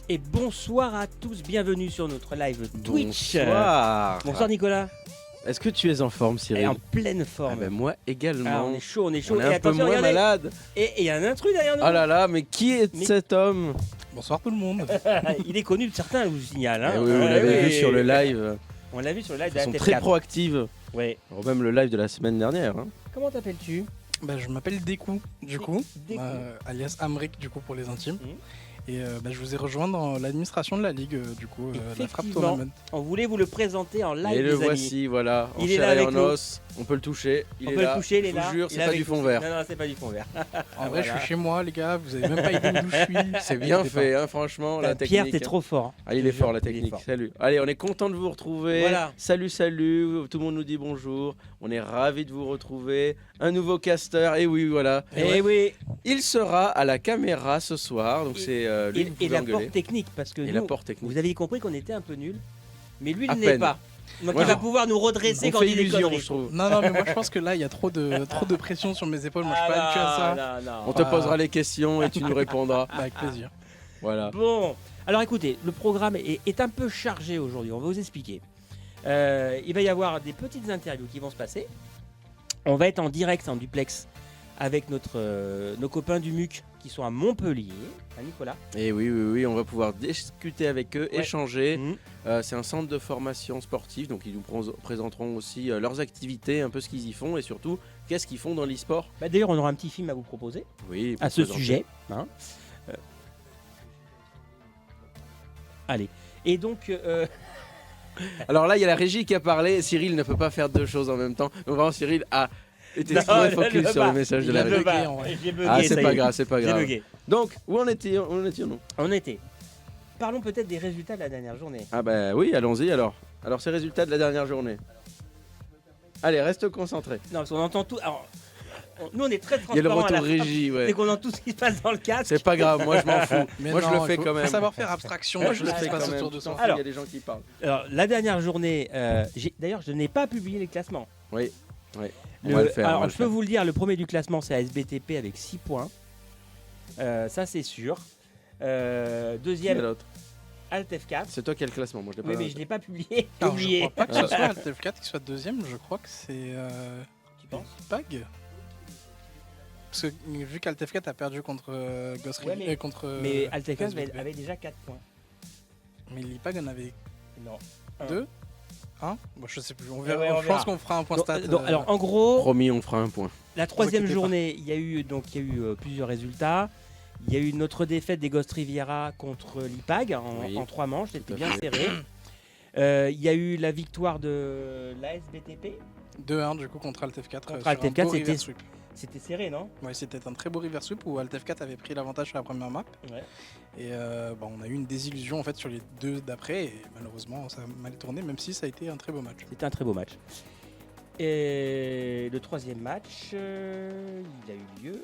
Et bonsoir à tous, bienvenue sur notre live Twitch. Bonsoir Nicolas. Est-ce que tu es en forme, Cyril? En pleine forme. Moi également. Ah, on est chaud. On est et un peu moins malade. Et il y a un intrus derrière nous. Oh là là, mais qui est cet homme? Bonsoir tout le monde. Il est connu de certains, je vous signale. Hein. Oui, vous l'avez vu sur le live. On l'a vu sur le live de Ils la sont TF4. très proactives. Ouais. Même le live de la semaine dernière. Hein. Comment t'appelles-tu? Je m'appelle Deku, du coup, Deku. alias Amrik, du coup, pour les intimes. Mhm. Et je vous ai rejoint dans l'administration de la ligue, du coup, la Frappe Tournament. On voulait vous le présenter en live. Et le les amis. voici, voilà. En Il est chair là et avec en nous. os. On peut le toucher. Il est là. Il est Je là. vous jure, Il c'est est pas avec du fond nous. vert. Non, c'est pas du fond vert. En vrai, je suis chez moi, les gars, vous avez même pas idée d'où je suis. C'est bien fait, hein, franchement, la technique. Pierre, t'es trop fort. Ah, il est fort, la technique. fort. Salut. Allez, on est content de vous retrouver. Voilà. Salut. Tout le monde nous dit bonjour. On est ravis de vous retrouver. Un nouveau caster. Et oui, voilà. Et oui. Il sera à la caméra ce soir. Donc c'est lui que vous Et pouvez l'apport engueuler. technique, parce que Et nous, l'apport technique. vous avez compris qu'on était un peu nuls, mais lui, il À ne l'est peine. pas. Donc Ouais, il va non. pouvoir nous redresser On quand fait il est illusion, conneries. je trouve. Non, mais moi je pense que là, il y a trop de pression sur mes épaules. Moi, je suis pas habitué à ça. Non. On te posera les questions et tu nous répondras. Avec plaisir. Voilà. Bon, alors écoutez, le programme est un peu chargé aujourd'hui, on va vous expliquer. Il va y avoir des petites interviews qui vont se passer. On va être en direct, en duplex, avec nos copains du MUC qui sont à Montpellier, à Nicolas. Et oui, on va pouvoir discuter avec eux, Ouais. échanger. Mhm. C'est un centre de formation sportive, donc ils nous présenteront aussi leurs activités, un peu ce qu'ils y font et surtout qu'est-ce qu'ils font dans l'e-sport. Bah, d'ailleurs, on aura un petit film à vous proposer Oui, à pour ce présenter. sujet. Hein. Allez, et donc... Alors là, il y a la régie qui a parlé. Cyril ne peut pas faire deux choses en même temps. Donc vraiment, Cyril a été très focus sur le message de la régie. bugué, en vrai. J'ai bugué, Ah, ça c'est y pas est. grave, c'est pas J'ai grave. bugué. Donc, où en étions-nous? On était. Parlons peut-être des résultats de la dernière journée. Ah bah oui, allons-y alors. Alors, ces résultats de la dernière journée. Allez, reste concentré. Non, parce qu'on entend tout. Alors, nous, on est très Il y a le transparents à la retour fin. régie, C'est ouais. qu'on entend tout ce qui se passe dans le casque. C'est pas grave, moi je m'en fous. Mais Moi je non, le fais faut- quand même. Faut savoir faire abstraction. Moi de je ce le qui fais se passe quand même. autour de soi. Il y a des gens qui parlent. Alors, la dernière journée, d'ailleurs, je n'ai pas publié les classements. Oui, on va le faire. Alors, je peux vous le dire, le premier du classement, c'est ASBTP avec 6 points. Ça, c'est sûr. Deuxième, l'autre. Alt F4. C'est toi qui as le classement, moi je l'ai Oui, pas. mais je ne l'ai pas publié. J'ai Alors, je oublié. crois pas que ce soit Altef4 qui soit deuxième, je crois que c'est Tu penses Pag. Parce que vu qu'Altef4 a perdu contre Ghost Ouais, mais- contre. Mais Alt F4 SBTP. avait déjà 4 points. Mais Lipag en avait Non. 2 1 Bon, je sais plus. On Ouais, verra. ouais, on Je verra. pense qu'on fera un point Donc, stat. alors, en gros, Promis, on fera un point. la troisième inquiétez pas. journée, il y a eu plusieurs résultats. Il y a eu notre défaite des Ghost Riviera contre l'IPAG Oui. en 3 manches, c'était Tout à bien fait. serré. Il y a eu la victoire de l'ASBTP. 2-1 du coup contre Altef4. Contre sur un Altef4, beau c'était- reverse sweep. C'était serré, non? Ouais, c'était un très beau reverse sweep où Altef4 avait pris l'avantage sur la première map. Ouais. Et on a eu une désillusion en fait sur les deux d'après. Et malheureusement, ça a mal tourné, même si ça a été un très beau match. C'était un très beau match. Et le troisième match, il a eu lieu.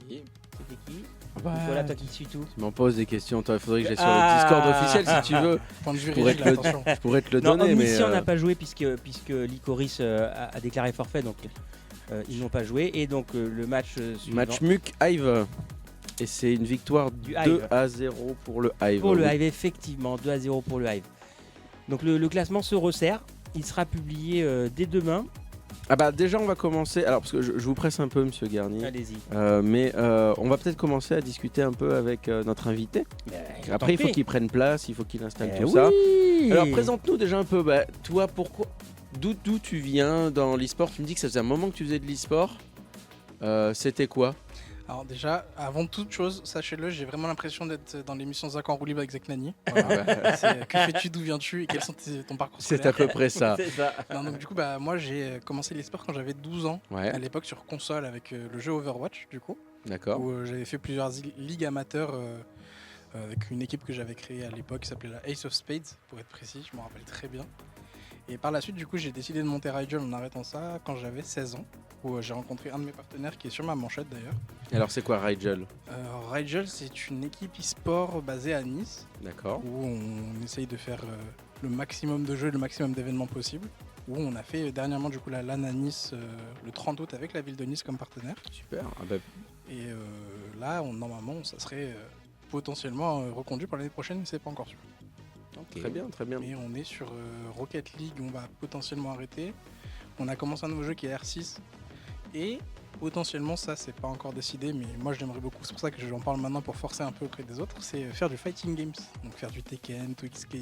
C'était qui? Voilà, toi qui suis tout. Tu m'en poses des questions, toi il faudrait que j'aille sur Ah. le Discord officiel si tu veux. Point de vue pourrais régie, te le- attention. Je pourrais te le Non, donner, mais. Omniscient n'a pas joué puisque Lycoris a déclaré forfait, donc ils n'ont pas joué. Et donc le match suivant Match MUC Hive. Et c'est une victoire Du 2-0 pour le Hive. pour le Oui. Hive, effectivement, 2-0 pour le Hive. Donc le classement se resserre. Il sera publié dès demain. Ah bah déjà on va commencer. Alors parce que je vous presse un peu, Monsieur Garnier. Allez-y. Mais on va peut-être commencer à discuter un peu avec notre invité. Après, il faut qu'il prenne place, il faut qu'il installe tout ça. Alors, présente-nous déjà un peu, toi, d'où tu viens dans l'e-sport? Tu me dis que ça faisait un moment que tu faisais de l'e-sport. C'était quoi? Alors déjà, avant toute chose, sachez-le, j'ai vraiment l'impression d'être dans l'émission Zach en roue libre avec Zach Nani. Voilà. C'est, que fais-tu, d'où viens-tu et quels sont ton parcours C'est scolaire. à peu près ça. C'est ça. Non, donc du coup, moi j'ai commencé l'e-sport quand j'avais 12 ans, Ouais, à l'époque sur console avec le jeu Overwatch du coup, d'accord. où j'avais fait plusieurs ligues amateurs avec une équipe que j'avais créée à l'époque qui s'appelait la Ace of Spades, pour être précis, je m'en rappelle très bien. Et par la suite, du coup, j'ai décidé de monter Rigel en arrêtant ça quand j'avais 16 ans, où j'ai rencontré un de mes partenaires qui est sur ma manchette d'ailleurs. Alors c'est quoi Rigel? Rigel, c'est une équipe e-sport basée à Nice, D'accord. où on essaye de faire le maximum de jeux, le maximum d'événements possibles. Où on a fait dernièrement du coup la LAN à Nice le 30 août avec la ville de Nice comme partenaire. Super. Ah bah, Et là, normalement, ça serait potentiellement reconduit pour l'année prochaine, mais c'est pas encore sûr. Ok. très bien, très bien. Mais on est sur Rocket League, on va potentiellement arrêter. On a commencé un nouveau jeu qui est R6. Et potentiellement, ça c'est pas encore décidé, mais moi je l'aimerais beaucoup. C'est pour ça que j'en parle maintenant pour forcer un peu auprès des autres. C'est faire du fighting games. Donc faire du Tekken, XKO,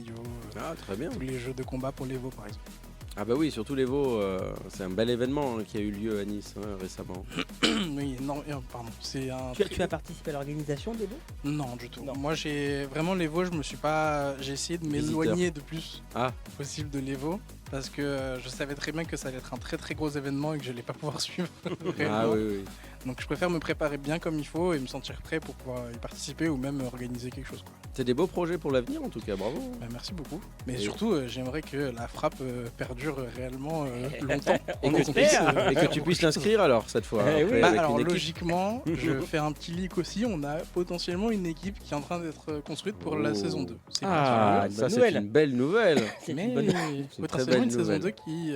Ah, très bien. tous les jeux de combat pour l'Evo par exemple. Ah bah oui, surtout l'Evo, c'est un bel événement qui a eu lieu à Nice récemment. Oui, non, pardon. C'est un. Tu as participé à l'organisation des Beaux? Non, du tout. Non. Moi, j'ai vraiment l'Evo, je me suis pas. J'ai essayé de m'éloigner de plus Ah, possible de l'Evo parce que je savais très bien que ça allait être un très très gros événement et que je n'allais pas pouvoir suivre. réellement. ah oui, oui. Donc, je préfère me préparer bien comme il faut et me sentir prêt pour pouvoir y participer ou même organiser quelque chose, quoi. C'est des beaux projets pour l'avenir en tout cas, bravo. Merci beaucoup. Mais Et- surtout, j'aimerais que la frappe perdure réellement longtemps. Et que, tu puisses, et que tu puisses t'inscrire alors cette fois. Eh après, oui. Bah, avec alors une équipe. logiquement, je fais un petit leak aussi. On a potentiellement une équipe qui est en train d'être construite pour la Oh. saison 2. C'est Ah, pas une ça bonne c'est nouvelle. une belle nouvelle. C'est mais une bonne. très potentiellement belle une saison nouvelle. 2 qui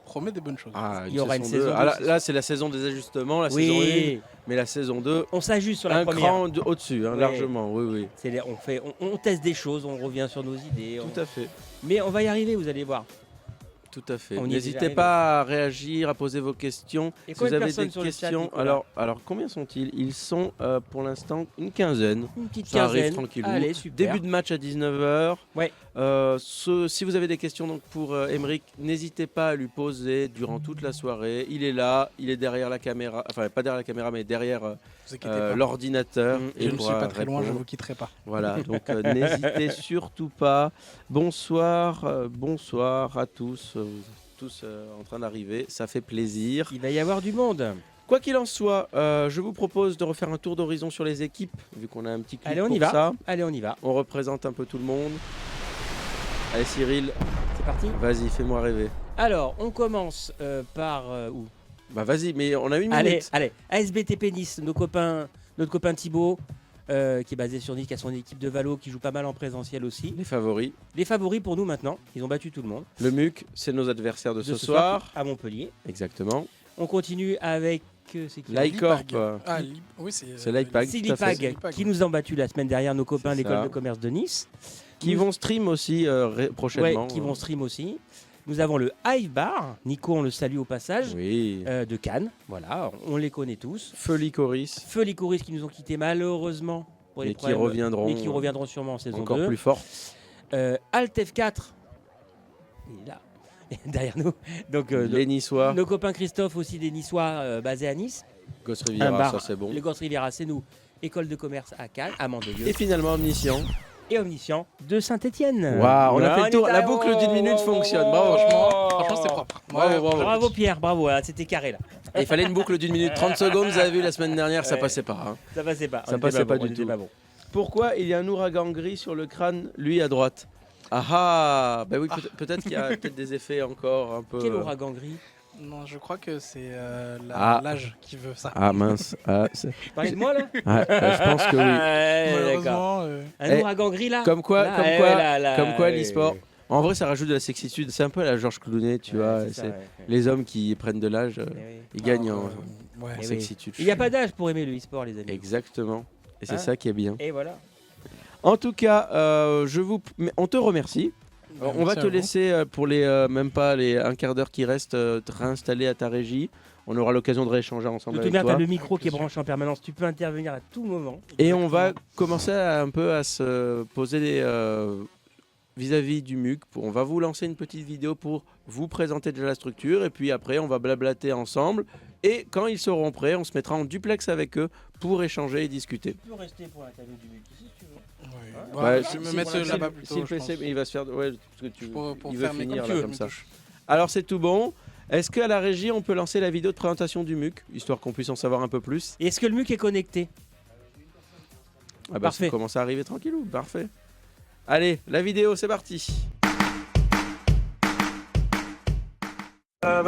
promet des bonnes choses. Ah, Il y aura une deux. saison 2, Ah, là, c'est là, c'est la saison des ajustements, la saison 1, Oui, mais la saison 2, on s'ajuste sur la un première. cran au-dessus, Ouais. largement, oui, oui. On teste des choses, on revient sur nos idées. Tout à fait. Mais on va y arriver, vous allez voir. Tout à fait. On y est déjà N'hésitez arrivé. pas à réagir, à poser vos questions. Et Si combien vous de avez personnes des sur le chat, questions, Nicolas alors combien sont-ils? Ils sont pour l'instant une quinzaine. Une petite Ça arrive quinzaine. tranquillou. Allez, super. Début de match à 19h. Ouais. Si vous avez des questions donc, pour Emeric, n'hésitez pas à lui poser durant toute la soirée. Il est là, il est derrière la caméra, enfin pas derrière la caméra, mais derrière Vous inquiétez pas. l'ordinateur. Mm. et Je ne suis pourra pas très loin, je répondre. vous quitterai pas. Voilà, donc n'hésitez surtout pas. Bonsoir, bonsoir à tous. Vous êtes tous en train d'arriver, ça fait plaisir. Il va y avoir du monde. Quoi qu'il en soit, je vous propose de refaire un tour d'horizon sur les équipes, vu qu'on a un petit clip Allez, on pour y va. ça. Allez, on y va. On représente un peu tout le monde. Allez Cyril, C'est parti. vas-y, fais-moi rêver. Alors, on commence par où? Bah vas-y, mais on a une Allez, minute. allez. ASBTP Nice, notre copain Thibaut, qui est basé sur Nice, qui a son équipe de Valo, qui joue pas mal en présentiel aussi. Les favoris. Les favoris pour nous maintenant, ils ont battu tout le monde. Le MUC, c'est nos adversaires de De ce soir. à Montpellier. Exactement. On continue avec c'est qui L'iCorp, Ah, oui, c'est l'IPAG, tout à fait. Silipag, Silipag, qui ouais. nous ont battu la semaine dernière, nos copains de C'est l'école ça. de commerce de Nice. qui vont stream aussi prochainement. Ouais, qui vont stream aussi. Nous avons le Hive Bar, Nico, on le salue au passage, Oui. de Cannes. Voilà, on les connaît tous. Feu Licoris, Feu les choristes qui nous ont quittés malheureusement pour les mais qui problèmes, reviendront mais qui reviendront sûrement en saison encore 2. plus fort. Alt F4, il est là, derrière nous. Donc Les Niçois, nos copains Christophe aussi des Niçois basés à Nice. Gosse Un Riviera, bar, ça c'est bon. Le Gosse Riviera, c'est nous. École de commerce à Cannes, à Mandelieu. Et finalement Omniscient. Et Omniscient de Saint-Étienne. Waouh, on a fait le tour. La boucle d'une minute fonctionne. Bravo, Franchement, c'était propre. Bravo, bravo. Bravo Pierre, bravo, voilà, c'était carré là. Et il fallait une boucle d'une minute 30 secondes. Vous avez vu la semaine dernière, ça Ouais. passait pas. Hein. Ça passait pas. Ça on était passait pas bon, du on était tout. pas bon. Pourquoi il y a un ouragan gris sur le crâne, lui à droite? Ah ah, bah oui, peut-être qu'il y a peut-être des effets encore un peu. Quel ouragan gris? Non, je crois que c'est Ah. l'âge qui veut ça. Ah mince. Parlez de moi là. Je pense que oui. Ouais, d'accord. Malheureusement, Un Eh, ouragan gris là. Comme quoi, Là, comme ouais, quoi, là, comme quoi ouais. l'e-sport. En vrai, ça rajoute de la sexitude. C'est un peu la Georges Clooney, tu Ouais, vois. c'est ça, c'est ouais, ouais. les hommes qui prennent de l'âge, Eh oui. ils gagnent en ouais. Eh oui. sexitude. Il n'y a pas d'âge pour aimer le e-sport, les amis. Exactement. Et c'est Hein ça qui est bien. Et voilà. En tout cas, on te remercie. On va Merci te à vous. laisser pour les même pas les un quart d'heure qui reste te réinstaller à ta régie. On aura l'occasion de rééchanger De ensemble toute avec manière, tu as toi. le micro qui est plaisir. branché en permanence. Tu peux intervenir à tout moment. Et on va commencer un peu à se poser vis-à-vis du MUC. On va vous lancer une petite vidéo pour vous présenter déjà la structure. Et puis après, on va blablater ensemble. Et quand ils seront prêts, on se mettra en duplex avec eux pour échanger et discuter. Tu peux rester pour l'interview du MUC ici si tu veux. Ouais. Je vais me mettre là-bas plutôt. Si le PC, il va se faire. Ouais, parce que pour il veut faire mes finir comme là, comme ça. Alors c'est tout bon. Est-ce qu'à la régie, on peut lancer la vidéo de présentation du MUC, histoire qu'on puisse en savoir un peu plus? Et est-ce que le MUC est connecté? Ah bah Parfait. ça commence à arriver tranquillou, parfait. Allez, la vidéo, c'est parti.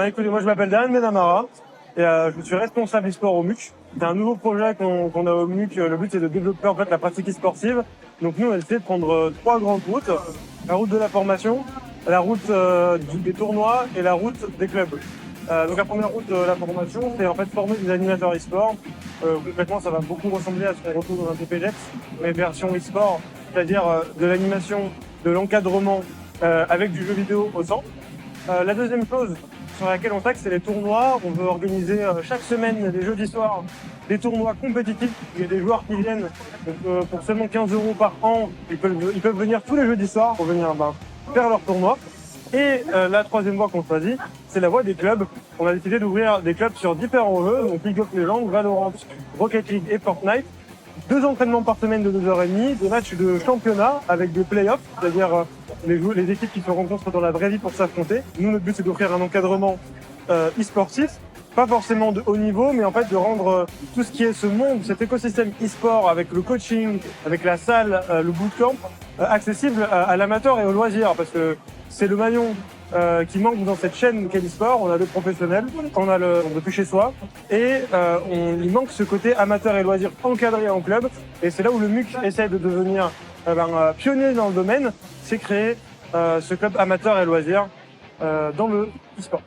Écoutez, moi je m'appelle Dan Benamara et je suis responsable e-sport au MUC. C'est un nouveau projet qu'on a au MUC. Le but c'est de développer en fait la pratique e-sportive. Donc nous on a décidé de prendre 3 grandes routes. La route de la formation, la route des tournois et la route des clubs. Donc la première route de la formation, c'est en fait former des animateurs e-sport. Concrètement, ça va beaucoup ressembler à ce qu'on retrouve dans un TPGEX, mais version e-sport, c'est-à-dire de l'animation, de l'encadrement avec du jeu vidéo au centre. La deuxième chose sur laquelle on s'axe, c'est les tournois. On veut organiser chaque semaine des jeudis soirs, des tournois compétitifs. Il y a des joueurs qui viennent donc, pour seulement 15 € par an. Ils peuvent venir tous les jeudis soirs pour venir faire leur tournoi. Et la troisième voie qu'on choisit, c'est la voie des clubs. On a décidé d'ouvrir des clubs sur différents jeux, donc League of Legends, Valorant, Rocket League et Fortnite. 2 entraînements par semaine de 2h30, des matchs de championnat avec des play-offs, c'est-à-dire les équipes qui se rencontrent dans la vraie vie pour s'affronter. Nous, notre but, c'est d'offrir un encadrement e-sportif, pas forcément de haut niveau, mais en fait de rendre tout ce qui est ce monde, cet écosystème e-sport avec le coaching, avec la salle, le bootcamp, accessible à l'amateur et au loisir, parce que c'est le maillon qui manque dans cette chaîne qu'est l'e-sport. On a le professionnel, on a le depuis chez soi, et il manque ce côté amateur et loisir encadré en club. Et c'est là où le MUC essaie de devenir pionnier dans le domaine, c'est créer ce club amateur et loisir dans le e-sport.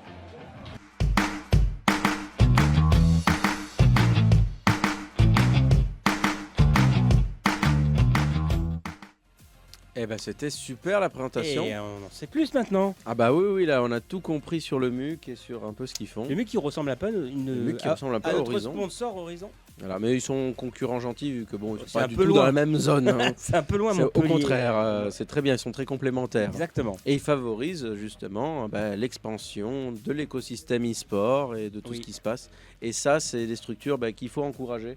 Eh ben c'était super la présentation. Et on en sait plus maintenant. Ah bah oui, là on a tout compris sur le MUC et sur un peu ce qu'ils font. Le MUC qui ressemble un peu Le MUC qui ressemble un peu à à notre Horizon. sponsor Horizon. Voilà, mais ils sont concurrents gentils vu que bon, ils sont C'est pas un du peu tout loin. dans la même zone. Hein. C'est un peu loin, Au Montpellier. contraire, c'est très bien, ils sont très complémentaires. Exactement. Et ils favorisent justement l'expansion de l'écosystème e-sport et de tout Oui. ce qui se passe. Et ça, c'est des structures qu'il faut encourager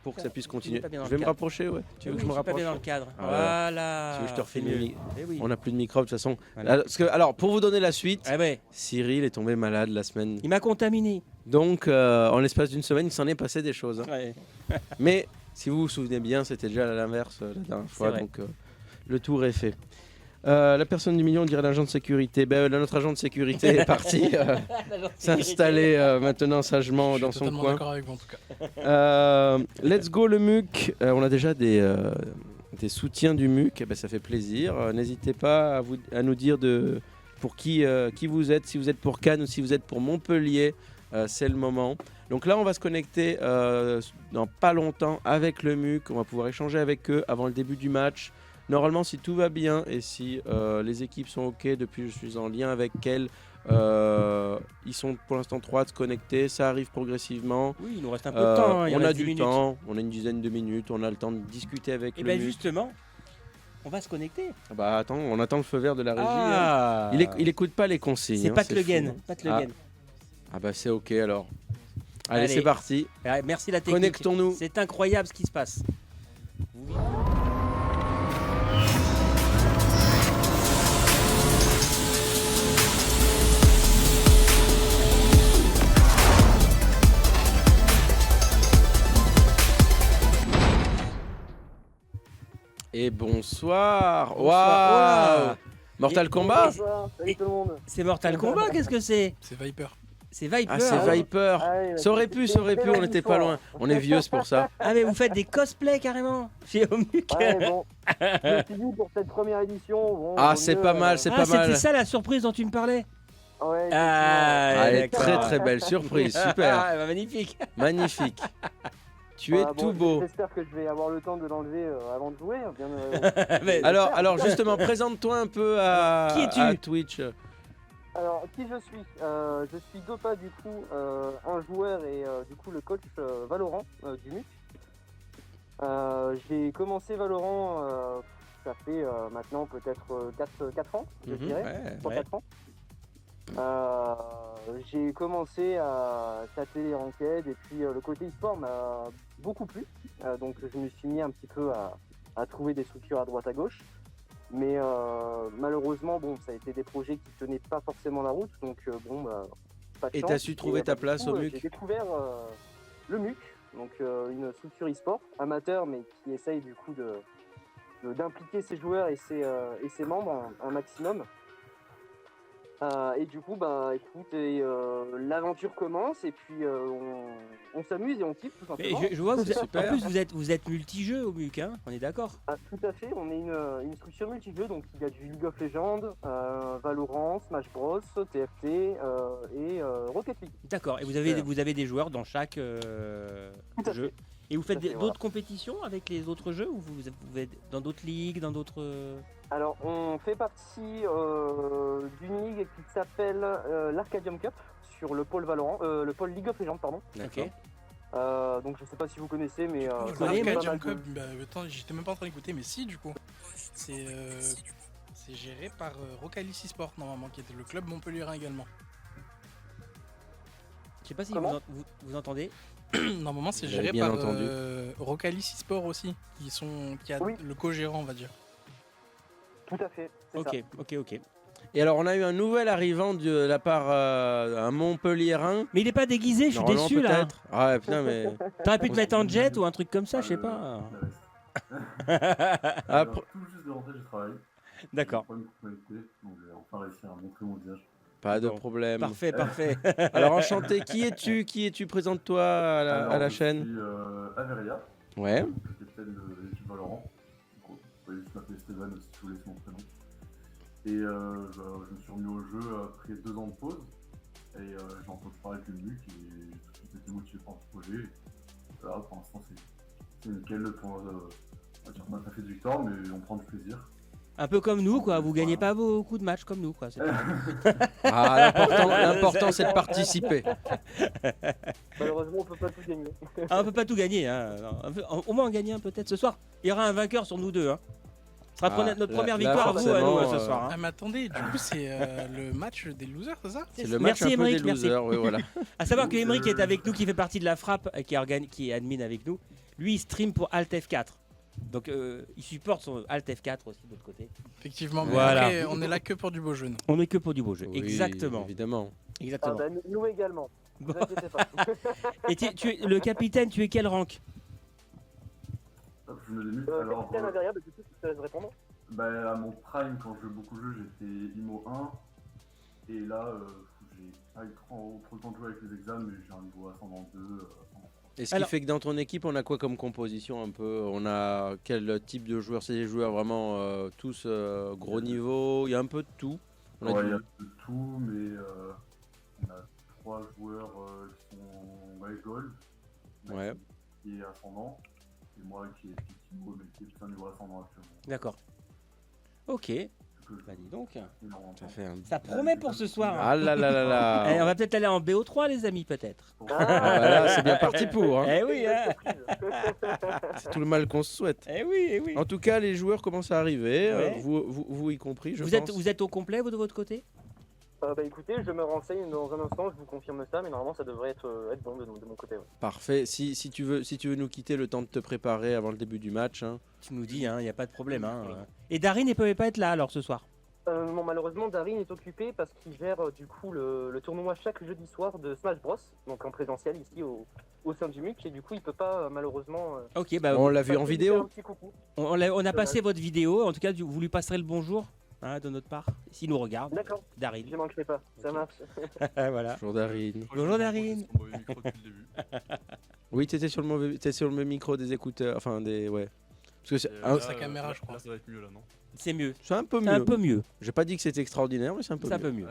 pour que ça puisse continuer. pas bien dans Je le vais me cadre. rapprocher, ouais. Tu veux que je me suis pas rapproche bien dans le cadre. Ah, Voilà. Tu veux que je te refais C'est le mieux. micro. Eh oui. On n'a plus de micro de toute façon. Voilà. Alors, pour vous donner la suite, Ah ouais. Cyril est tombé malade la semaine. Il m'a contaminé. Donc, en l'espace d'une semaine, il s'en est passé des choses. Hein. Ouais. Mais si vous vous souvenez bien, c'était déjà à l'inverse la dernière fois. vrai. Donc, le tour est fait. La personne du million dirait l'agent de sécurité. Notre agent de sécurité est parti s'installer maintenant sagement dans son coin. D'accord avec vous en tout cas. Let's go le MUC. On a déjà des soutiens du MUC. Ça fait plaisir. N'hésitez pas à nous dire pour qui vous êtes. Si vous êtes pour Cannes ou si vous êtes pour Montpellier, c'est le moment. Donc là, on va se connecter dans pas longtemps avec le MUC. On va pouvoir échanger avec eux avant le début du match. Normalement, si tout va bien et si les équipes sont OK, depuis je suis en lien avec elles, ils sont pour l'instant 3 de se connecter, ça arrive progressivement. Oui, il nous reste un peu de temps. Hein. Il On reste a 10 du minutes. temps, on a une dizaine de minutes, on a le temps de discuter avec Et le bien MUC. justement, on va se connecter. Bah attends, on attend le feu vert de la régie. Hein. Il écoute pas les consignes. C'est hein, Pat Le fou, Guen. hein. Pat Le Guen. Ah bah c'est OK alors. Allez, Allez. c'est parti. Ah, merci la technique. Connectons-nous. C'est incroyable ce qui se passe. Et bonsoir. Bonsoir. Waouh. Ouah. Mortal Et- Kombat. Bonsoir, salut tout le monde. C'est Mortal Kombat, qu'est-ce que c'est? C'est Viper. C'est Viper. Ah c'est hein. Viper. Allez, Ça aurait pu, on n'était pas loin. On est vieux, c'est pour ça. Ah mais vous faites des cosplays carrément chez Omuc. Ouais, bon. Je me suis dit pour cette première édition. Bon, Ah, vaut c'est mieux, pas mal, c'est Ah pas c'était mal. ça la surprise dont tu me parlais. Ouais, Ah, Allez, d'accord. très très belle surprise, super, Ah, bah, magnifique. magnifique. Tu es Voilà, tout bon, beau. J'espère que je vais avoir le temps de l'enlever avant de jouer. Bien, Mais- Alors justement, présente-toi un peu à, Qui es-tu à Twitch. Alors, qui je suis Je suis Dopa, du coup, un joueur et du coup le coach Valorant du MUC. J'ai commencé Valorant, ça fait maintenant peut-être 4 ans, je Mhm, dirais. ouais. 3-4 ans. j'ai commencé à tâter les ranked et puis le côté e-sport m'a beaucoup plu. Donc je me suis mis un petit peu à trouver des structures à droite à gauche. Mais malheureusement, bon, ça a été des projets qui tenaient pas forcément la route. Donc pas de Et chance. t'as su trouver ta du place coup, au MUC? J'ai découvert le MUC, donc une structure e-sport amateur, mais qui essaye du coup d'impliquer ses joueurs et ses membres un maximum. Et du coup, écoute, l'aventure commence et puis on s'amuse et on kiffe tout Mais simplement. je vois, C'est en super. plus vous êtes multijeux au MUC, hein, on est d'accord. Ah, tout à fait, on est une structure multijeux, donc il y a du League of Legends, Valorant, Smash Bros, TFT et Rocket League. D'accord, et Super. vous avez des joueurs dans chaque Tout à jeu. fait. Et vous faites Tout à fait, d'autres compétitions avec les autres jeux ou vous êtes dans d'autres ligues, dans d'autres... Alors, on fait partie d'une ligue qui s'appelle l'Arcadium Cup sur le pôle Valorant, le pôle League of Legends, pardon. Ok. Donc je sais pas si vous connaissez, mais Je connais, mais Arcadium pas mal Cup, attends, j'étais même pas en train d'écouter, mais si, du coup. C'est géré par Rocalis eSport, normalement, qui est le club montpelliérain également. Je sais pas si Comment vous entendez. Normalement, c'est Vous avez géré bien par entendu. Rocalis eSport aussi, qui a Oui. le co-gérant, on va dire. Tout à fait, c'est ça. Ok. Et alors, on a eu un nouvel arrivant de la part un Montpelliérain. Mais il est pas déguisé, je suis Normalement, déçu là. peut-être. Ah ouais, putain, mais. T'aurais pu te mettre en jet ou un truc comme ça, je sais pas. Ah, Tout juste de rentrer du travail. D'accord. J'ai pas une connecté, donc j'ai enfin réussi à montrer mon visage. pas de Bon. problème. Parfait. Alors, enchanté. Qui es-tu? Présente-toi à la Je chaîne. suis Averia, Ouais. capitaine de l'équipe Valorant. Donc, vous pouvez juste m'appeler Stéphane si vous voulez, c'est mon prénom. Et je me suis remis au jeu après 2 ans de pause. Et j'ai entendu parler avec le MUC et j'étais motivé par ce projet. Voilà, pour l'instant, c'est nickel pour on a pas fait de victoire, mais on prend du plaisir. Un peu comme nous, quoi. Vous gagnez pas beaucoup de matchs comme nous, quoi. C'est pas- Ah, l'important, c'est de participer. Malheureusement, on peut pas tout gagner. Ah, on peut pas tout gagner. Hein. Au moins en gagner un peut-être ce soir. Il y aura un vainqueur sur nous deux. Hein. Ce sera Ah, notre là- première là, victoire à forcément, nous ce soir. Hein. Ah, mais attendez, du coup, c'est le match des losers, c'est ça? C'est le match Merci un peu Émeric, des merci. losers. Oui, voilà. À savoir que Émeric est avec nous, qui fait partie de la frappe, qui est admin avec nous. Lui, il stream pour Alt F4. Donc, il supporte son Alt F4 aussi de l'autre côté. Effectivement, mais Voilà. après, on est là que pour du beau jeu. nous. On est que pour du beau jeu. Oui, Exactement. Évidemment. Exactement. Nous également. Bon. Ne vous inquiétez pas. Et le capitaine, tu es quel rank? Hop, je me démute. Alors, Capitaine Averia, du coup, tu te laisses répondre. à mon prime, quand je jouais beaucoup de jeux, j'étais IMO 1. Et là, j'ai pas eu trop le temps de jouer avec les examens, mais j'ai un niveau ascendant 2. Et ce qui Alors- fait que dans ton équipe, on a quoi comme composition un peu? On a quel type de joueurs? C'est des joueurs vraiment tous gros niveau? Il y a un peu de tout. On a Ouais, du- il y a de tout, mais on a 3 joueurs qui sont ouais, gold, Ouais. qui est ascendant, et moi qui est petit niveau, mais qui est plus un niveau ascendant actuellement. D'accord. Ok. Ce que je Bah dis donc. énormément. Ça fait un... Ça promet pour ce soir. Hein. Ah là là là là. Eh, on va peut-être aller en BO3, les amis, peut-être. Ah, voilà, c'est bien parti pour. Hein. Eh oui, hein. C'est tout le mal qu'on se souhaite. Eh oui, eh oui. En tout cas, les joueurs commencent à arriver, Ouais. vous y compris, je Vous pense. êtes au complet, vous, de votre côté? Écoutez, je me renseigne dans un instant, je vous confirme ça, mais normalement ça devrait être bon de mon côté. Ouais. Parfait. Si tu veux nous quitter le temps de te préparer avant le début du match. Hein. Tu nous dis, il n'y a pas de problème. Hein. Et Darin ne pouvait pas être là alors ce soir. Non, malheureusement, Darin est occupé parce qu'il gère du coup le tournoi chaque jeudi soir de Smash Bros, donc en présentiel ici au sein du MUC, et du coup il peut pas malheureusement. Ok, bah, On l'a vu en passer lui vidéo. faire un petit coucou. on a passé votre vidéo. En tout cas, vous lui passerez le bonjour hein, de notre part. S'il nous regarde, D'accord, Darin. je manquerai pas, ça marche. Voilà. Bonjour Darin. Bonjour, Darin. Oui, t'es sur le micro des écouteurs, enfin des ouais. Parce que c'est sa caméra, je crois. Là, ça va être mieux là, non? C'est mieux. c'est un peu C'est un mieux. peu mieux. J'ai pas dit que c'était extraordinaire, mais c'est un peu C'est un mieux. peu mieux.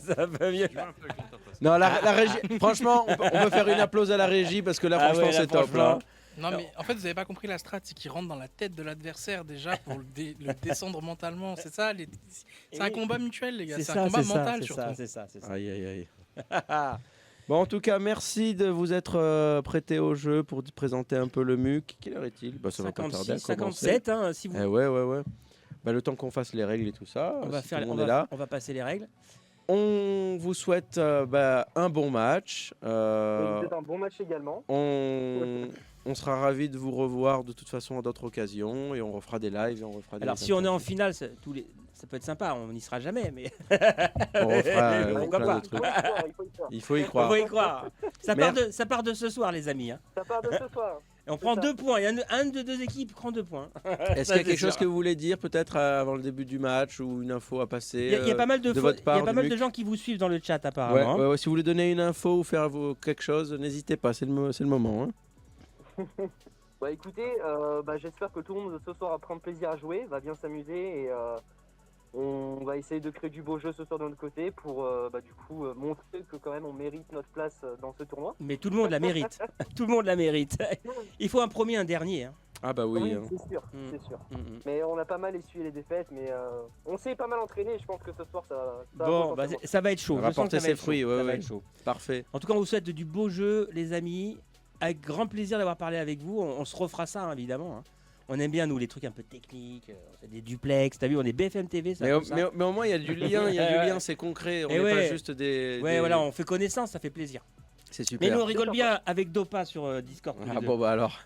C'est un peu mieux. J'ai un peu avec l'interface. Non, la régie. Franchement, on peut faire une applause à la régie parce que là, Ah franchement, ouais, là, c'est top. Là. Non, mais en fait, vous avez pas compris la strat, c'est qu'il rentre dans la tête de l'adversaire déjà pour le descendre mentalement. C'est ça, c'est un combat mutuel, les gars. C'est un combat mental surtout. C'est ça. Aïe, aïe, aïe. Bon, en tout cas, merci de vous être prêté au jeu pour présenter un peu le MUC. Quelle heure est-il? Bah, ça va pas tarder à 56, commencer. 57, hein, si vous... Ouais. Bah, le temps qu'on fasse les règles et tout ça, on va si faire, tout le monde est là. on va passer les règles. On vous souhaite un bon match. Et vous êtes un bon match également. On sera ravis de vous revoir de toute façon à d'autres occasions et on refera des lives et on refera des Alors si on est en finale, ça peut être sympa, on n'y sera jamais, mais on refera pourquoi plein pas. de trucs. Il faut y croire. Il faut y Il croire. faut y croire. Ça part de ce soir, les amis. Hein. Ça part de ce soir. Et on prend 2 points. Il y a un de 2 équipes prend 2 points. Est-ce qu'il y a quelque chose que vous voulez dire peut-être avant le début du match ou une info à passer Il y a pas mal de votre part, il y a pas mal de Luc gens qui vous suivent dans le chat apparemment. Ouais, si vous voulez donner une info ou faire quelque chose, n'hésitez pas, c'est le moment. Hein. Bah écoutez, j'espère que tout le monde ce soir va prendre plaisir à jouer, va bien s'amuser et on va essayer de créer du beau jeu ce soir de notre côté pour montrer que quand même on mérite notre place dans ce tournoi. Mais tout le monde la mérite. Tout le monde la mérite. Il faut un premier, un dernier. Hein. Ah bah oui. Hein. C'est sûr, c'est sûr. Mais on a pas mal essuyé les défaites, mais on s'est pas mal entraîné. Je pense que ce soir ça va être chaud. Ça va porter ses fruits. Ça va être chaud. Parfait. En tout cas, on vous souhaite du beau jeu, les amis. Avec grand plaisir d'avoir parlé avec vous. On se refera ça, hein, évidemment. Hein. On aime bien, nous, les trucs un peu techniques. On fait des duplex. T'as vu, on est BFM TV. Ça, mais au moins, il y a du lien. C'est concret. On n'est pas juste des. Voilà, on fait connaissance, ça fait plaisir. C'est super. Mais nous, on rigole bien avec Dopa sur Discord. Ah bon, bah alors.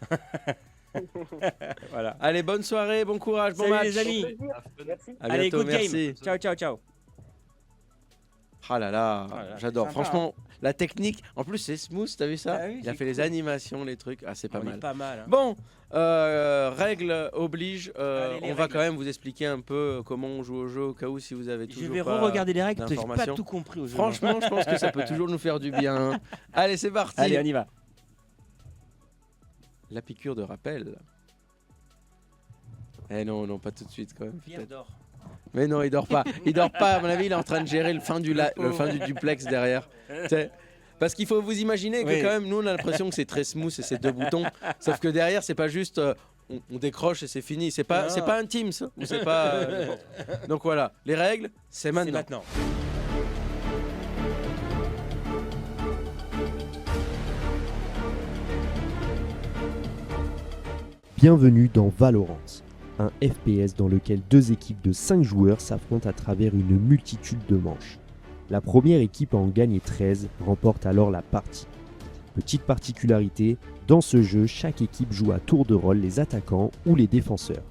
Voilà. Allez, bonne soirée, bon courage, bon match. Les amis. Merci. Allez, bientôt, good merci. game. Ciao. Ah là là, j'adore. sympa, franchement, la technique. En plus, c'est smooth, t'as vu ça? Ah oui, Il a fait les animations, les trucs. Ah, c'est pas mal. Pas mal. Hein. Bon, règle oblige. Allez, les on va règles. quand même vous expliquer un peu comment on joue au jeu au cas où si vous avez toujours Je vais pas re-regarder les règles parce que j'ai pas d'informations. tout compris au jeu. Franchement, je pense que ça peut toujours nous faire du bien. Hein. Allez, c'est parti. Allez, on y va. La piqûre de rappel. Eh non, pas tout de suite quand même. Pierre peut-être. dort. Mais non, il dort pas. Il dort pas. À mon avis, il est en train de gérer le fin du duplex derrière. T'sais, parce qu'il faut vous imaginer que quand même, nous, on a l'impression que c'est très smooth et c'est 2 boutons. Sauf que derrière, c'est pas juste on décroche et c'est fini. C'est pas un Teams. Ou c'est pas. Donc voilà, les règles, c'est maintenant. Bienvenue dans Valorant, un FPS dans lequel 2 équipes de 5 joueurs s'affrontent à travers une multitude de manches. La première équipe à en gagner 13 remporte alors la partie. Petite particularité, dans ce jeu, chaque équipe joue à tour de rôle les attaquants ou les défenseurs.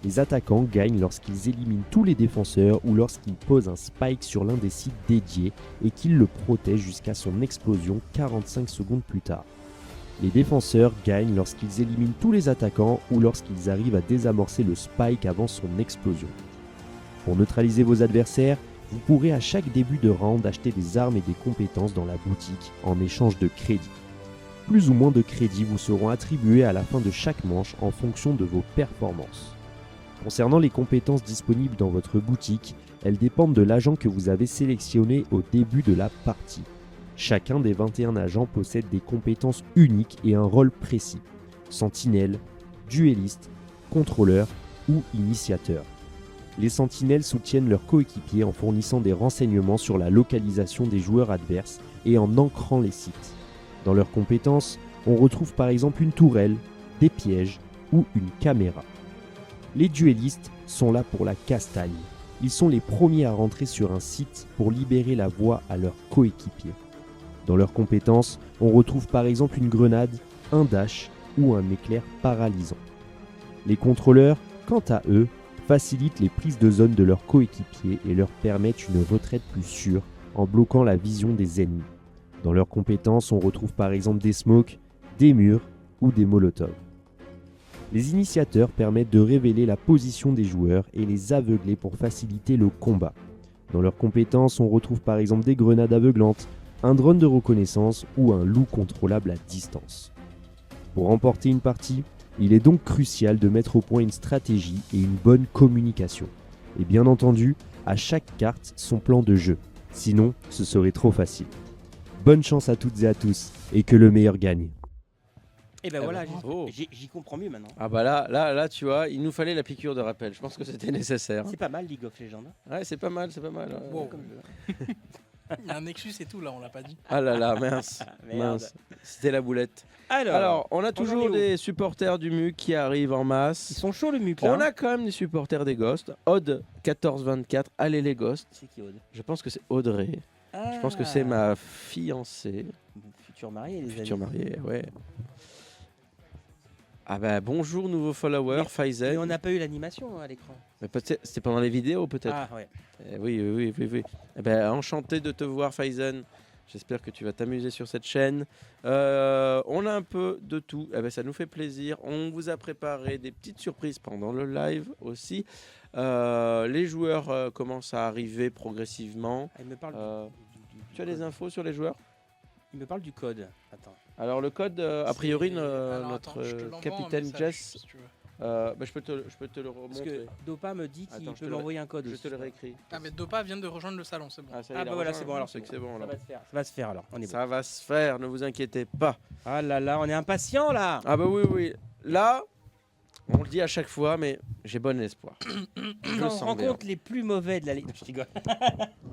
Les attaquants gagnent lorsqu'ils éliminent tous les défenseurs ou lorsqu'ils posent un spike sur l'un des sites dédiés et qu'ils le protègent jusqu'à son explosion 45 secondes plus tard. Les défenseurs gagnent lorsqu'ils éliminent tous les attaquants ou lorsqu'ils arrivent à désamorcer le spike avant son explosion. Pour neutraliser vos adversaires, vous pourrez à chaque début de round acheter des armes et des compétences dans la boutique en échange de crédits. Plus ou moins de crédits vous seront attribués à la fin de chaque manche en fonction de vos performances. Concernant les compétences disponibles dans votre boutique, elles dépendent de l'agent que vous avez sélectionné au début de la partie. Chacun des 21 agents possède des compétences uniques et un rôle précis. Sentinelle, duelliste, contrôleur ou initiateur. Les sentinelles soutiennent leurs coéquipiers en fournissant des renseignements sur la localisation des joueurs adverses et en ancrant les sites. Dans leurs compétences, on retrouve par exemple une tourelle, des pièges ou une caméra. Les duellistes sont là pour la castagne. Ils sont les premiers à rentrer sur un site pour libérer la voie à leurs coéquipiers. Dans leurs compétences, on retrouve par exemple une grenade, un dash ou un éclair paralysant. Les contrôleurs, quant à eux, facilitent les prises de zone de leurs coéquipiers et leur permettent une retraite plus sûre en bloquant la vision des ennemis. Dans leurs compétences, on retrouve par exemple des smokes, des murs ou des molotovs. Les initiateurs permettent de révéler la position des joueurs et les aveugler pour faciliter le combat. Dans leurs compétences, on retrouve par exemple des grenades aveuglantes, un drone de reconnaissance ou un loup contrôlable à distance. Pour remporter une partie, il est donc crucial de mettre au point une stratégie et une bonne communication. Et bien entendu, à chaque carte son plan de jeu, sinon ce serait trop facile. Bonne chance à toutes et à tous, et que le meilleur gagne. Et ben voilà, bravo. j'y comprends mieux maintenant. Ah bah là, tu vois, il nous fallait la piqûre de rappel. Je pense que c'était nécessaire. C'est pas mal League of Legends. Ouais, c'est pas mal. Wow. Il y a un Nexus et tout là, on l'a pas dit. Ah là là, mince. Merde. Mince. C'était la boulette. Alors, Alors, on a en est toujours où des supporters du MUC qui arrivent en ils masse. sont chauds le MUC là. On a quand même des supporters des Ghosts. Odd 1424, allez les Ghosts. C'est qui Aude? Je pense que c'est Audrey. Je pense que c'est ma fiancée. Futur marié, les Future amis. mariée, ouais. Ah bah bonjour nouveau follower, Mais Faizen. on n'a pas eu l'animation à l'écran. Mais peut-être c'était pendant les vidéos peut-être. Ah ouais. Oui. Eh ben, enchanté de te voir Faizen. J'espère que tu vas t'amuser sur cette chaîne. On a un peu de tout. Eh ben, ça nous fait plaisir. On vous a préparé des petites surprises pendant le live aussi. Les joueurs commencent à arriver progressivement. Ah, il me parle Tu as des infos sur les joueurs? Il me parle du code. Attends. Alors le code, a priori, Alors, notre attends, je te l'envoie en capitaine message, Jess, si tu veux. bah, je peux te le Parce remontrer. que Dopa me dit qu'il Attends, je peut te le- m'envoyer un code. Je aussi. te le réécris. Ah mais Dopa vient de rejoindre le salon, c'est bon. Ça y est, Ah il a bah voilà, rejoint. c'est bon alors. C'est que c'est bon Ça alors. va se faire. Ça va se faire alors. On est bon. Ça va se faire, ne vous inquiétez pas. Ah là là, on est impatient là. Ah bah oui. Là, on le dit à chaque fois, mais j'ai bon espoir. Je Quand on sens rencontre les plus mauvais de la ligue. Non, je rigole.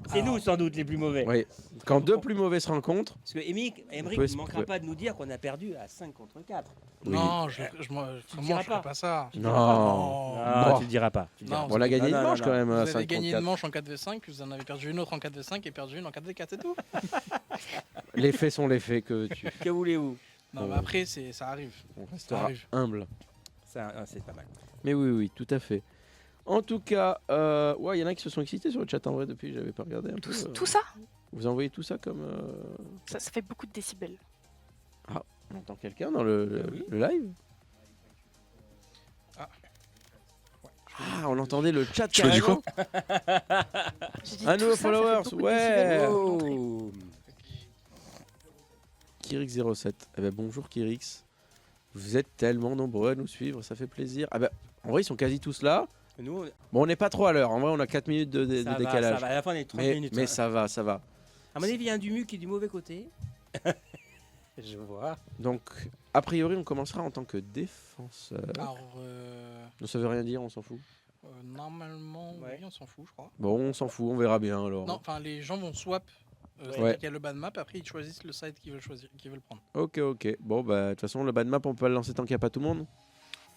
C'est Alors. nous sans doute les plus mauvais. Oui. Quand deux plus mauvais se rencontrent, Parce que Emric On ne peut manquera espérer. pas de nous dire qu'on a perdu à 5 contre 4. oui. Non, comment diras je ferai pas. pas ça. Non. Ah, Bon. tu le diras pas. Tu le diras Non, pas. On a gagné Non, une non, manche non, quand même. Vous à avez 5 gagné contre une manche en 4v5, puis vous en avez perdu une autre en 4v5 et perdu une en 4v4, c'est tout. 4. Les faits sont les faits que tu. Que voulez-vous? Non, mais après, ça arrive. On Ça restera arrive. humble. C'est pas mal. Mais oui, tout à fait. En tout cas, ouais, il y en a qui se sont excités sur le chat en vrai depuis, j'avais pas regardé un peu. Tout ça, Vous envoyez tout ça comme. ça fait beaucoup de décibels. On entend quelqu'un dans le, oui. le live? Ah. Ah, on entendait le chat Je fais du carrément. J'ai dit Un tout nouveau ça, ça fait followers, beaucoup de ouais. décibels. Oh. Kirix07. Eh ben, bonjour Kirix. Vous êtes tellement nombreux à nous suivre, ça fait plaisir. Ah ben, en vrai, ils sont quasi tous là. Nous, Bon, on n'est pas trop à l'heure. En vrai, on a 4 minutes de ça va, décalage. ça va. À la fin, on est 30 Mais, minutes. mais hein. ça va, ça va. À mon avis, il y a un du MUC qui est du mauvais côté. Je vois. Donc, a priori, on commencera en tant que défenseur. Alors, Ça veut rien dire, on s'en fout. normalement, Ouais. oui, on s'en fout, je crois. Bon, on s'en fout, on verra bien alors. Non, enfin, les gens vont swap. C'est-à-dire Ouais. qu'il y a le ban map, après ils choisissent le site qu'ils veulent choisir, qu'ils veulent prendre. Ok. Bon, bah, de toute façon, le ban map, on peut le lancer tant qu'il n'y a pas tout le monde.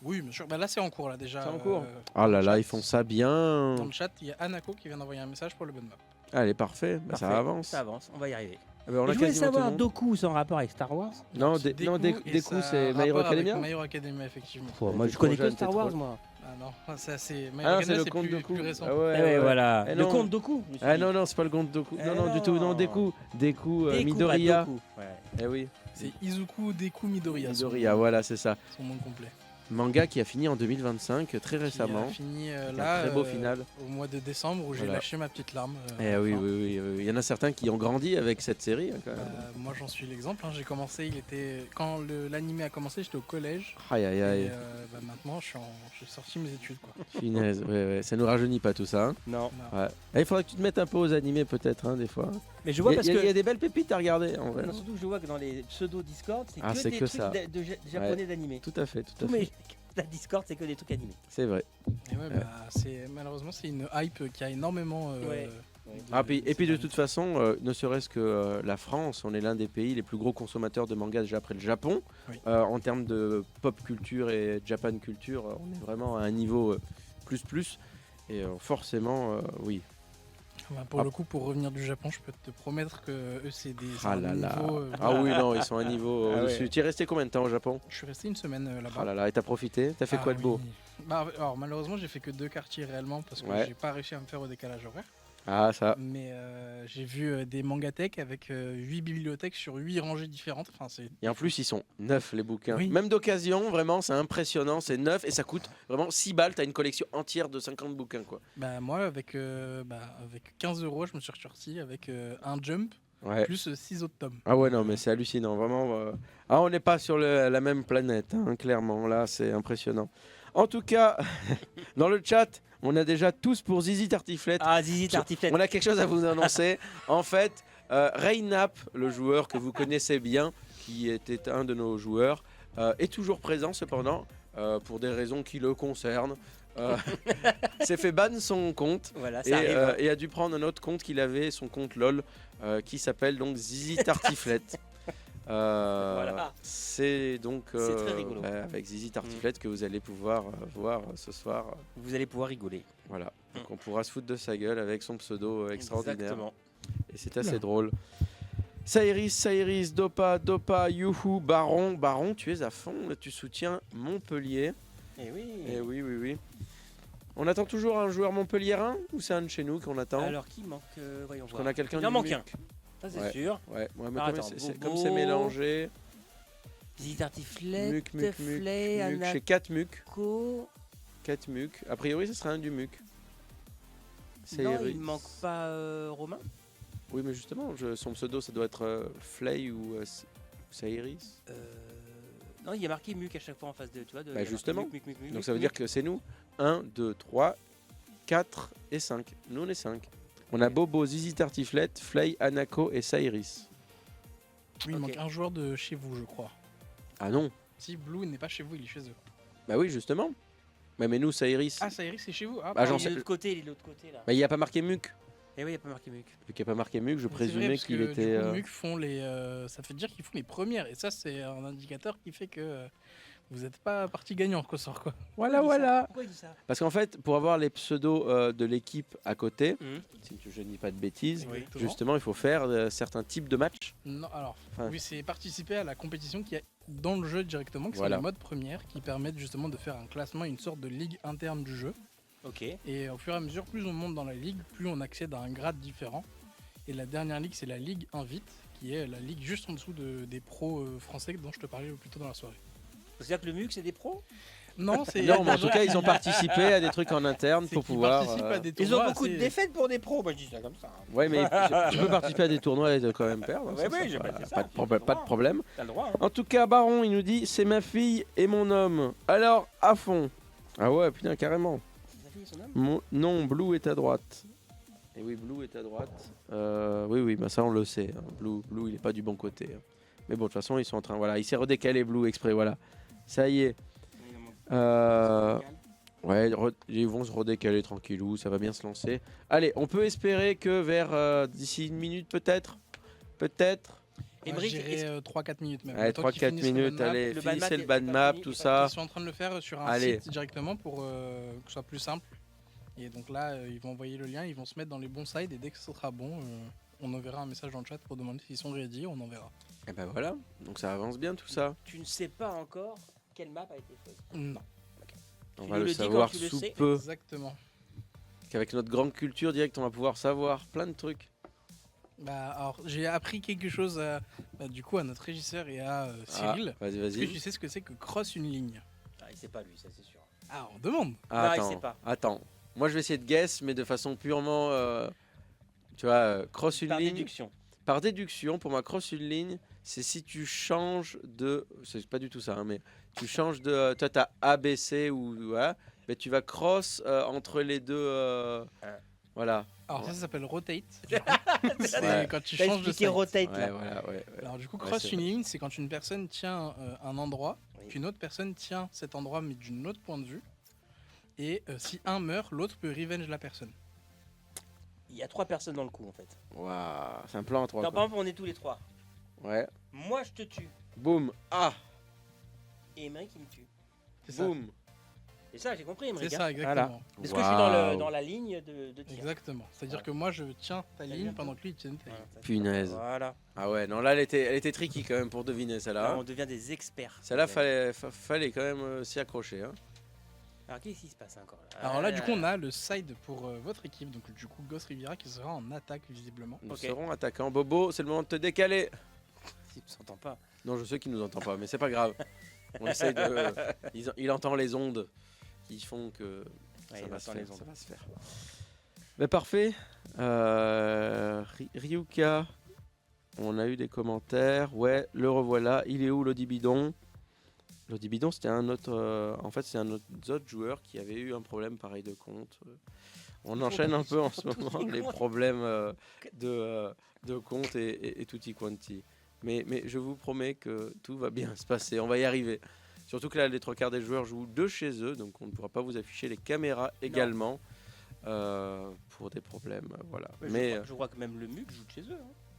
Oui, bien sûr. Bah, là, c'est en cours, là, déjà. C'est en cours. Ah dans là le là, chat. ils font ça bien. Dans le chat, il y a Anako qui vient d'envoyer un message pour le ban map. Allez, parfait. Bah, ça Parfait. avance. Ça avance, on va y arriver. Ah bah, on Et a je voulais quasiment tout le savoir monde. Doku sans rapport avec Star Wars. Non, C'est Deku, et Deku, ça c'est a My Hero rapport avec Academia. My Hero Academia, effectivement. Moi, t'es je connais trop que jeune, Star t'es Wars, trop- moi. Ah non, ça c'est My Hero Ah, c'est Academia, le c'est conte plus, Doku. plus récent. Ah Eh ouais, ouais, ouais. voilà. Eh Le non. conte Doku. je me suis Ah dit. non, c'est pas le compte Doku. Eh Non, du tout. Non, non. Deku. Deku, Deku, Midoriya. pas Doku. Ouais. Eh oui, C'est Izuku Deku Midoriya. Midoriya, voilà, c'est ça. Son nom complet. Manga qui a fini en 2025, très Qui récemment. a fini Avec là, un très beau final. au mois de décembre où j'ai Voilà. lâché ma petite larme. Eh oui, enfin. oui. Il y en a certains qui ont grandi avec cette série. Hein, quand même. Moi j'en suis l'exemple. Hein. J'ai commencé, quand l'anime a commencé, j'étais au collège. Aïe, aïe, Et aïe. maintenant j'ai sorti mes études. Quoi. Finesse, ouais. Ça nous rajeunit pas tout ça. Hein. Non. Non. Ouais. Eh, il faudrait que tu te mettes un peu aux animés, peut-être, hein, des fois. Mais je vois parce Il y a que. des belles pépites à regarder, en vrai. Non, surtout que je vois que dans les pseudo Discord, c'est Ah, que c'est des que trucs ça. de japonais d'animé. Tout à fait, tout à Tous fait. mes la Discord, c'est que des trucs animés. C'est vrai. Et ouais, malheureusement c'est une hype qui a énormément. Ouais. Et puis de toute façon, ne serait-ce que la France, on est l'un des pays les plus gros consommateurs de mangas déjà après le Japon. Oui. En termes de pop culture et Japan culture, on est vraiment à un niveau plus. Et forcément, oui. Pour le coup, pour revenir du Japon, je peux te promettre que eux c'est des. c'est Ah un là là. niveau, Ah oui, non, ils sont à un niveau Ah au-dessus. ouais. Tu es resté combien de temps au Japon? Je suis resté une semaine là-bas. Ah là là, et t'as profité? T'as fait quoi de beau? Alors malheureusement j'ai fait que 2 quartiers réellement parce que Ouais. j'ai pas réussi à me faire au décalage horaire. Ah ça. Mais j'ai vu des mangathèques avec 8 bibliothèques sur 8 rangées différentes. Enfin, c'est... Et en plus, ils sont neufs les bouquins. Oui. Même d'occasion, vraiment, c'est impressionnant. C'est neuf et ça coûte vraiment 6 balles. T'as une collection entière de 50 bouquins, quoi. Bah, moi avec 15 €, je me suis ressorti avec un jump Ouais. plus 6 autres tomes. Ah ouais, non, mais c'est hallucinant, vraiment. Ah, on n'est pas sur la même planète, hein, clairement. Là, c'est impressionnant. En tout cas, dans le chat, on a déjà tous pour Zizi Tartiflette. Ah, Zizi Tartiflette. On a quelque chose à vous annoncer. En fait, Reynap, le joueur que vous connaissez bien, qui était un de nos joueurs, est toujours présent cependant. pour des raisons qui le concernent. S'est fait ban son compte Voilà, et, ça arrive. et a dû prendre un autre compte qu'il avait, son compte LOL, qui s'appelle donc Zizi Tartiflette. Voilà. C'est donc C'est très rigolo. avec Zizi Tartiflette que vous allez pouvoir voir ce soir. Vous allez pouvoir rigoler. Voilà. Donc on pourra se foutre de sa gueule avec son pseudo extraordinaire. Exactement. Et c'est assez drôle. Sairis, Dopa, Youhou, Baron, tu es à fond, là, tu soutiens Montpellier. Et oui. Eh oui. On attend toujours un joueur montpelliérain ou c'est un de chez nous qu'on attend? Alors qui manque voyons Parce voir. qu'on a quelqu'un Il en du manque MUC. un. Ça c'est Ouais. sûr. Ouais, mais Alors, comme attends, comme Bobo, c'est mélangé. Zizi Tartiflette, Muc, Flay, chez 4 MUC. Anaco. 4 MUC. A priori, ce serait un du MUC. Non, Sairis. il manque pas Romain. Oui, mais justement, son pseudo, ça doit être Flay ou Sairis. Non, il y a marqué Muc à chaque fois en face de, tu vois. Bah, justement. Muc. Donc ça veut dire que c'est nous. 1, 2, 3, 4 et 5. Nous, on est 5. On a Bobo, Zizi Tartiflette, Flay, Anaco et Sairis. Oui, il Ok. manque un joueur de chez vous, je crois. Ah non. Si Blue n'est pas chez vous, il est chez eux. Bah oui, justement. Mais nous, Sairis. Ah, Sairis, c'est chez vous. Ah, Bah, j'en Il est sais- de l'autre côté, il est de l'autre côté là. Bah, il n'y a pas marqué MUC. Et oui, il n'y a pas marqué Muc. Vu qu'il n'y a pas marqué MUC, je c'est vrai, présumais parce qu'il que, était. Du coup, MUC font les, ça fait dire qu'ils font les premières. Et ça, c'est un indicateur qui fait que vous n'êtes pas parti gagnant, quoi, sort, quoi. Voilà. Pourquoi il dit ça? Parce qu'en fait, pour avoir les pseudos de l'équipe à côté, Mhm. si je ne dis pas de bêtises, Oui. justement, il faut faire certains types de matchs. Non, alors, Enfin- oui, c'est participer à la compétition qui est dans le jeu directement, qui Voilà. sont les modes premières, qui permettent justement de faire un classement, une sorte de ligue interne du jeu. Ok. Et au fur et à mesure, plus on monte dans la ligue, plus on accède à un grade différent. Et la dernière ligue, c'est la Ligue Invite, qui est la ligue juste en dessous des pros français dont je te parlais plus tôt dans la soirée. C'est-à-dire que le Muc, c'est des pros? Non, c'est. Non, mais en tout cas, ils ont participé à des trucs en interne c'est pour qu'ils pouvoir. participent à des Ils ont tournois beaucoup de assez- défaites pour des pros. Moi, je dis ça comme ça. Ouais, mais tu peux participer à des tournois et de quand même perdre. Ouais, ça, ouais, ça, j'ai pas, pas dit ça, pas de j'ai problème, le pas droit. de problème. T'as le droit. Hein. En tout cas, Baron, il nous dit c'est ma fille et mon homme. Alors, à fond. Ah ouais, putain, carrément. Ça fait son homme. Non, Blue est à droite. Et oui, Blue est à droite. Oui, bah ça on le sait. Hein. Blue, il est pas du bon côté. Hein. Mais bon, de toute façon, ils sont en train. Voilà, il s'est redécalé Blue exprès. Voilà, ça y est. Ouais, ils vont se redécaler tranquillou, ça va bien se lancer. Allez, on peut espérer que vers d'ici une minute peut-être. Ouais, Émeric, je dirais 3-4 minutes même. Allez, Le temps qu'ils 3-4 finissent le minutes, ban map. allez, Le ban finissez map le est ban pas map, fini, tout parce ça. Ils sont en train de le faire sur un Allez. site directement pour que ce soit plus simple. Et donc là, ils vont envoyer le lien, ils vont se mettre dans les bons sites et dès que ce sera bon, on enverra un message dans le chat pour demander s'ils sont ready, on enverra. Et ben voilà, donc ça avance bien tout ça. Tu ne sais pas encore quelle map a été faite. Non, On Tu va nous le le dis quand savoir tu le sous sais. peu. exactement. Qu'avec notre grande culture directe, on va pouvoir savoir plein de trucs. Bah, alors, j'ai appris quelque chose du coup à notre régisseur et à Cyril. Ah, vas-y, Est-ce que tu vas-y. sais ce que c'est que cross une ligne? Ah, il sait pas lui, ça c'est sûr. Ah, on demande. Ah, Non, il attends, sait pas. attends. Moi, je vais essayer de guess, mais de façon purement, tu vois, cross une Par ligne. déduction. Par déduction, pour moi, cross une ligne, c'est si tu changes de. C'est pas du tout ça, hein, mais tu changes de. Toi, t'as A, B, C ou. Voilà. Mais tu vas cross entre les deux. Voilà. Alors Ouais. ça s'appelle rotate. C'est Ouais. quand tu T'as changes de expliqué site. rotate Ouais, là. voilà, ouais. Alors du coup, Ouais, cross c'est une vrai. ligne, c'est quand une personne tient un endroit, Oui. qu'une autre personne tient cet endroit mais d'une autre point de vue. Et si un meurt, l'autre peut revenge la personne. Il y a 3 personnes dans le coup en fait. Waouh, c'est un plan en 3. Non, par exemple, on est tous les 3. Ouais. Moi je te tue. Boum. Ah. Et Émeric il me tue. C'est ça. Boum. C'est ça, j'ai compris C'est Émeric. ça, hein. exactement. Est-ce que je suis dans, Waouh. dans la ligne de tir? Exactement. C'est-à-dire Voilà. que moi, je tiens ta T'as ligne vu? pendant que lui, il tient ta ligne. Voilà, ça, c'est Punaise. pas- Voilà. Ah ouais, non, là, elle était tricky quand même pour deviner Là, celle-là. on devient des experts. Celle-là, fallait quand même s'y accrocher. Hein. Alors qu'est-ce qui se passe encore là? Alors là, du coup, on a le side pour votre équipe, donc du coup, Ghost Riviera qui sera en attaque visiblement. Nous Ok. serons attaquants. Bobo, c'est le moment de te décaler. Il ne s'entend pas. Non, je sais qu'il nous entend pas, mais c'est pas grave. On essaye de. Il entend les ondes qui font que Ouais, ça, il va se entend faire, les ondes. ça va se faire. Mais parfait. Ryuka, on a eu des commentaires. Ouais, le revoilà. Il est où l'Odibidon? L'Odibidon, c'était un autre. En fait, c'est un autre joueur qui avait eu un problème pareil de compte. On enchaîne un peu en ce moment les problèmes de compte et tutti quanti. Mais je vous promets que tout va bien se passer. On va y arriver. Surtout que là, les 3 quarts des joueurs jouent de chez eux, donc on ne pourra pas vous afficher les caméras également pour des problèmes. Voilà. Mais je crois que même le MUC joue de chez eux.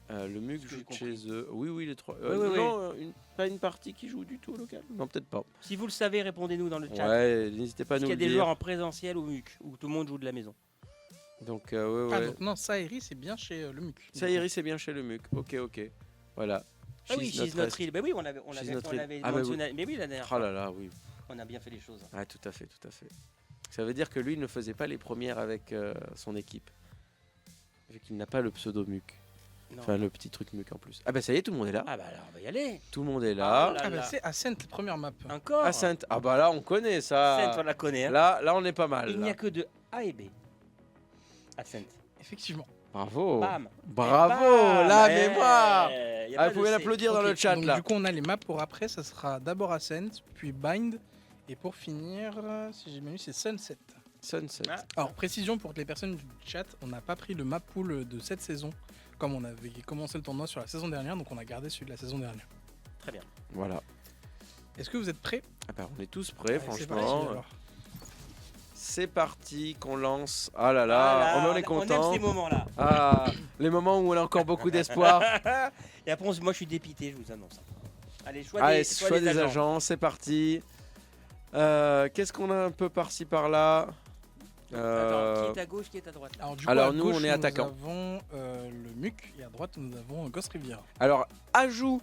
Hein. Le MUC joue de chez eux. Oui, les 3. Oui. Non, pas une partie qui joue du tout au local. Non, peut-être pas. Si vous le savez, répondez-nous dans le chat. Ouais, n'hésitez pas à Est-ce nous qu'il y le a des dire. joueurs en présentiel au MUC où tout le monde joue de la maison? Donc, donc non, Saïri, c'est bien chez le MUC. Saïri, c'est bien chez le MUC. Ok. Voilà. Ah oui, She's Not Real. Bah oui, on avait mentionné. Mais oui, la dernière fois. Oh là là, oui. On a bien fait les choses. Ouais, tout à fait. Ça veut dire que lui ne faisait pas les premières avec son équipe. Vu qu'il n'a pas le pseudo MUC. Non. Enfin, le petit truc MUC en plus. Ah bah ça y est, tout le monde est là. Ah bah alors, on va y aller. Tout le monde est là. Ah bah c'est Ascent, première map. Encore Ascent. Ah bah là, on connaît ça. Ascent, on la connaît. Hein. Là, on est pas mal. Il n'y a que de A et B. Ascent. Effectivement. Bravo. Bam. Bravo, Bam. la mémoire. Y a pas Vous pouvez de l'applaudir dans Ok, le chat donc, là. Du coup, on a les maps pour après. Ça sera d'abord Ascent, puis Bind. Et pour finir, si j'ai bien vu, c'est Sunset. Sunset. Ah. Alors, précision pour les personnes du chat, on n'a pas pris le map pool de cette saison, comme on avait commencé le tournoi sur la saison dernière, donc on a gardé celui de la saison dernière. Très bien. Voilà. Est-ce que vous êtes prêts? Ah bah, on est tous prêts, Allez, c'est parti, franchement. alors. C'est parti, qu'on lance. Ah là là, on en est On content. aime ces moments-là. Ah, les moments où on a encore beaucoup d'espoir. Et après, moi, je suis dépité, je vous annonce. Allez, choix des agents, c'est parti. Qu'est-ce qu'on a un peu par-ci par-là? Attends, qui est à gauche, qui est à droite là? Alors, du coup, Alors, à nous, gauche, on est attaquants. Nous avons le MUC et à droite, nous avons Ghost Riviera. Alors, ajout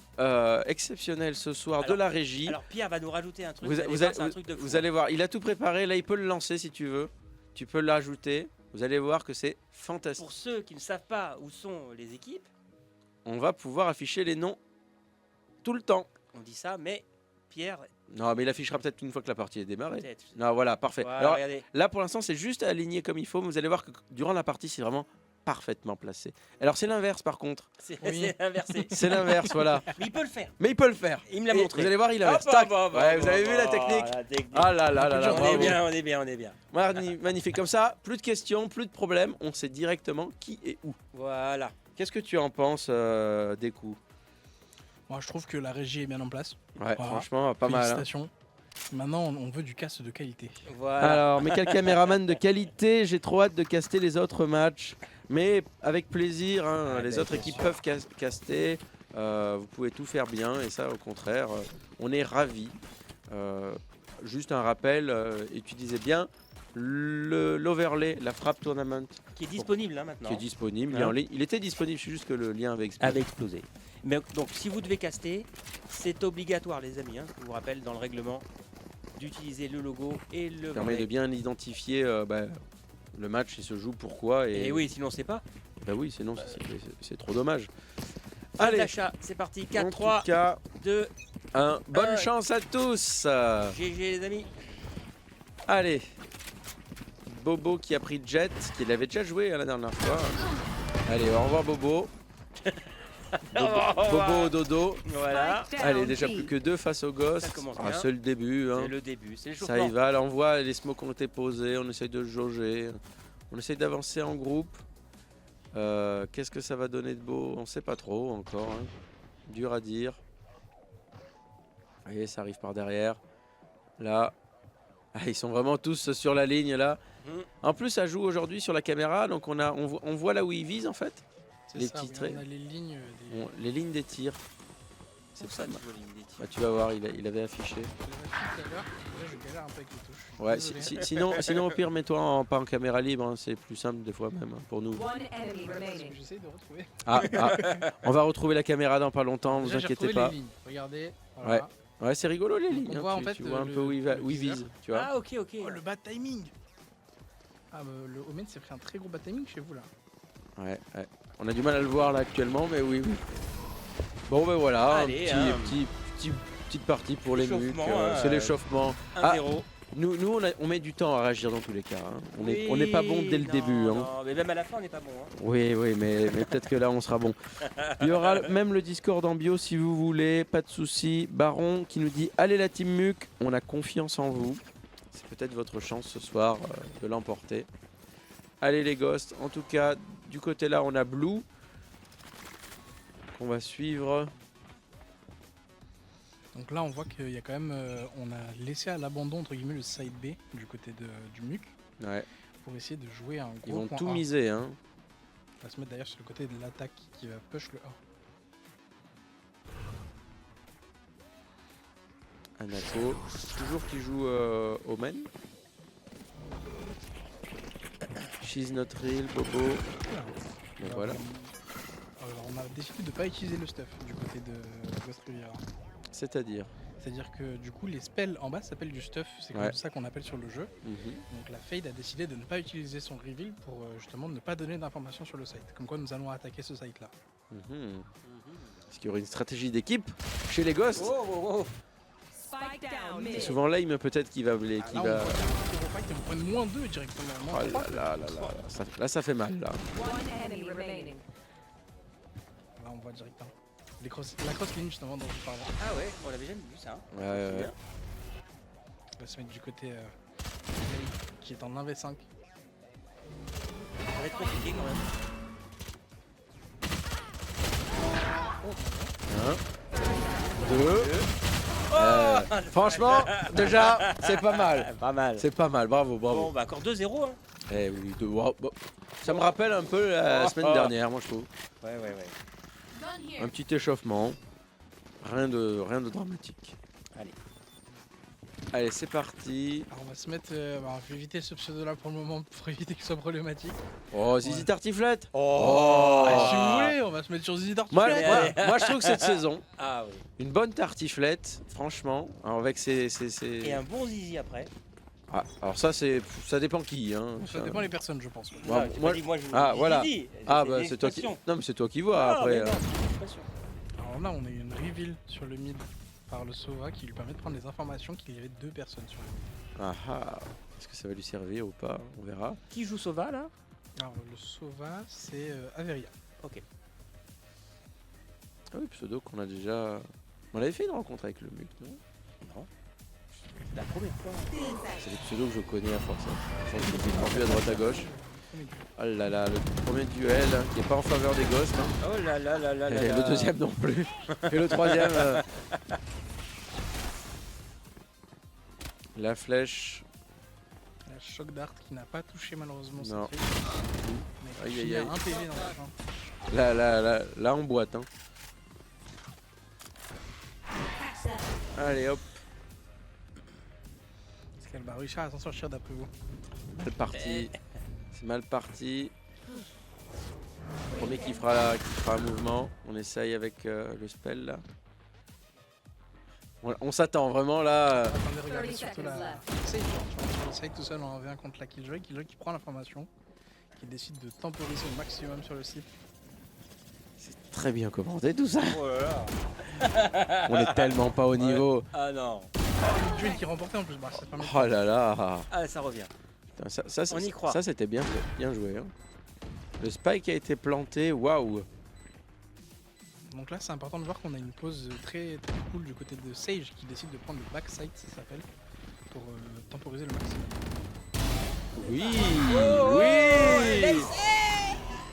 exceptionnel ce soir de la régie. Alors, Pierre va nous rajouter un truc. Vous un truc de fou. vous allez voir, il a tout préparé. Là, il peut le lancer si tu veux. Tu peux l'ajouter. Vous allez voir que c'est fantastique. Pour ceux qui ne savent pas où sont les équipes, On va pouvoir afficher les noms tout le temps. on dit ça, mais Pierre, Non, mais il affichera peut-être une fois que la partie est démarrée. peut-être. Non, voilà, parfait. Voilà, Alors, regardez. là, pour l'instant, c'est juste aligné comme il faut. Mais vous allez voir que durant la partie, c'est vraiment parfaitement placé. Alors, c'est l'inverse, par contre. C'est Oui. c'est inversé. C'est l'inverse, voilà. Mais il peut le faire. Mais il peut le faire. Il me l'a Et montré. Vous allez voir, il inverse. Hop, Tac. hop, hop, Ouais, hop, vous avez hop, vu la hop, technique? la technique. Ah là là là là, On est bravo. bien, on est bien, on est bien. Magnifique. Comme ça, plus de questions, plus de problèmes. On sait directement qui est où. Voilà. Qu'est-ce que tu en penses des coups? Moi, je trouve que la régie est bien en place. Ouais, Voilà. franchement, pas mal. Hein. Félicitations. Maintenant, on veut du cast de qualité. Voilà. Alors, mais quel caméraman de qualité. J'ai trop hâte de caster les autres matchs. Mais avec plaisir, hein, les autres équipes peuvent caster. Vous pouvez tout faire bien. Et ça, au contraire, on est ravis. Juste un rappel, et tu disais bien, l'overlay, la frappe tournament, Qui est disponible là maintenant. qui est disponible. Hein. Il est en ligne. Il était disponible, c'est juste que le lien avait explosé. Avait explosé. Mais donc, si vous devez caster, c'est obligatoire, les amis. Hein, je vous rappelle dans le règlement d'utiliser le logo et le. Ça permet de bien identifier le match, il se joue pourquoi. Et oui, sinon c'est pas. Bah oui, sinon c'est trop dommage. Allez, Allez, c'est parti. en 4, 3, tout cas, 2, bonne chance à tous. GG les amis. Allez, Bobo qui a pris Jet, qui l'avait déjà joué la dernière fois. Allez, au revoir Bobo. Bobo au dodo. Voilà. Allez, déjà plus que 2 face au Ghost. Ça commence bien. C'est le début. Hein. C'est le début, c'est le Ça chauffement. y va, là on voit les smokes ont été posés, on essaye de jauger, on essaye d'avancer en groupe. Qu'est-ce que ça va donner de beau? On sait pas trop encore. Hein. Dur à dire. Et ça arrive par derrière. Là. Ah, ils sont vraiment tous sur la ligne là. En plus ça joue aujourd'hui sur la caméra, donc on voit là où ils visent en fait. C'est Les ça, petits oui, traits. on a les lignes. Bon, les lignes des tirs. C'est ça, tu vois, ligne des tirs. Bah, tu vas voir, il avait affiché. Je l'ai fait tout à l'heure. Là, je galère un peu avec les touches. Ouais, Désolé. sinon au pire mets-toi pas en caméra libre, hein, c'est plus simple des fois même hein, pour nous. J'essaie de retrouver. On va retrouver la caméra dans pas longtemps, vous Déjà, j'ai inquiétez retrouvé pas. les lignes. Regardez. Voilà. Ouais, c'est rigolo les lignes. On hein, voit, en tu, fait, tu vois un le- peu où il le vise, viseur. tu vois. Ah, ok. Oh, le bad timing. Ah, le Omen s'est pris un très gros bad timing chez vous là. Ouais. On a du mal à le voir là actuellement, mais oui. Bon ben voilà, Allez, petite partie pour les mucs, L'échauffement, c'est l'échauffement. 1-0. Nous on met du temps à réagir dans tous les cas. Hein. On n'est pas bon dès le début. Hein. Non, mais même à la fin, on n'est pas bon. Hein. Oui, mais peut-être que là on sera bon. Il y aura même le Discord en bio si vous voulez, pas de souci. Baron qui nous dit allez la team Muc, on a confiance en vous. C'est peut-être votre chance ce soir de l'emporter. Allez les ghosts, en tout cas du côté là on a Blue qu'on va suivre. Donc là, on voit qu'il y a quand même, on a laissé à l'abandon entre guillemets le side B du côté du MUC Ouais. pour essayer de jouer un gros Ils vont point tout A. miser. Hein. On va se mettre d'ailleurs sur le côté de l'attaque qui va push le A. Anako, toujours qui joue Omen. She's not real, Bobo. Donc voilà. Alors, on a décidé de ne pas utiliser le stuff du côté de Ghost Riviera. C'est-à-dire. C'est-à-dire que du coup les spells en bas s'appellent du stuff, c'est Ouais. comme ça qu'on appelle sur le jeu. Donc la Fade a décidé de ne pas utiliser son reveal pour justement ne pas donner d'informations sur le site. Comme quoi nous allons attaquer ce site là. Est-ce qu'il y aurait une stratégie d'équipe chez les Ghosts? C'est souvent Lame peut-être qui va... Là, on voit un gros fight et on prend moins 2 directement. Oh là là là là. Là ça fait mal là. Là on voit directement. La cross-ligne justement dont je parlais. Ah ouais, on l'avait jamais vu ça. Ouais. On va se mettre du côté qui est en 1v5. Ça va être compliqué quand même. Franchement, déjà, c'est pas mal. Pas mal. C'est pas mal, bravo. Bon, bah encore 2-0. Hein. Eh oui, wow. Bon. Ça me rappelle un peu la semaine dernière, moi je trouve. Ouais. Un petit échauffement. Rien de dramatique. Allez, c'est parti. Alors on va se mettre, on va éviter ce pseudo là pour le moment pour éviter qu'il soit problématique. Oh, Zizi Tartiflette. Si vous voulez, on va se mettre sur Zizi Moi, Tartiflette. moi, je trouve que cette saison, Ah oui. une bonne tartiflette, franchement, alors avec ses... Et un bon zizi après. Ah, alors ça dépend qui. Hein. Ça dépend des personnes, je pense. Moi, Ah, j'ai moi- pas dit, moi, je Ah, dis voilà. zizi. Ah C'est bah des c'est toi qui... expressions. Non mais c'est toi qui vois Ah, après. mais non, c'est des expressions. Alors là, on a eu une reveal sur le mid par le Sova qui lui permet de prendre les informations qu'il y avait 2 personnes sur le mid. Ah ah. Est-ce que ça va lui servir ou pas? On verra. Qui joue Sova là? Alors le Sova, c'est Averia. Ok. Ah oui, pseudo qu'on a déjà... On avait fait une rencontre avec le MUC, non? Non. C'est la première fois. C'est des pseudos que je connais à force. Je pense que je prends plus à droite à gauche. Oh là là, le premier duel hein, qui est pas en faveur des Ghosts. Hein. Oh là là là là là. Et le deuxième non plus. Et le troisième... La flèche. La Shock Dart qui n'a pas touché malheureusement Non. cette fille. Mais Aïe, qui aïe, a aïe. un PV dans la fin. Là on boite. Hein. Allez hop, Est-ce qu'elle va réussir à s'en sortir d'après vous? mal parti. C'est mal parti. Premier qui fera un mouvement. On essaye avec le spell là. On s'attend vraiment là. Attendez, regardez surtout la Sage. Sur le site tout seul en 1v1 contre la Killjoy. Killjoy qui prend l'information, qui décide de temporiser au maximum sur le site. Très bien commenté tout ça. Oh là là. On est tellement pas au niveau. Ah non. Le duel qui remportait en plus, bah, ça permet de- Oh là là. Ah ça revient. Putain, On y croit. Ça c'était bien joué. Hein. Le spike a été planté. Waouh. Donc là, c'est important de voir qu'on a une pause très, très cool du côté de Sage qui décide de prendre le backside, ça s'appelle, pour temporiser le maximum. Oui. Oh, Oui.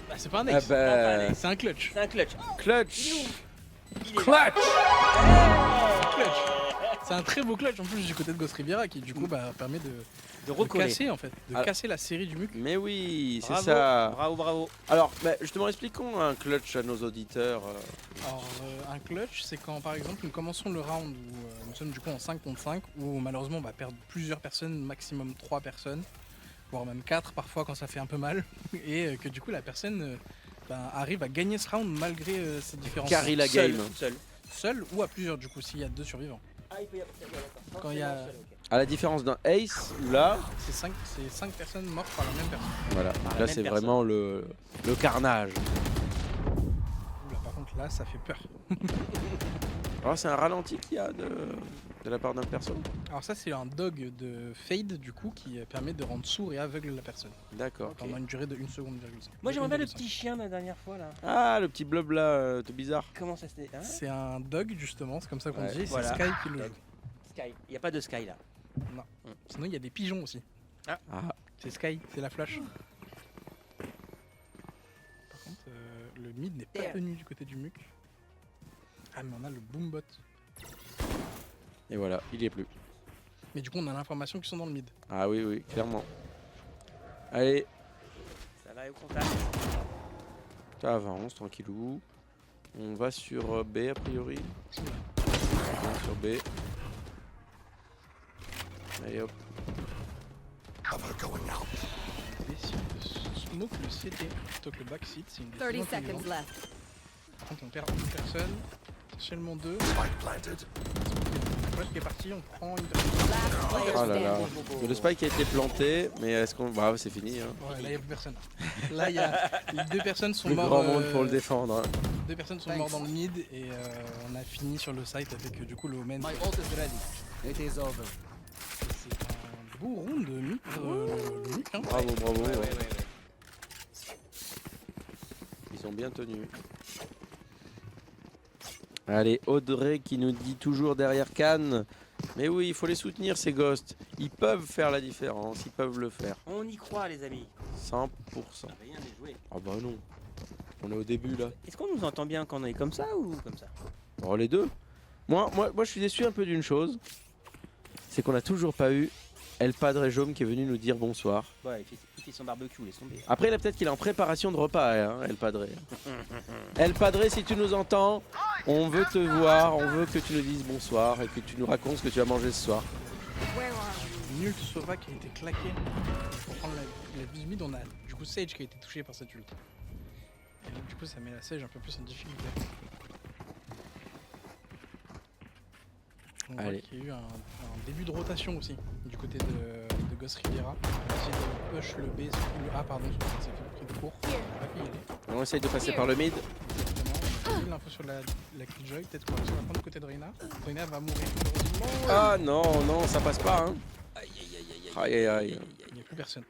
Bah, c'est pas un Ah ace, bah, c'est un clutch. C'est un clutch. clutch. Il est Clutch. Clutch. C'est un très beau clutch en plus du côté de Ghost Riviera qui du coup permet de recoller. casser en fait, de Alors- casser la série du MUC. Mais oui, c'est Bravo, ça. Bravo. Alors, bah, justement, expliquons un clutch à nos auditeurs. Alors un clutch c'est quand par exemple nous commençons le round où nous sommes du coup en 5 contre 5 où malheureusement on va perdre plusieurs personnes, maximum 3 personnes, voire même 4 parfois quand ça fait un peu mal et que du coup la personne arrive à gagner ce round malgré ces différences. Carry la Seul, game. Seul ou à plusieurs du coup s'il y a 2 survivants. Ah, il peut y avoir. D'accord. Quand il y a- À la différence d'un ace, où là, C'est 5 personnes mortes par la même personne. voilà, la là même c'est personne. vraiment le carnage. Là par contre là ça fait peur. Alors c'est un ralenti qu'il y a de la part d'un personne. Alors ça c'est un dog de Fade du coup qui permet de rendre sourd et aveugle la personne D'accord. pendant une durée de 1 seconde. Moi j'aimerais bien le petit chien la dernière fois là. Ah, le petit blob là, tout bizarre. Comment ça se fait hein? C'est un dog justement, c'est comme ça qu'on Ouais, dit, c'est voilà. Sky qui le Dog. joue. Sky. Il n'y a pas de Sky là. Sinon il y a des pigeons aussi. Ah, C'est Sky, c'est la flash. Par contre le mid n'est pas Damn. venu du côté du MUC. Ah mais on a le boombot. Et voilà, il y est plus. Mais du coup, on a l'information qu'ils sont dans le mid. Ah oui, oui, clairement. Allez, Ça va au contact. ça avance, tranquillou. On va sur B a priori. On va sur B. Allez hop. Décide de smoke le CT plutôt que le backseat. C'est une 30 décision seconds intelligente. left. Quand on perd une personne, potentiellement deux. Flash qui est parti, on prend une personne. Last player Oh là là. standing. Le spike a été planté, mais est-ce qu'on. Bah, c'est fini. Hein. Ouais, là, il n'y a plus personne. Là, il y a les deux personnes sont Plus morts. grand monde pour le défendre. Hein. Deux personnes sont mortes dans le mid et on a fini sur le site avec du coup le Omen. C'est un beau round de mid. Le Nuke, hein. Bravo, bravo. Ouais. Ils ont bien tenu. Allez, Audrey qui nous dit toujours derrière Cannes. Mais oui, il faut les soutenir ces ghosts. Ils peuvent faire la différence, ils peuvent le faire. On y croit, les amis. 100%. Rien n'est joué. Ah bah non. On est au début là. Est-ce qu'on nous entend bien quand on est comme ça ou comme ça? Oh les deux. Moi je suis déçu un peu d'une chose. C'est qu'on n'a toujours pas eu El Padre Jaume qui est venu nous dire bonsoir. Ouais, il fait son barbecue, laisse tomber. Après, il a peut-être qu'il est en préparation de repas, hein, El Padre. El Padre, si tu nous entends, on veut te voir, on veut que tu nous dises bonsoir et que tu nous racontes ce que tu as mangé ce soir. Une ult Sova qui a été claquée pour prendre la vise mid. On a du coup Sage qui a été touché par cette ult. Et donc, du coup, ça met la Sage un peu plus en difficulté. On voit Allez. qu'il y a eu un début de rotation aussi du côté de Ghost Riviera. On va essayer de push le B, le A pardon, ça s'est fait pris de court. On va pas y aller. On essaye de passer par le mid. Exactement. On a eu l'info sur la Killjoy, peut-être qu'on va réussir à prendre du côté de Reyna. Reyna va mourir. Ah non, non, ça passe pas. Hein. Aïe aïe aïe. Il n'y a plus personne.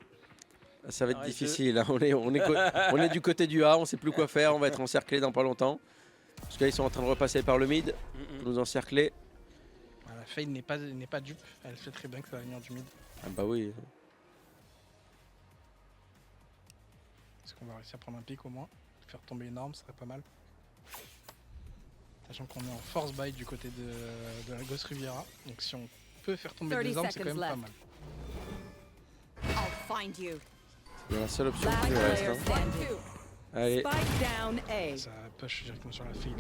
Ça va être Alors, difficile. Hein. On est du côté du A, on sait plus quoi faire. On va être encerclé dans pas longtemps. Parce que là, ils sont en train de repasser par le mid, pour nous encercler. La Fade n'est pas dupe, elle sait très bien que ça va venir du mid. Ah bah oui. Est-ce qu'on va réussir à prendre un pic au moins? Faire tomber une arme, ce serait pas mal. Sachant qu'on est en force buy du côté de la Ghost Riviera. Donc si on peut faire tomber 30 des armes, c'est quand même seconds pas left. mal. I'll find you. C'est la seule option Last qui nous reste. player Hein. standing. Allez. Spike down A. Ça push directement sur la Fade.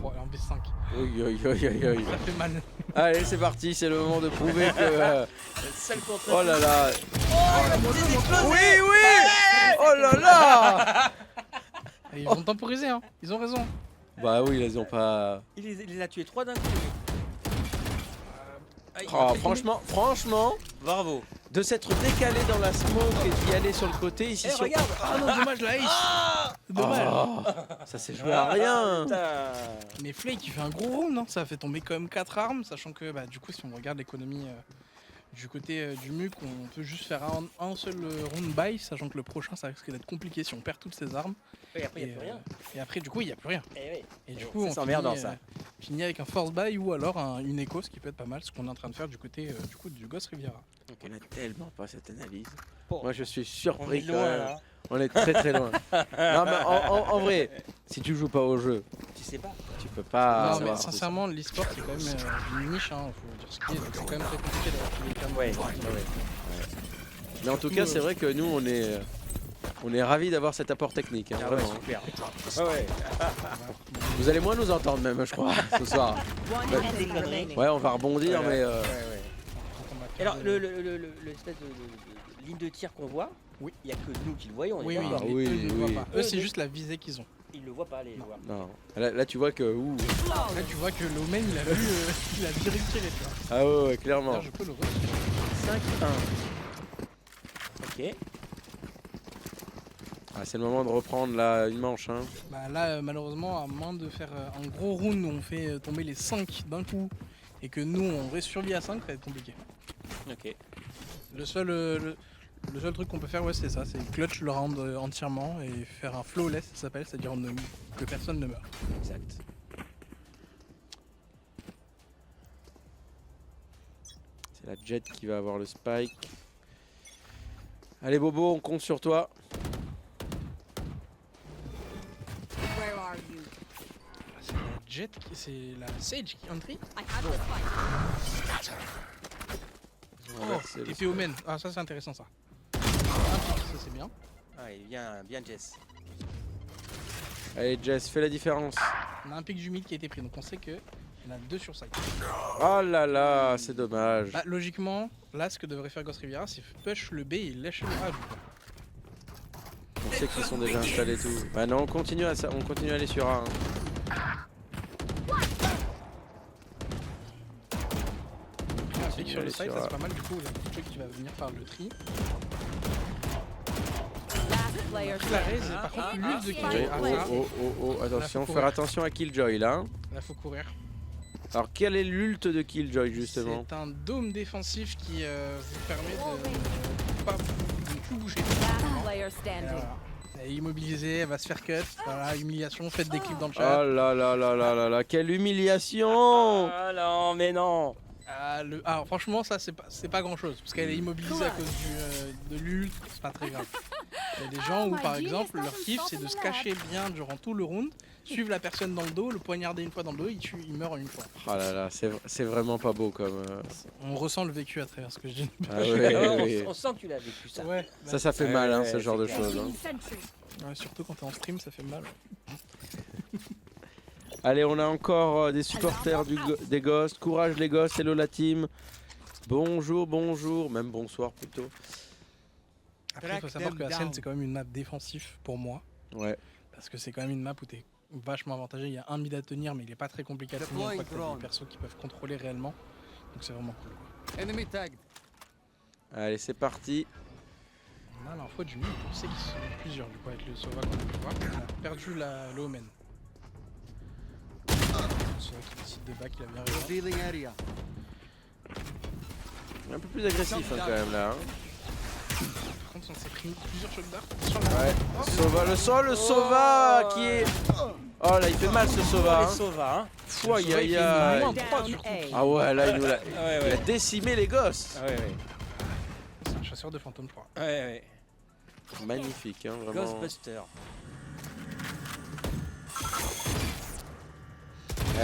En V5. Oui, oui, oui, oui, oui. Ça fait mal. Allez, c'est parti, c'est le moment de prouver que. Seul contre Oh là là. Oui, oui. Oh là là. Et ils vont temporiser, hein. Ils ont raison. Bah oui, ils ont pas. Il les a tués 3 d'un coup. Oh, franchement, Bravo. de s'être décalé dans la smoke et d'y aller sur le côté ici. sur... Regarde. Ah non, dommage la Ace. Dommage. Oh, ça s'est joué à rien. Putain. Mais Flake il fait un gros round, hein. Ça a fait tomber quand même 4 armes, sachant que bah, du coup si on regarde l'économie du côté du MUC, on peut juste faire un seul round buy, sachant que le prochain ça risque d'être compliqué si on perd toutes ses armes. Et après, il n'y a plus rien. Et après du coup il n'y a plus rien. Et du coup C'est on emmerdant, finit, ça. finit avec un force buy ou alors une écho, ce qui peut être pas mal, ce qu'on est en train de faire du côté du coup du Ghost Riviera. On a tellement pas cette analyse. Bon. Moi je suis On surpris est quand loin même. là. On est très très loin. Non mais en vrai, si tu joues pas au jeu, Tu sais pas. tu peux pas. non savoir mais tout ça. sincèrement l'e-sport c'est quand même une niche, hein, faut dire ce qui est, donc c'est quand même très compliqué d'avoir tous les termes. Ouais. Mais en tout cas, c'est vrai que nous on est ravis d'avoir cet apport technique. Hein, Ah ouais, vraiment. super. Ah ouais. Vous allez moins nous entendre même, je crois, ce soir. One enemy remaining. Ouais, on va rebondir, mais. Alors, l'espèce de ligne de tir qu'on voit, Oui. il n'y a que nous qui le voyons. on est Oui, oui, d'accord. les Oui, eux ne le voient oui. pas. Eux, c'est juste la visée qu'ils ont. Ils le voient pas, les joueurs. Non. Là, tu vois que. Ouh. Là, tu vois que l'Omen, il a vu, il a direct tiré, tu vois. Ah ouais, clairement. D'ailleurs, je peux le retirer. 5-1. Ok. Ah, c'est le moment de reprendre là une manche. Hein. Bah là, malheureusement, à moins de faire un gros round où on fait tomber les 5 d'un coup et que nous, on reste survie à 5, ça va être compliqué. Ok. Le seul truc qu'on peut faire, ouais, c'est ça, c'est clutch le round entièrement et faire un flawless, ça s'appelle, c'est-à-dire que personne ne meurt. Exact. C'est la Jet qui va avoir le spike. Allez Bobo, on compte sur toi. Where are you? C'est la Jet, c'est la Sage qui entry. On va verser le Épée Omen. Ah, ça c'est intéressant ça. Ça c'est bien. Ah, il vient bien Jess. Allez Jess, fais la différence. On a un pic du mid qui a été pris, donc on sait que il y en a 2 sur site. Oh là là, c'est dommage. Bah, logiquement, là ce que devrait faire Ghost Riviera, c'est push le B et lâcher le A du coup. On sait qu'ils sont déjà installés tout. Bah non, on continue à aller sur A. Hein. Un pic sur le aller site, sur ça A. c'est pas mal du coup. Il y a un truc qui va venir faire le tri. Last player La raise, par contre, l'ulti de Killjoy. Ah, ça, Attention, Là, faut faire courir. attention à Killjoy là. Hein. là faut courir. Alors quel est l'ult de Killjoy justement? C'est un dôme défensif qui vous permet de pas de tout bouger. Last player Et standing. voilà. Elle est immobilisée, elle va se faire cut. Voilà, humiliation, faites des clips dans le Oh chat. là là là là là là, quelle humiliation! Ah non, mais non. Alors franchement, ça c'est pas grand chose parce qu'elle est immobilisée à cause de l'ult, c'est pas très grave. Il y a des gens où par exemple leur kiff c'est de se cacher bien durant tout le round, suivre la personne dans le dos, le poignarder une fois dans le dos, il meurt une fois. Oh là là, c'est vraiment pas beau comme. On ressent le vécu à travers ce que je dis. Ah ouais, Ah, oui. on sent que tu l'as vécu ça. Ouais, Ça fait mal, hein, Ouais, ce genre de c'est choses. clair. Hein. ouais, surtout quand t'es en stream, ça fait mal. Allez, on a encore des supporters des Ghosts. Courage les Ghosts, hello la team. Bonjour, bonjour, même bonsoir plutôt. Après, il faut savoir que la scène c'est quand même une map défensive pour moi. Ouais. Parce que c'est quand même une map où t'es vachement avantagé. Il y a un mid à tenir, mais il est pas très compliqué à tenir. Une fois que t'as des persos qui peuvent contrôler réellement. Donc c'est vraiment cool. Quoi. Allez, c'est parti. On a l'info du mid, on sait qu'ils sont plusieurs du coup avec le Sova qu'on a pu voir. On a perdu le Omen. Sova qui décide de back, il a bien raison. Un peu plus agressif hein, quand même là. Hein. Par contre on s'est pris plusieurs chocs d'art. Sur la- Ouais. Sova, le Sova qui est. Oh là, il fait mal ce Sova. Les Hein. Sova, hein. Fou, aïe, aïe, aïe. Moins Down 3 surtout. A. Ah ouais, là il nous l'a. Ah ouais, Il a ouais. décimé les Ghosts. Ah ouais, ouais. C'est un chasseur de fantômes, je crois. Ouais, ouais. Magnifique, hein, vraiment. Ghostbuster.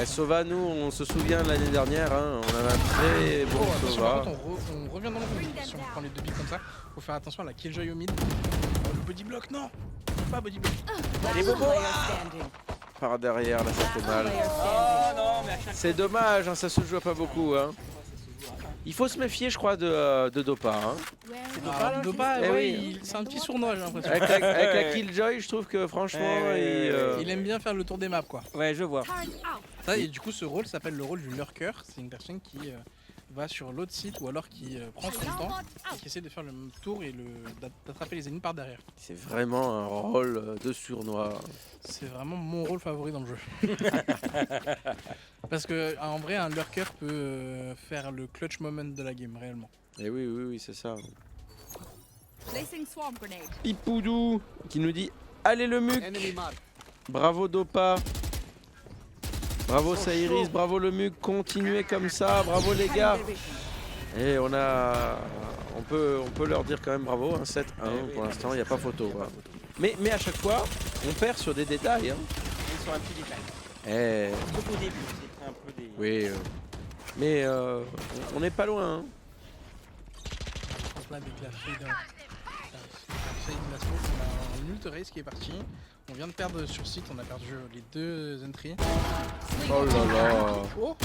Sova, nous, on se souvient de l'année dernière, hein, on avait un très bon Attention, Sova. par contre, on revient dans le round. Si on prend les deux billes comme ça, faut faire attention à la Killjoy au mid. Le body block, non! Pas body block. Last player standing. Par derrière, là, ça fait mal. Player Oh standing. non, mais à chaque C'est dommage, hein, ça se joue pas beaucoup. Hein. Il faut se méfier, je crois, de Dopa. Hein. Ah, Dopa, Eh ouais, oui. c'est un petit sournois, j'ai l'impression. Avec la Killjoy, je trouve que franchement, Il aime bien faire le tour des maps, quoi. Ouais, je vois. Ça, et du coup, ce rôle s'appelle le rôle du lurker. C'est une personne qui va sur l'autre site ou alors qui prend son temps et qui essaie de faire le même tour et d'attraper les ennemis par derrière. c'est vraiment un rôle de sournois. C'est vraiment mon rôle favori dans le jeu. Parce que en vrai, un lurker peut faire le clutch moment de la game réellement. Et oui, c'est ça. Placing swarm grenade. Pipoudou qui nous dit allez le muc. Bravo Dopa. Bravo Sairis, bravo le muc, continuez comme ça, bravo les gars. Et on peut leur dire quand même bravo, hein, 7-1 pour l'instant, il n'y a pas photo. Hein. Mais à chaque fois, on perd sur des détails. Hein. Ils sont un petit détail. Eh, Sauf au début, c'est un peu des. oui, mais on n'est pas loin. Hein. Là, avec la fade, de la smoke, on a une ult race qui est partie. On vient de perdre sur site, on a perdu les deux entries. Oh là là. Oh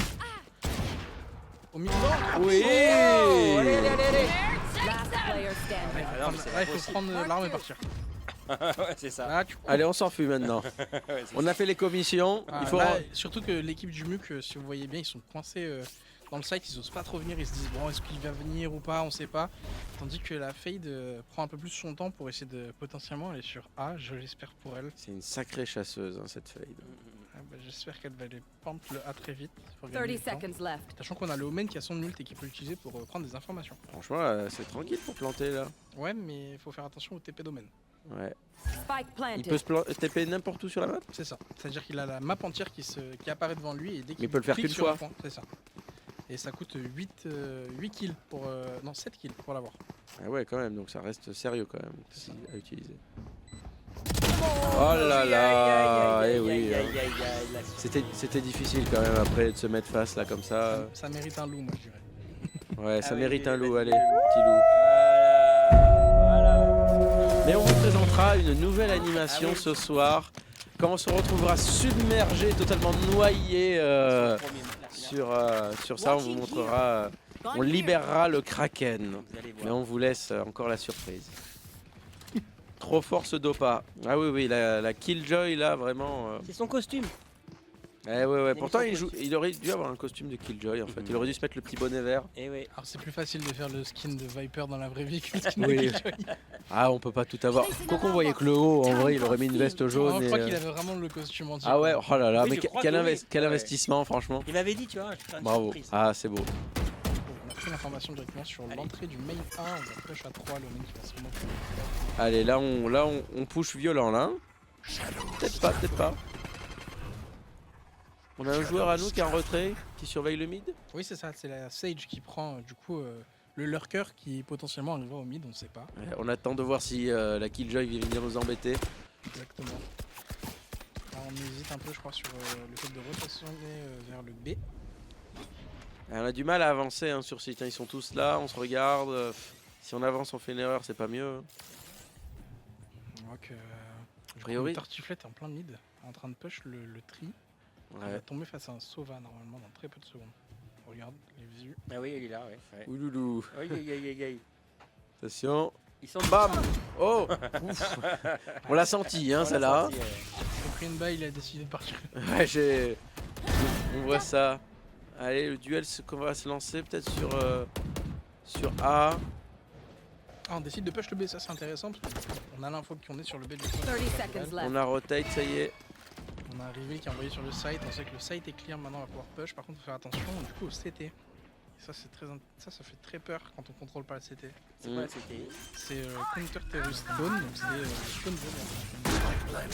au milieu. Oui. Oh, allez, allez, allez, allez. Last player standing. Ah non, mais c'est Là, il pas faut possible. prendre l'arme et partir. Ouais, c'est ça. Là, tu... Allez, on s'enfuit maintenant. Ouais, c'est On a fait les commissions. Ah, Il faut. là, surtout que l'équipe du MUC, si vous voyez bien, ils sont coincés dans le site, ils osent pas trop venir, ils se disent bon, est-ce qu'il va venir ou pas, on sait pas. Tandis que la Fade prend un peu plus son temps pour essayer de potentiellement aller sur A, je l'espère pour elle. C'est une sacrée chasseuse, hein, cette Fade. Ah, bah, j'espère qu'elle va aller pump le A très vite. Pour gagner 30 du temps. seconds left. Sachant qu'on a le Omen qui a son ult et qui peut l'utiliser pour prendre des informations. Franchement, c'est tranquille pour planter là. Ouais, mais il faut faire attention au TP d'Omen. Ouais. Spike Il planted. peut se TP n'importe où sur la map. C'est ça. C'est-à-dire qu'il a la map entière qui apparaît devant lui et dès qu'il il peut le faire clique qu'une sur un fois. point, c'est ça. Et ça coûte 8 kills pour. Non, 7 kills pour l'avoir. Ah ouais, quand même. Donc ça reste sérieux quand même à utiliser. Oh là là, Aïe, eh aïe, oui. aïe, hein. aïe, aïe, aïe, la- C'était difficile quand même après de se mettre face là comme ça. Ça mérite un loup, moi je dirais. Ouais, ça Ah oui, mérite un vas-y, loup, vas-y, allez, le loup. petit loup. Voilà. Mais on vous présentera une nouvelle animation Ah oui. ce soir. Quand on se retrouvera submergé, totalement noyé sur ça, on vous montrera, on libérera le Kraken. Vous allez Mais voir. on vous laisse encore la surprise. Trop fort ce Dopa. Ah oui, oui, la Killjoy là, vraiment. C'est son costume. Eh ouais, ouais. mis Pourtant, son il aurait dû avoir un costume de Killjoy en fait. Il aurait dû se mettre le petit bonnet vert. Et oui. Alors c'est plus facile de faire le skin de Viper dans la vraie vie que le skin Oui. de Killjoy. Ah, on peut pas tout avoir. Coco voyait que le haut, en vrai, il aurait mis une veste jaune. Non, je et, crois qu'il avait vraiment le costume entier. Ah ouais, oh là là, Oui, mais je crois quel, que oui. quel Ouais. investissement, franchement. Il m'avait dit, tu vois, je fais une Bravo. surprise. Ah, c'est beau. On a pris l'information directement sur Allez. l'entrée du main 1. On va push à 3, le mec qui va se remonter. Allez, là, on push violent là. Peut-être pas, peut-être pas. On a un joueur à nous qui est en retrait, qui surveille le mid. Oui, c'est ça, c'est la Sage qui prend du coup le lurker qui potentiellement arrivera au mid, on ne sait pas. On attend de voir si la Killjoy vient venir nous embêter. Exactement. Là, on hésite un peu, je crois, sur le fait de repasser vers le B. On a du mal à avancer hein, sur site. Ils sont tous là, on se regarde. Si on avance, on fait une erreur, c'est pas mieux. On voit que A priori. le tartiflette est en plein mid, en train de push le tri. Il va Ouais. tomber face à un Sova normalement dans très peu de secondes. Regarde les visus. Ah oui, il est là, ouais. Ouais. Ouloulou. Aïe, aïe, aïe, aïe, aïe. Attention. Ils sont Bam. Oh. Ouf. On l'a senti, hein, On l'a celle-là. senti, ouais. Il a pris une balle, il a décidé de partir. Ouais, j'ai. On voit ça. Allez, le duel qu'on va se lancer peut-être sur A. Ah, on décide de push le B, ça c'est intéressant parce qu'on a l'info qu'on est sur le B du coup. 30 seconds left. On a rotate, ça y est. On a arrivé qui est envoyé sur le site, on sait que le site est clear maintenant, on va pouvoir push, par contre faut faire attention du coup au CT. Et ça c'est très ça fait très peur quand on contrôle pas le CT. C'est quoi, c'était C'est counter terrorist zone, donc c'est spawn zone.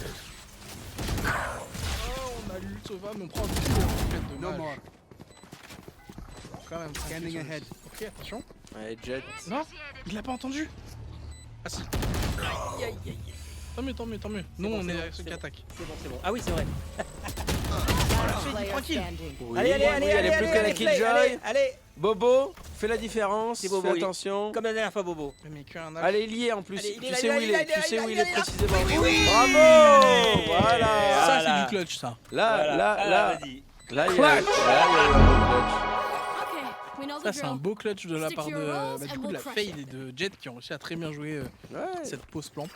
Oh, on a lu le Sova mais on prend un petit de dommage. Quand même, scanning ahead. Ok, attention. Allez, Jet. Non, il l'a pas entendu. Ah si. Aïe, aïe, aïe. Tant mieux, tant mieux, tant mieux. Nous bon, on c'est est bon, avec ceux c'est qui bon. attaquent. C'est bon, c'est bon. Ah oui, c'est vrai. Player tranquille. standing. Oui, Allez, allez, oui, allez, il y a allez, plus que la allez, Killjoy. allez, allez. Bobo, fais la différence. C'est Bobo, Fais il est- attention. Comme la dernière fois, Bobo. Mais qu'un Allez, il y est en plus. Allez, il est Tu là, sais il est où là, il il est est. là, Tu sais il où est il là, est précisément. oui, oui. Bravo. Voilà. Ça Voilà. c'est du clutch ça. Là, Voilà. là, Ah, là. vas-y. Là, il y a un clutch. Okay, we know Ça the c'est un drill. beau clutch de la Stick part to de, your roles du and coup, de we'll la crush Fade it. et de Jet qui ont réussi à très bien jouer Ouais, cette pause plante.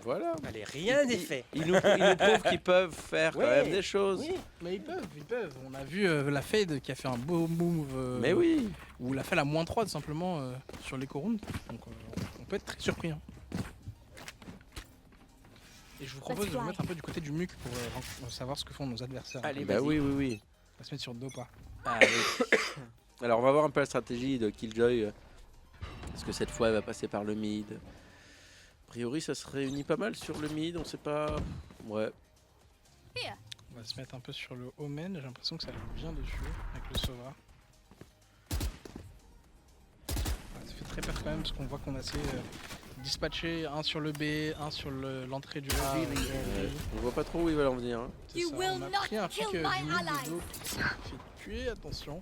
voilà. Allez, rien n'est fait. Ils nous prouvent qu'ils peuvent faire quand Ouais. même des choses. Oui. Mais ils peuvent. On a vu la Fade qui a fait un beau move. Mais oui. Où il a fait la -3 tout simplement sur l'éco round. Donc on peut être très surpris. Hein. Et je vous propose de vous mettre un peu du côté du MUC pour savoir ce que font nos adversaires. Allez, Bah vas-y. oui, oui, oui. On va se mettre sur Dopa. Ah, oui. Alors on va voir un peu la stratégie de Killjoy. Est-ce que cette fois elle va passer par le mid? A priori ça se réunit pas mal sur le mid, on sait pas. Ouais. On va se mettre un peu sur le Omen. J'ai l'impression que ça joue bien dessus avec le Sova. Ouais, ça fait très peur quand même parce qu'on voit qu'on a assez dispatché un sur le B, un sur l'entrée du A. On voit pas trop où ils veulent en venir. Hein. C'est ça, on a pris un pic du mid de dos qui s'est fait tuer, attention.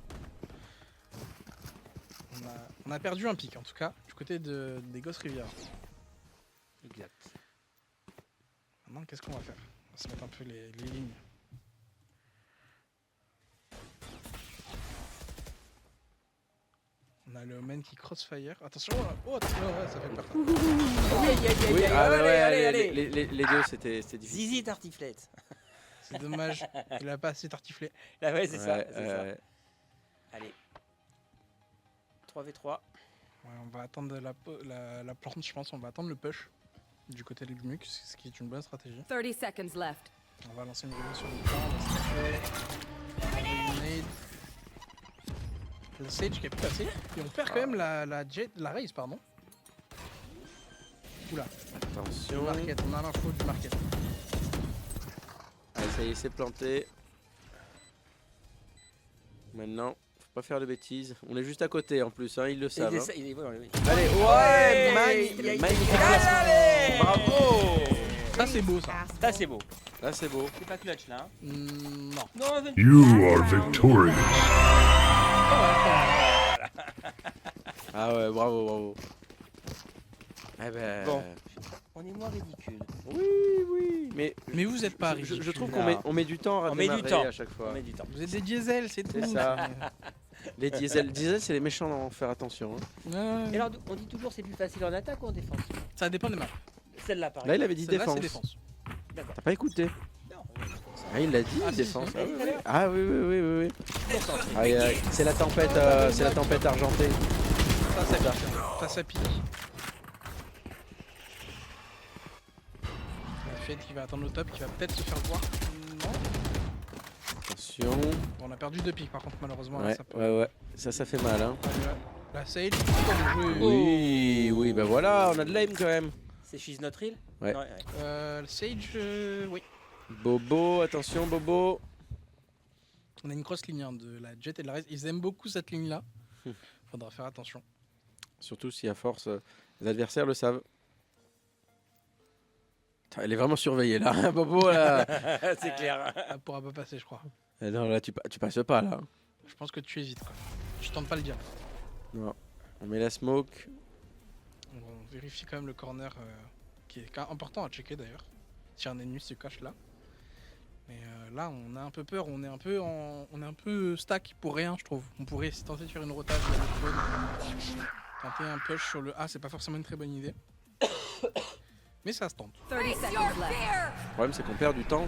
On a perdu un pic en tout cas, du côté des Ghost Rivière. Exact. Maintenant qu'est-ce qu'on va faire? On va se mettre un peu les lignes. On a le Omen qui crossfire. Attention là. Oh attention, ouais, ça fait peur. Oui, ah allez, ouais, allez, les- allez. les deux c'était difficile. Zizi tartiflette. C'est dommage, il a pas assez tartiflé. Ah ouais, c'est ça. Ouais, C'est ça. ouais. Allez. 3v3. Ouais, on va attendre la plante, je pense. On va attendre le push du côté du MUC, ce qui est une bonne stratégie. 30 seconds left. On va lancer une relais sur le temps, on va se taper. On va une nade. Le Sage qui a pu passer. Et on perd quand même la raise, pardon. Oula, le Attention. market, on a l'info du market. Allez, ça y est, c'est planté. Maintenant, faut faut pas faire de bêtises. On est juste à côté en plus, hein, ils le savent. Hein. Voilà, oui. Allez, ouais, Ouais, magnifique, magnifique allez, placement. allez. Bravo. Ça c'est beau ça. Ça c'est beau. Là c'est beau. C'est pas clutch là. Hein. Non. Non, You are victorious. Ah ouais, bravo, bravo. Eh ben... Bon. On est moins ridicule. Oui, mais vous êtes pas je ridicule. trouve Non. qu'on met du temps à On met du démarrer temps. à chaque fois. On met du temps. Vous êtes des diesels, c'est tout. C'est ça. Les diesels, c'est les méchants, on va faire attention. Hein. Ouais. Et alors, on dit toujours c'est plus facile en attaque ou en défense? Ça dépend des maps. Celle-là, par Là, il exemple. avait dit Celle-là, défense. c'est défense. D'accord. T'as pas écouté? Non. Ah, il l'a dit, Ah, si, défense. si. Ah, oui, oui. Ah oui, oui, oui, oui. Aïe, aïe. C'est la tempête argentée. Ça pique. Ça, ça pique. Fed qui va attendre le top, qui va peut-être se faire voir. Non. Attention. Bon, on a perdu 2 pics par contre, malheureusement. Là, Ouais, ça peut... ouais. Ça fait mal. Hein. Allez, là. La Sage, encore le jeu. Oui, oui, bah voilà, on a de l'aim quand même. C'est She's Not Real? Ouais. Non, Le Sage, oui. Bobo, attention, Bobo. On a une cross ligne hein, de la Jet et de la Raze. Ils aiment beaucoup cette ligne-là. Faudra faire attention. Surtout si à force, les adversaires le savent. Putain, elle est vraiment surveillée là, hein, Bobo là. c'est clair. Elle pourra pas passer, je crois. Non, là tu passes pas là. Je pense que tu hésites, quoi. Je tente pas le dire. Non. On met la smoke. On vérifie quand même le corner qui est important à checker d'ailleurs. Si un ennemi se cache là. Mais là, on a un peu peur. On est un peu stack pour rien, je trouve. On pourrait tenter de faire une rotation. Tenter un push sur le A, c'est pas forcément une très bonne idée. Mais ça se tente. 30 seconds left. Le problème c'est qu'on perd du temps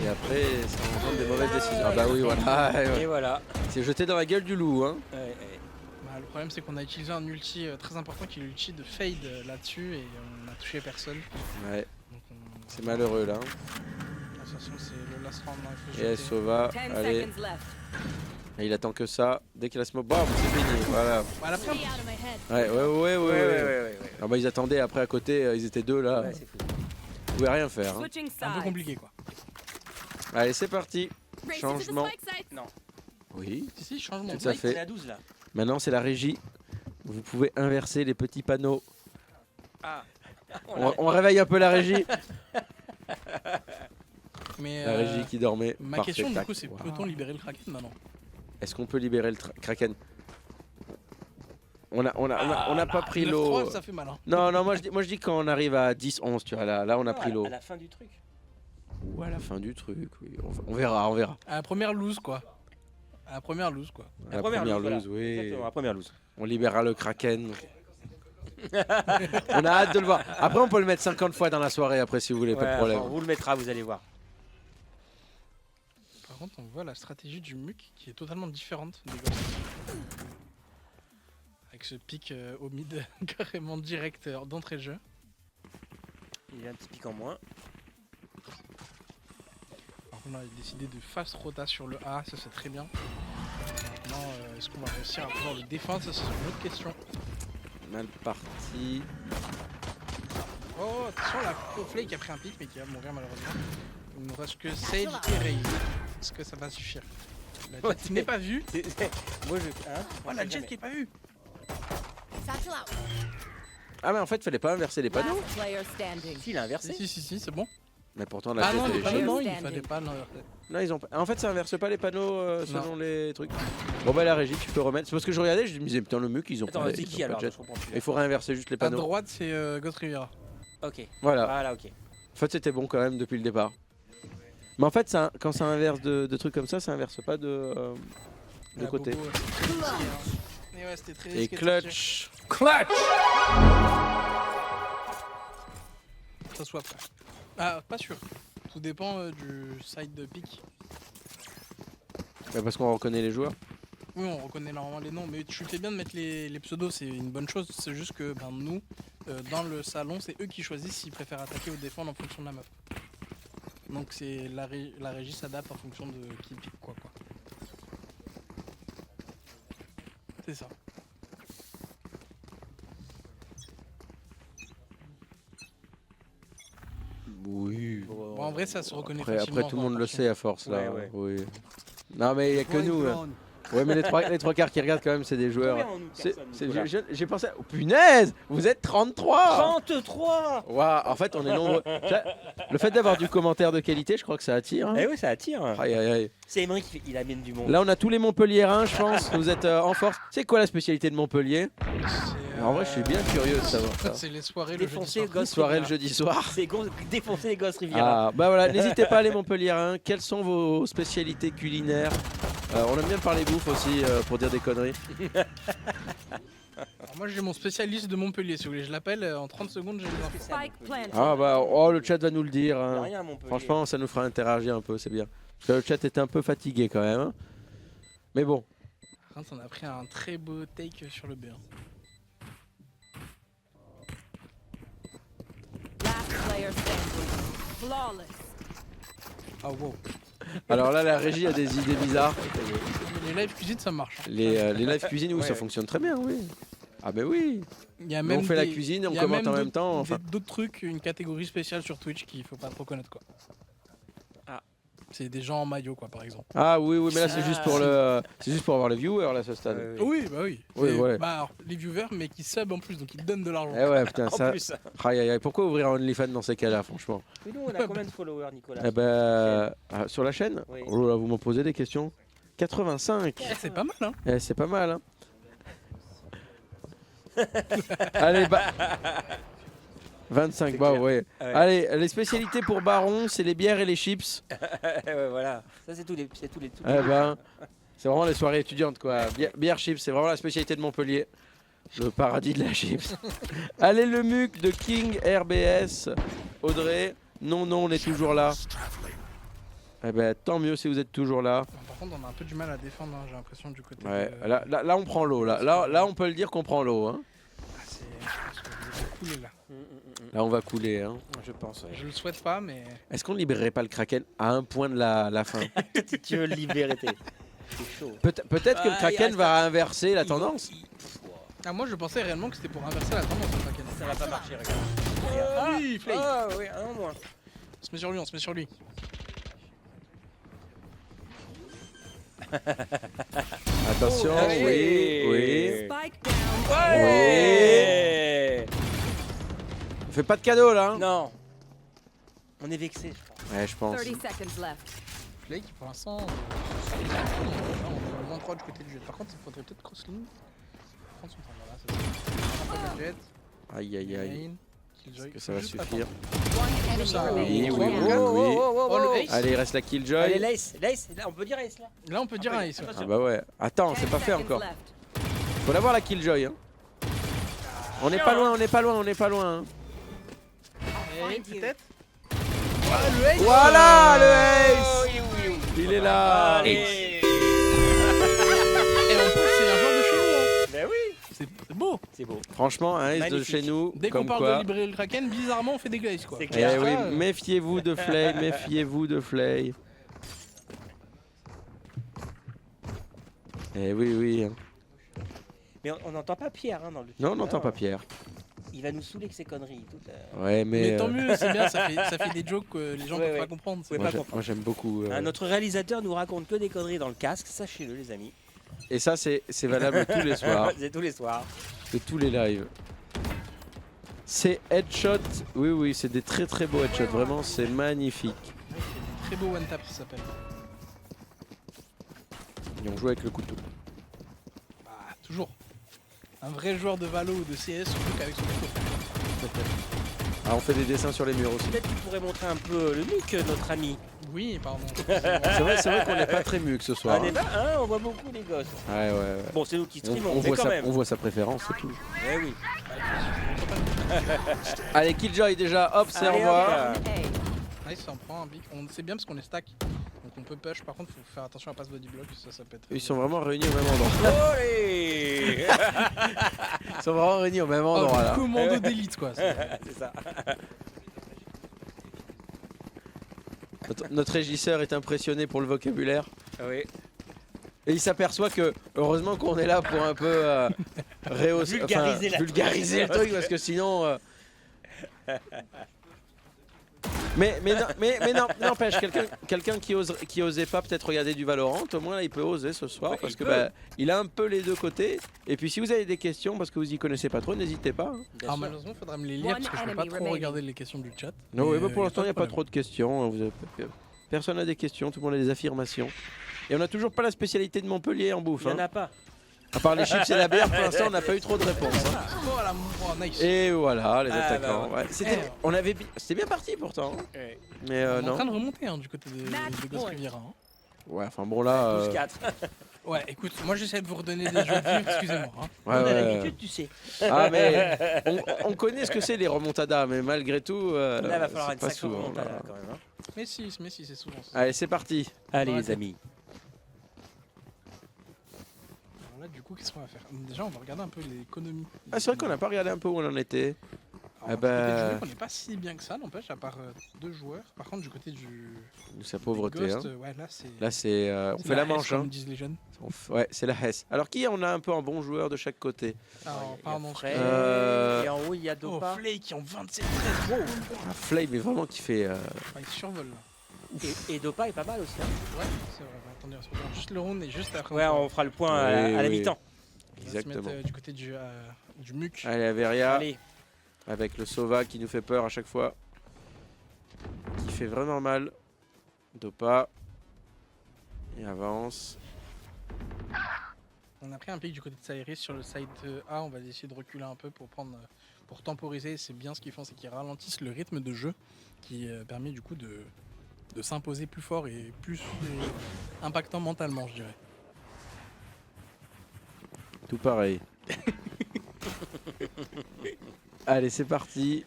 et après ça engendre des mauvaises décisions. Ah bah oui voilà. Et voilà. C'est jeté dans la gueule du loup hein. Bah, le problème c'est qu'on a utilisé un ulti très important qui est l'ulti de Fade là-dessus et on a touché personne. Ouais. Donc C'est malheureux là. Attention, c'est le last round. Là, il faut Et elle jeter. sauva. 10 Allez. seconds left. Et il attend que ça. Dès qu'il a smoke, bam, c'est fini. Voilà. Bah, la première- Stay out of my head. Ouais. Ah bah ils attendaient après à côté, ils étaient deux là. Ouais, c'est fou. Ils pouvaient rien faire. Hein. Switching un peu sides. compliqué quoi. Allez c'est parti. Race Changement. into the spike site. Non. Oui. Si, changement. Tout à Mike, c'est fait. la 12 là. Maintenant c'est la régie. Vous pouvez inverser les petits panneaux. Ah. On réveille un peu la régie. Mais La régie qui dormait. ma Parfait, question du tac. coup c'est Wow. peut-on libérer le Kraken maintenant? Est-ce qu'on peut libérer le Kraken? On n'a pas pris 9-3, l'eau. ça fait mal. Hein. Non, moi je dis quand on arrive à 10-11, tu vois, là on a pris l'eau. À la fin du truc. Ou à la fin du truc, oui. On verra. À la première lose quoi. À la première lose quoi. À la première voilà. lose, oui. Exactement, la première lose. On libérera le Kraken. On a hâte de le voir. Après, on peut le mettre 50 fois dans la soirée, après, si vous voulez, pas de problème. On vous le mettra, vous allez voir. Par contre, on voit la stratégie du MUC qui est totalement différente des Ghosts. Avec ce pic au mid carrément direct d'entrée de jeu. Il y a un petit pic en moins. Par contre, là, il a décidé de fast rota sur le A, ça c'est très bien. Maintenant, est-ce qu'on va réussir à pouvoir le défendre? Ça c'est une autre question. Mal parti. Oh, attention, la Flay qui a pris un pic mais qui va mourir malheureusement. Il ne reste que Sage et Raze. Est-ce que ça va suffire? La Jet qui n'est pas vue. Moi je. Hein, Oh, la Jet qui n'est pas vue. Satchel out. Ah, mais en fait, fallait pas inverser les panneaux. Last player standing. Si, il a inversé. Si, c'est bon. Mais pourtant, la Ah non, tête, les elle est panneaux, chère. non, il Standing. fallait pas. Non. Non, ils ont pas. En fait, ça inverse pas les panneaux selon les trucs. Bon, bah, la régie, tu peux remettre. C'est parce que je regardais, je me disais, putain, le MUC, ils ont Attends, pas. c'est ils qui ont pas alors? de jet. Je comprends plus. Il faut réinverser juste les À panneaux. droite, c'est Ghost Riviera. Ok. Voilà. Voilà, ok. En fait, c'était bon quand même depuis le départ. Mais en fait, quand ça inverse de trucs comme ça inverse pas de La côté. Bobo, c'était très risqué, hein. Et ouais, c'était très Et risqué de sortir. clutch. Ça soit prêt. Ah, pas sûr. Tout dépend du side de pick. Bah, parce qu'on reconnaît les joueurs. Oui, on reconnaît normalement les noms, mais tu fais bien de mettre les pseudos, c'est une bonne chose. C'est juste que nous, dans le salon, c'est eux qui choisissent s'ils préfèrent attaquer ou défendre en fonction de la meuf. Donc c'est la régie s'adapte en fonction de qui pique quoi. C'est ça. Oui. Bon, en vrai, ça se reconnaît Après, facilement. tout le monde le sait à force là. Ouais. Oui. Non mais il y a que nous. Ouais, mais les trois quarts qui regardent quand même, c'est des joueurs. Combien on C'est- personne, c'est- Nicolas J'ai pensé. Oh, punaise, vous êtes 33. 33. Waouh, en fait, on est nombreux. Le fait d'avoir du commentaire de qualité, je crois que ça attire. Hein. Eh oui, ça attire. Aïe, aïe, aïe. C'est Emery il amène du monde. Là, on a tous les Montpelliérains, je pense. Vous êtes en force. C'est quoi la spécialité de Montpellier? En vrai, je suis bien curieux de savoir En ça. fait, c'est les soirées le jeudi Défoncer soir. Ghost Soirée le Riviera. jeudi soir. C'est défoncer les Ghost Riviera. Ah, bah voilà, n'hésitez pas les Montpelliérains. Quelles sont vos spécialités culinaires? On aime bien parler bouffe aussi pour dire des conneries. Alors moi j'ai mon spécialiste de Montpellier, si vous voulez, je l'appelle en 30 secondes, j'ai les infos. Spike planted. Ah bah, oh, le chat va nous le dire. Y a Hein. rien à Montpellier. Franchement, ça nous fera interagir un peu, c'est bien. Parce que le chat était un peu fatigué quand même. Hein. Mais bon. Par contre, on a pris un très beau take sur le B. hein. Last player standing. Flawless. Ah wow. Alors là, la régie a des idées bizarres. Mais les live cuisine ça marche. hein. Les live cuisine, oui, Ouais. ça fonctionne très bien, oui. Ah bah oui. Il y a Mais même on fait la des- cuisine et on il y a commente en même d'autres- temps. Enfin. D'autres trucs, une catégorie spéciale sur Twitch qu'il faut pas trop connaître quoi. Ah. C'est des gens en maillot quoi par exemple. Ah oui, oui, mais là c'est juste pour c'est juste pour avoir les viewers là ce stade. Oui, bah oui. Oui, Et, ouais. bah, alors, les viewers mais qui sub en plus donc ils donnent de l'argent. Eh ouais, putain, En ça. plus. Aïe, aïe, aïe. Pourquoi ouvrir un OnlyFans dans ces cas-là, franchement? Mais nous, on a combien de followers, Nicolas Eh ben, sur la chaîne. Oui. Oh là, vous m'en posez des questions. 85. Eh, c'est pas mal hein. Eh, c'est pas mal, hein. Allez, 25, bah clair. ouais. Ouais. Allez, les spécialités pour Baron, c'est les bières et les chips. Ouais, voilà. Ça, c'est tous les. Eh ben, c'est vraiment les soirées étudiantes, quoi. Bière, chips, c'est vraiment la spécialité de Montpellier. Le paradis de la chips. Allez, le MUC de King RBS. Audrey, non, on est toujours là. Eh ben, tant mieux si vous êtes toujours là. Par contre on a un peu du mal à défendre hein, j'ai l'impression du côté. Ouais, de- là, on prend l'eau. Là, on peut le dire qu'on prend l'eau. Hein. Ah, c'est. Je pense que vous êtes coulés, là. Là, on va couler. Hein. Je pense. Ouais. Je le souhaite pas mais. Est-ce qu'on libérerait pas le Kraken à un point de la fin? Si tu veux le libérer, c'est chaud. Peut-être que le Ah, Kraken il va inverser la Il- tendance. Ah moi je pensais réellement que c'était pour inverser la tendance le Kraken. Ça va pas marcher, regarde. Ah oui, Flay. Ah oui, un moins. On se met sur lui, on se met sur lui. Attention, Oh, allez. oui. Spike down. Ouais. On fait pas de cadeau là. Hein. Non. On est vexé, je crois. Ouais, je pense. 30 seconds left. Flay qui pour l'instant. On est moins 3 du côté du jet. Par contre il faudrait peut-être crossling. Prendre son temps voilà, c'est ça. Un peu de jet. Aïe, aïe, aïe. Main, Killjoy. Est-ce que ça va Juste suffire? One enemy ça, remaining. oui, oui, Oh, oui. oh, oh, Oh, le oh. ace. Allez, il reste la Allez, Killjoy. l'ace, là, on peut dire ace là. Là on peut dire un ace. ouais. Ah bah ouais. Attends, 10 c'est pas fait seconds encore. left. Faut l'avoir la Killjoy. Hein. On n'est pas loin, on n'est pas loin, on n'est pas loin. Hein. Et Find you. peut-être. Ah le ace. Voilà le ace. Oui, oui, oui. Il est là. Allez. Et en plus c'est un joueur de chez nous. hein. Ben oui. C'est beau. C'est beau. Franchement, un ace de Magnifique. chez nous. Dès qu'on comme parle quoi. de libérer le Kraken, bizarrement on fait des glazes quoi. C'est Eh clair. oui, Ça, méfiez-vous de Flay, méfiez-vous de Flay. Eh oui, oui. Hein. Mais on n'entend pas Pierre hein, dans le. Non, on n'entend pas Pierre. Il va nous saouler avec ses conneries. Ouais, Mais tant euh, mieux, c'est bien, ça fait des jokes que les gens Ouais, peuvent ouais. pas comprendre. c'est Ouais, moi, pas moi, j'aime beaucoup. Notre réalisateur nous raconte que des conneries dans le casque, sachez-le les amis. Et ça, c'est valable tous les soirs, C'est tous les soirs. de tous les lives. C'est headshot. Oui, oui, c'est des très très beaux headshots. Vraiment, c'est magnifique. Très beau one tap ça s'appelle. Et on joue avec le couteau. Bah, toujours. Un vrai joueur de Valo ou de CS, surtout qu'avec son couteau. Ah, on fait des dessins sur les murs aussi. Peut-être qu'il pourrait montrer un peu le look, notre ami. Oui, pardon. C'est vrai qu'on n'est pas très muque ce soir. On est pas, hein, on voit beaucoup les gosses. Ouais, ouais, ouais. Bon, c'est nous qui streamons, On mais voit quand sa, même. on voit sa préférence, c'est tout. Eh oui. Allez, Killjoy déjà, hop, c'est au Allez, revoir. hop. Nice, ça en prend un big. C'est bien parce qu'on est stack. Donc on peut push, par contre faut faire attention à pas se body block, ça peut être. Ils sont vraiment réunis au même endroit. Olé. Ils sont vraiment réunis au même endroit là. Commando d'élite quoi. C'est ça. Notre régisseur est impressionné pour le vocabulaire. Oui. Et il s'aperçoit que, heureusement qu'on est là pour un peu rehausser, Vulgariser la vulgariser le truc, parce que sinon... n'empêche, quelqu'un qui osait pas peut-être regarder du Valorant, au moins là, il peut oser ce soir Ouais, parce il que peut. il a un peu les deux côtés. Et puis si vous avez des questions parce que vous y connaissez pas trop, n'hésitez pas. Hein. Bien Alors sûr. malheureusement, il faudra me les lire parce que je peux pas enemy trop remaining. regarder les questions du chat. Non, Mais, ouais, pour l'instant, il n'y a pas de trop de questions. Personne n'a des questions, tout le monde a des affirmations. Et on n'a toujours pas la spécialité de Montpellier en bouffe. Il n'y en Hein. a pas. À part les chips et la bière, pour l'instant, on n'a pas eu trop de réponses. Hein. Voilà, nice. Et voilà, les Ah, attaquants. bah, Ouais, c'était bien parti pourtant. Hein. Ouais. Mais On est en non. train de remonter hein, du côté de Ghost point. Riviera. Hein. Ouais, enfin bon là. 12-4. Ouais, écoute, moi j'essaie de vous redonner des jeux de vivre, excusez-moi. Hein. On Ouais, a ouais. l'habitude, tu sais. Ah mais on connaît ce que c'est les remontadas, mais malgré tout, Là, il va falloir c'est une pas sacrée souvent. remontada, Là. quand même. Hein. Mais si, c'est souvent ça. Allez, c'est parti. Allez, Dans la les tête. amis. Alors là, du coup, qu'est-ce qu'on va faire? Déjà, on va regarder un peu l'économie. Ah, c'est vrai qu'on n'a pas regardé un peu où on en était. Alors, Ah bah. du côté du jeu, on n'est pas si bien que ça, n'empêche, à part 2 joueurs. Par contre, du côté du. Sa des pauvreté. Ghost, hein. ouais, là, c'est. Là, c'est on c'est fait la Hesse, manche. Comme Hein. disent les jeunes. Ouais, c'est la Hesse. Alors qui on a un peu en bon joueur de chaque côté? Alors, Il y a pardon. Frey, Euh, et en haut, il y a Oh, Dopa. Flay qui ont 27-13. Wow. Ah, Flame est vraiment qui fait. Enfin, il survole là. Et Dopa est pas mal aussi. Hein. Ouais, c'est vrai. Bah, attendez, on se regarde juste le round et juste après. Ouais, on fera le point à, Oui, à la oui. mi-temps. On va se mettre Exactement. du côté du MUC. Allez, Averia Allez, avec le Sova qui nous fait peur à chaque fois. Qui fait vraiment mal. Dopa. Il avance. On a pris un pic du côté de Cyrus sur le side A. On va essayer de reculer un peu pour prendre, pour temporiser. C'est bien ce qu'ils font, c'est qu'ils ralentissent le rythme de jeu qui permet du coup de s'imposer plus fort et plus impactant mentalement, je dirais. Tout pareil. Allez, c'est parti.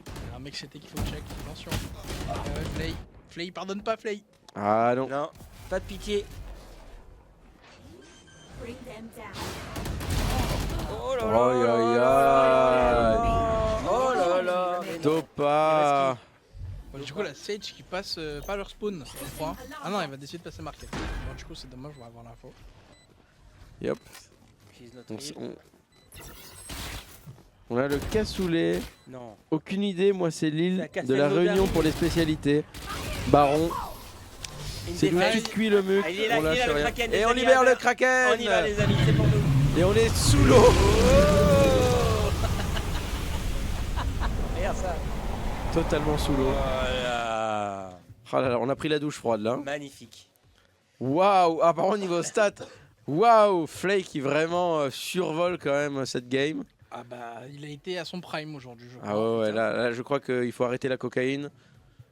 Il y a un mec c'était qu'il faut check. Attention. Flay. Flay, il pardonne pas, Flay. Ah non. non, pas de pitié. Oh là là Aïe, aïe, là. Oh là là. Dopa. Bon, du coup, la Sage qui passe pas leur spawn, je crois. Ah non, il va décider de passer market. Bon, du coup, c'est dommage, on va avoir l'info. Yep. She's not On, real. on- on a le cassoulet. Non. Aucune idée, moi c'est C'est l'île à Castel de la Naudary. Réunion pour les spécialités. Baron, Une c'est d'où défaite. tu cuis le muc. Ah, il est là, on lâche le rien. Kraken, les Et on amis, libère le Albert. Kraken. On y va les amis, c'est pour nous. Et on est sous l'eau. Regarde ça. Totalement sous l'eau. Voilà. Ah là là, on a pris la douche froide là. Magnifique. Waouh. Ah par contre niveau stats. Waouh. Flake qui vraiment survole quand même cette game. Ah bah, il a été à son prime aujourd'hui, je crois. Ah ouais, ouais, là je crois qu'il faut arrêter la cocaïne.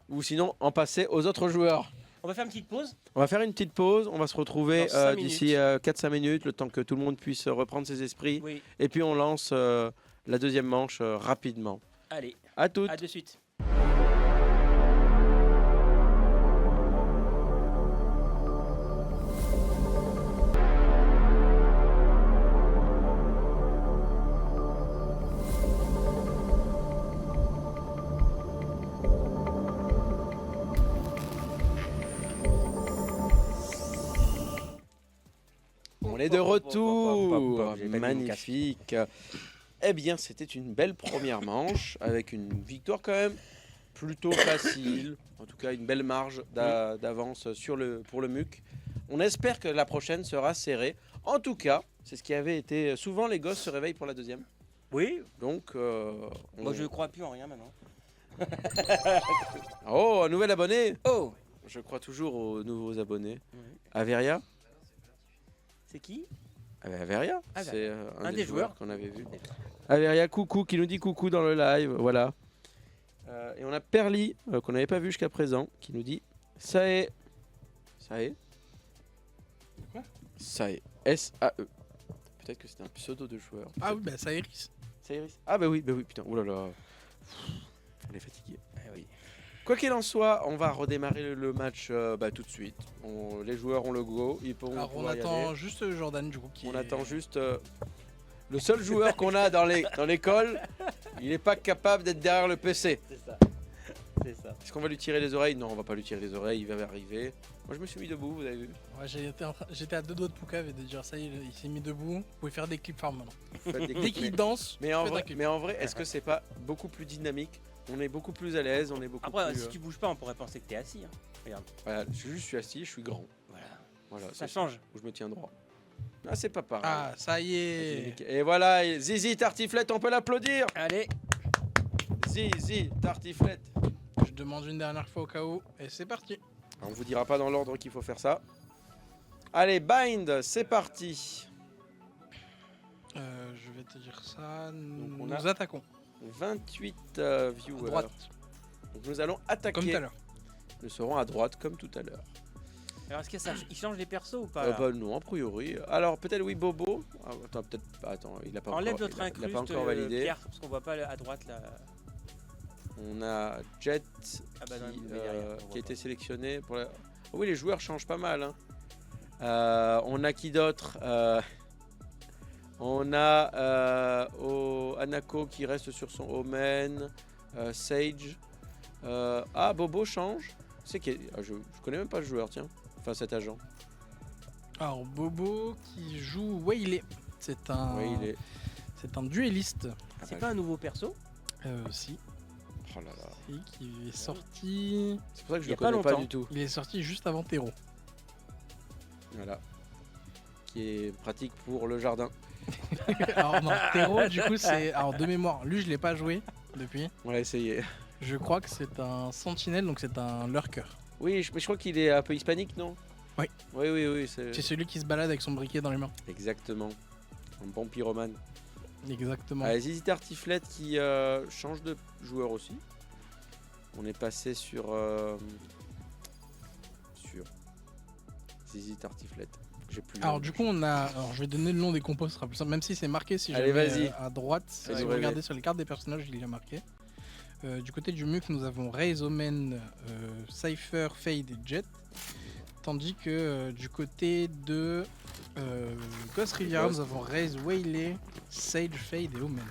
Ou sinon en passer aux autres joueurs. On va faire une petite pause. On va faire une petite pause, on va se retrouver Dans 5 d'ici 4-5 minutes, le temps que tout le monde puisse reprendre ses esprits. Oui. Et puis on lance la deuxième manche rapidement. Allez, À toutes. à de suite. On est de retour. J'ai pas mis mon casque. Magnifique. Eh bien, c'était une belle première manche avec une victoire quand même plutôt facile. En tout cas, une belle marge d'avance pour le MUC. On espère que la prochaine sera serrée. En tout cas, c'est ce qui avait été. Souvent, les gosses se réveillent pour la deuxième. Oui, Donc, moi je crois plus en rien maintenant. Oh, un nouvel abonné. Oh, Je crois toujours aux nouveaux abonnés. Oui. Averia. c'est qui? Averia, Averia. c'est un des joueurs qu'on avait vu. Averia, coucou, qui nous dit coucou dans le live, voilà. Et on a Perly, qu'on n'avait pas vu jusqu'à présent, qui nous dit ça est. Ça est. Quoi? Ça est. S-A-E. Peut-être que c'était un pseudo de joueur. Ah oui, bah Cyrus. Cyrus. Ah bah oui, putain, oulala. On est fatigué. Eh oui. Quoi qu'il en soit, on va redémarrer le match tout de suite. Les joueurs ont le go, ils pourront Alors on pouvoir y attend aller. juste Jordan du coup qui On est- attend juste le seul joueur qu'on a dans l'école, il n'est pas capable d'être derrière le PC. C'est ça. C'est ça. Est-ce qu'on va lui tirer les oreilles? Non, on va pas lui tirer les oreilles, il va arriver. Moi je me suis mis debout, vous avez vu? Ouais, j'étais à 2 doigts de Poucave et de dire ça y est, il s'est mis debout. Vous pouvez faire des clips farm maintenant. Faites des Dès clips, qu'il danse, mais en faites un vrai, clip. est-ce que c'est pas beaucoup plus dynamique? On est beaucoup plus à l'aise, on est beaucoup Après, plus. si tu bouges pas, on pourrait penser que t'es assis. Hein. Regarde. Voilà, je suis assis, je suis grand. Voilà, Ça c'est change. où je me tiens droit. Ah, c'est pas pareil. Ah, ça y est. Et voilà, et Zizi Tartiflette, on peut l'applaudir. Allez. Zizi Tartiflette. Je demande une dernière fois au cas où. Et c'est parti. On vous dira pas dans l'ordre qu'il faut faire ça. Allez, bind, c'est parti. Je vais te dire ça. on Nous a- attaquons. 28 viewers. À droite. Donc nous allons attaquer. Comme tout à l'heure. Nous serons à droite comme tout à l'heure. Alors, est-ce qu'il change les persos ou pas là Bah non, a priori. Alors peut-être oui, Bobo. Ah, attends, peut-être. Attends, il a pas Enlève encore. notre Il a incruste, pas encore validé. Pierre, parce qu'on voit pas à droite là. On a Jet Ah bah non, qui, mais derrière, on qui voit a été pas. sélectionné. Pour la... Oh oui, les joueurs changent pas mal. Hein. On a qui d'autre On a Anako qui reste sur son Omen. Sage. Ah, Bobo change. C'est qui je connais même pas le joueur, tiens. Enfin, cet agent. Alors, Bobo qui joue Waylay. C'est un. Ouais, C'est un duelliste. C'est pas un nouveau perso? Si. Oh là là. Si, qui est sorti. C'est pour ça que je Il y le a pas connais pas longtemps. du tout. Il est sorti juste avant Terreau. Voilà. Qui est pratique pour le jardin. Alors, non, Terreau, du coup, c'est. Alors, de mémoire, lui, je l'ai pas joué depuis. On l'a essayé. Je crois que c'est un sentinelle, donc c'est un lurker. Oui, mais je crois qu'il est un peu hispanique, non? Oui. Oui. C'est celui qui se balade avec son briquet dans les mains. Exactement. Un bon pyromane. Exactement. Allez, Zizi Tartiflette qui change de joueur aussi. On est passé sur Zizi Tartiflette. J'ai plus. Alors du coup on a, alors je vais donner le nom des compos, ce sera plus simple, même si c'est marqué si Allez, jamais vas-y. à droite, si Fais-nous vous rêver. regardez sur les cartes des personnages, il y a marqué. Du côté du MUC, nous avons Raze, Omen, Cypher, Fade et Jet. Tandis que du côté de Ghost Riviera, nous avons Raze, Waylay, Sage, Fade et Omen.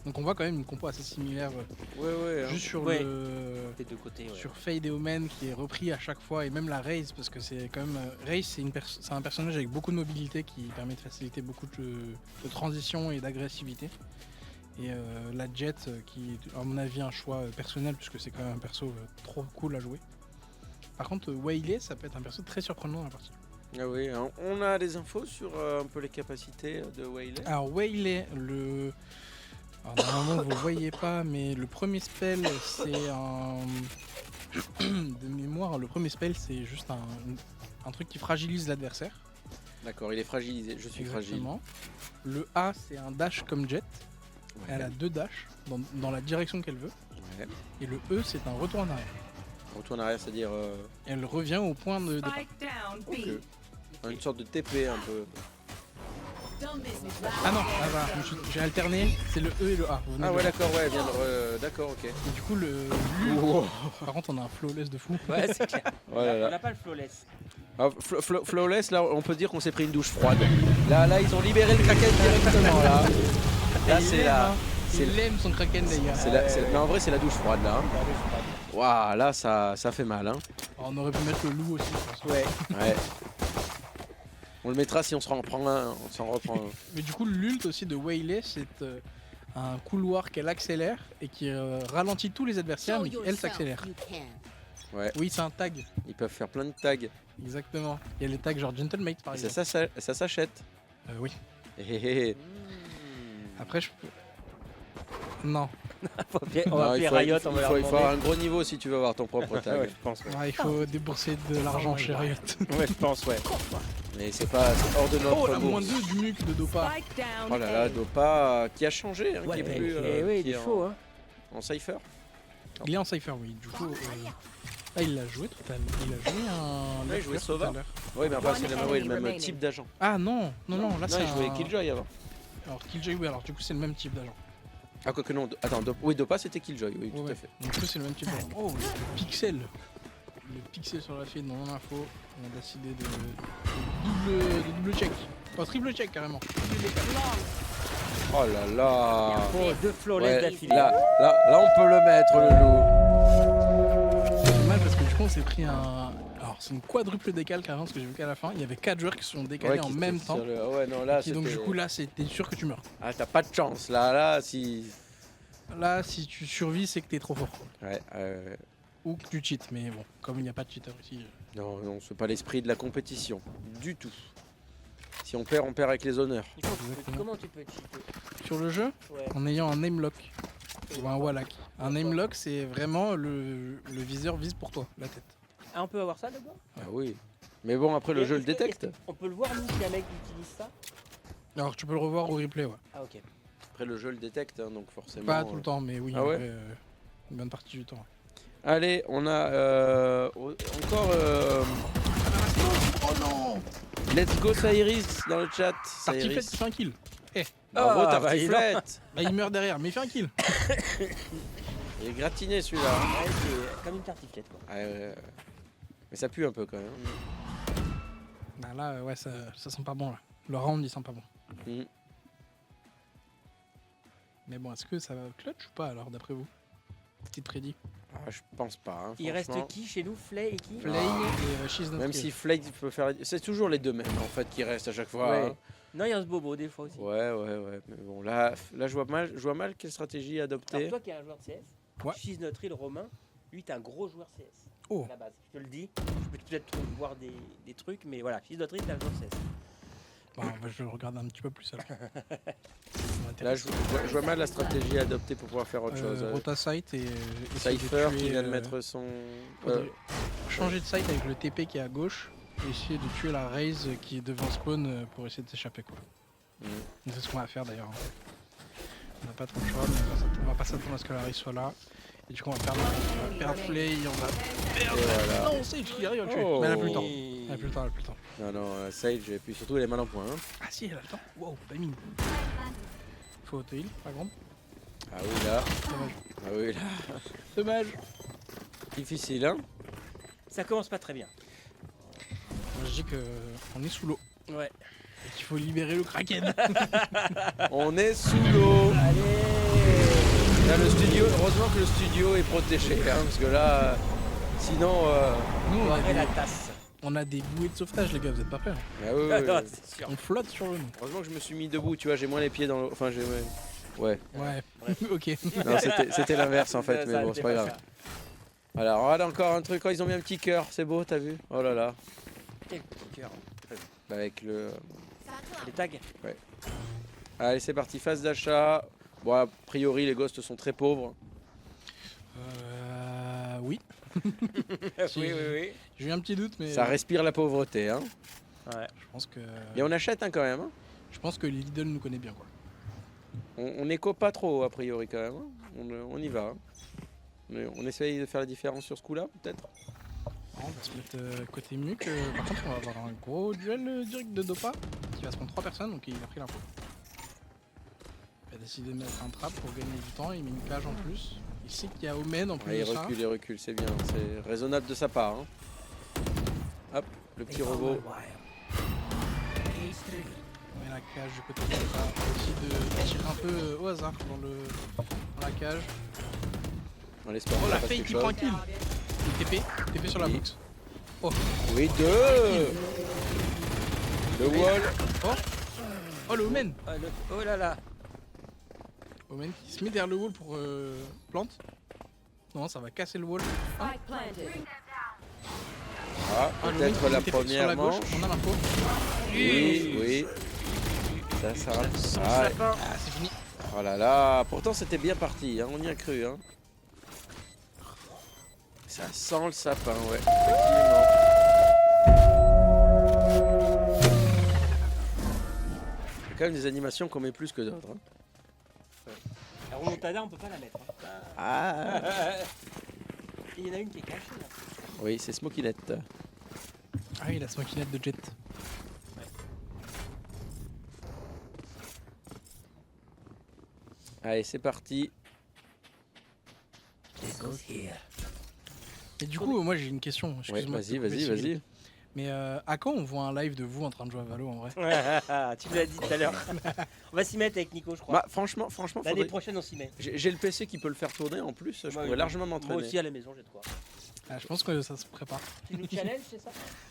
Donc on voit quand même une compo assez similaire Ouais. juste sur Ouais. le Des deux côtés, ouais. sur Fade et Omen qui est repris à chaque fois, et même la Raze, parce que c'est quand même Raze, c'est un personnage avec beaucoup de mobilité qui permet de faciliter beaucoup de transition et d'agressivité. Et la Jet qui est à mon avis un choix personnel puisque c'est quand même un perso trop cool à jouer. Par contre Waylay, ça peut être un perso très surprenant dans la partie. Ah oui, hein. On a des infos sur un peu les capacités de Waylay. Alors Waylay, alors, normalement vous le voyez pas, mais le premier spell c'est un de mémoire, le premier spell c'est juste un truc qui fragilise l'adversaire. D'accord, il est fragilisé, je suis Exactement. Le A c'est un dash comme Jet. fragile. Elle a 2 dash dans la direction qu'elle veut. Ouais. Et le E c'est un retour en arrière. Retour en arrière, c'est-à-dire Elle revient au point de départ. Spike down B. une sorte de TP un peu. Done business last Ah non, ah bah, j'ai alterné, c'est le E et le A. Vous venez Ah de ouais, le d'accord, ouais, elle vient de d'accord, ok. Et du coup, le par contre, on a un flawless de fou. Ouais, c'est clair. Oh là On là. n'a pas le flawless. Ah, Flawless, là, on peut dire qu'on s'est pris une douche froide. Là, ils ont libéré le Kraken directement, là. Là, c'est la... Il aime son Kraken, les gars. Mais en vrai, c'est la douche froide, là. Waouh, là, ça fait mal, hein. On aurait pu mettre le loup aussi. de toute façon. Ouais. Ouais. On le mettra si on s'en reprend un. On s'en reprend un. Mais du coup, l'ult aussi de Waylay, c'est un couloir qu'elle accélère et qui ralentit tous les adversaires, mais qui, elle, s'accélère. Ouais. Oui, c'est un tag. Ils peuvent faire plein de tags. Exactement. Il y a les tags genre Gentlemate, par Et exemple. ça s'achète. Oui. Hé, hé, hé. Après, je peux... Non. On va appeler Riot, on va leur il faut demander. avoir un gros niveau si tu veux avoir ton propre tag. Ouais, je pense, ouais. Ouais, il faut débourser de l'argent chez Riot. Ouais, je pense, ouais. Mais c'est hors de notre Oh, la moins bourse. 2 du MUC de Dopa. Spike down Oh là là, A. Dopa qui a changé, hein, qui est plus. oui, qui il est chaud, hein. En Cypher. Il est en Cypher, oui. Du coup, ah, il l'a joué tout à l'heure. Il a joué un. Ouais, il jouait Lurker Sova. tout à l'heure. Oui, mais enfin, c'est One le même enemy type d'agent. Ah non, là Non, c'est il jouait un... Killjoy avant. Alors Killjoy, oui, alors du coup c'est le même type d'agent. Ah, quoi que non. Attends, oui, Dopa c'était Killjoy, oui, Ouais, tout ouais. à fait. Donc du coup c'est le même type d'agent. Oh, le pixel. Le pixel sur la fille dans l'info. On a décidé de double check. Oh, triple check carrément. Oh là là. Oh, 2 flawless Ouais, d'affilée. là, on peut le mettre, le loup. C'est mal parce que du coup on s'est pris un... Alors c'est une quadruple décale carrément parce que j'ai vu qu'à la fin il y avait 4 joueurs qui se sont décalés Ouais, en qui même étaient temps. sur le- ah ouais, non, là, Et donc du c'était- coup là t'es sûr que tu meurs. Ah, t'as pas de chance. Là, si. Là si tu survis c'est que t'es trop fort. Ouais, Ou que tu cheats. Mais bon, comme il n'y a pas de cheater ici. non, non, c'est pas l'esprit de la compétition. Du tout. Si on perd avec les honneurs. Comment tu peux cheater? Sur le jeu, Ouais. en ayant un name lock ou un wallach. Un name lock c'est vraiment le viseur vise pour toi, la tête. Ah, on peut avoir ça, d'abord? Ah oui. Mais bon, après, le Et jeu le est-ce que- détecte. est-ce que On peut le voir, nous, si un mec utilise ça? Alors tu peux le revoir au replay, ouais. Ah, ok. Après, le jeu le détecte, hein, donc forcément. Pas tout le temps, mais oui, Ah ouais une bonne partie du temps. Allez, on a encore. Oh non! Let's go Cyrus dans le chat. Tartiflette, il fait un kill. Bravo Ah, bah, Tartiflette. Bah, il meurt derrière, mais il fait un kill. Il est gratiné celui-là. Ouais, c'est comme une tartiflette, quoi. Ah, mais ça pue un peu quand même. Bah là, ouais, ça sent pas bon là. Le round il sent pas bon. Mhm. Mais bon, est-ce que ça va clutch ou pas alors d'après vous? Petite prédit. Ah, je pense pas. Hein, Il reste franchement. qui chez nous? Flay et qui? Flay et She's Not Même Kill. si Flake peut faire. C'est toujours les deux mêmes en fait qui restent à chaque fois. Ouais. Hein. Non, il y a ce bobo des fois aussi. Ouais. Mais bon, là je vois mal quelle stratégie adopter. Alors, toi qui es un joueur de CS, Ouais. She's Not Real, Romain, lui, t'es un gros joueur CS. Oh. À la base, je te le dis. Je peux peut-être voir des trucs, mais voilà, She's Not Real, t'es un joueur de CS. Bah, je le regarde un petit peu plus alors. Là, je vois mal la stratégie adoptée pour pouvoir faire autre chose. Rota site et essayer de Cypher qui tuer, vient de mettre son. changer de site avec le TP qui est à gauche et essayer de tuer la Raze qui est devant spawn pour essayer de s'échapper quoi. C'est ce qu'on va faire d'ailleurs. On n'a pas trop le choix, mais on va pas s'attendre à ce que la Raze soit là. Et du coup on va perdre Flay, on va perdre. Et voilà. Non, Sage qui arrive à le tuer. Oh. Mais elle a plus le temps. Elle a plus le temps, elle a plus le temps. Non, Sage, et puis surtout elle est mal en point. Hein. Ah si, elle a le temps. Wow, timing. Faut auto-heal, par exemple. Ah oui, là. Dommage. Ah oui, là. Dommage. Difficile, hein. Ça commence pas très bien. Moi, je dis qu'on est sous l'eau. Ouais. Et qu'il faut libérer le Kraken. On est sous l'eau. Là, le studio, heureusement que le studio est protégé, hein, parce que là, sinon. Nous, tasse. On a des bouées de sauvetage, les gars, vous êtes pas prêts hein? Ah oui, oui, Non, oui. c'est sûr. On flotte sur le nom. Heureusement que je me suis mis debout, tu vois, j'ai moins les pieds dans l'eau. Enfin, j'ai. Ouais. Ouais, ok. Non, c'était l'inverse en fait, mais Ça, bon, c'est pas grave. Alors, regarde encore un truc, oh, ils ont mis un petit cœur, c'est beau, t'as vu? Oh là là. Quel petit cœur. Bah, avec le. Les tags. Allez, c'est parti, phase d'achat. Bon, a priori, les ghosts sont très pauvres. Oui. Oui. J'ai eu un petit doute, mais. Ça respire la pauvreté, hein. Ouais. Je pense que. Et on achète hein, quand même. Hein. Je pense que Lidl nous connaît bien, quoi. On n'éco pas trop, a priori, quand même. Hein. On y va. Hein. On essaye de faire la différence sur ce coup-là, peut-être. On va se mettre côté Muc. Par contre, on va avoir un gros duel direct de Dopa qui va se prendre 3 personnes, donc il a pris l'info. Il a décidé de mettre un trap pour gagner du temps. Il met une cage en plus. Il sait qu'il y a Omen en plus Ouais, de ça. il recule, c'est bien. C'est raisonnable de sa part. Hein. Hop, le petit robot. On met la cage du côté de Dopa. On va essayer de tirer un peu au hasard dans la cage. On l'espère. Oh la fake qui prend un kill. Le TP sur la box. Oh. Oui, deux. Le wall. Oh le Omen. Oh là là. Omen qui se met derrière le wall pour plante. Non, ça va casser le wall. Ah, Le Omen peut-être qui la TP sur première la gauche. manche. On a l'info. Oui. Ça rate. Ah, c'est fini. Oh là là, pourtant c'était bien parti, hein, on y a cru. Hein. Ça sent le sapin, ouais, effectivement. Il y a quand même des animations qu'on met plus que d'autres. Hein. La remontada, on peut pas la mettre. Hein. Ah Il y en a une qui est cachée là. oui, c'est Smokinette. Ah oui, la smokinette de Jet. Allez, c'est parti. Et du coup, moi j'ai une question. Ouais, Excuse-moi. vas-y. Mais à quand on voit un live de vous en train de jouer à Valo en vrai? Tu me l'as dit tout à l'heure. On va s'y mettre avec Nico, je crois. Bah, franchement, L'année faudrait- prochaine, on s'y met. j'ai le PC qui peut le faire tourner en plus. Je Moi, pourrais largement Moi m'entraîner. aussi à la maison, j'ai de quoi. Je pense que ça se prépare. Tu nous challenges, c'est ça?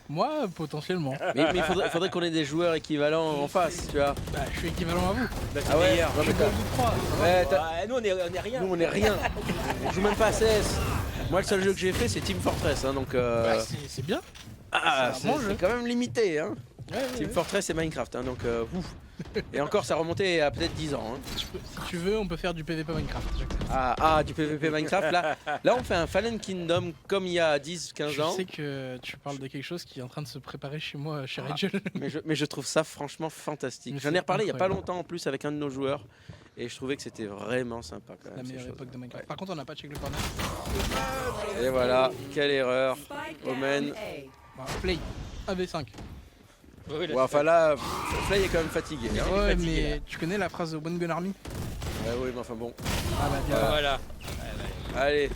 Moi, potentiellement. Mais il faudrait qu'on ait des joueurs équivalents en face, tu vois. Bah, je suis équivalent à vous. Bah, Ah ouais, meilleur. non, mais Gold 3. Ouais, t'as- Nous, on est rien. nous on est rien. On joue même pas à CS. Moi, le seul jeu que j'ai fait, c'est Team Fortress, hein, donc. Bah, c'est bien. c'est un bon jeu. c'est quand même limité, hein. Ouais, ouais, Team ouais. Fortress et Minecraft, hein, donc ouf. Et encore, ça remontait à peut-être 10 ans. Hein. Si tu veux, on peut faire du PvP Minecraft. Du PvP Minecraft. Là, on fait un Fallen Kingdom comme il y a 10-15 Je ans. sais que tu parles de quelque chose qui est en train de se préparer chez moi, chez Rachel. Mais je trouve ça franchement fantastique. Mais J'en ai c'est reparlé il y a pas incroyable. longtemps en plus avec un de nos joueurs. Et je trouvais que c'était vraiment sympa quand même. La ces meilleure choses. époque de Minecraft. Ouais. Par contre, on n'a pas check le corner. Et voilà, quelle erreur. Spike Omen. down A. Bah, play. AB5. Ouais, Ouais, enfin là, Flay est quand même fatigué. Hein. Ouais, fatigué, mais là. tu connais la phrase de One Gun Army? Ouais, oui, mais enfin bon. Ah bah, bien. Voilà. Allez,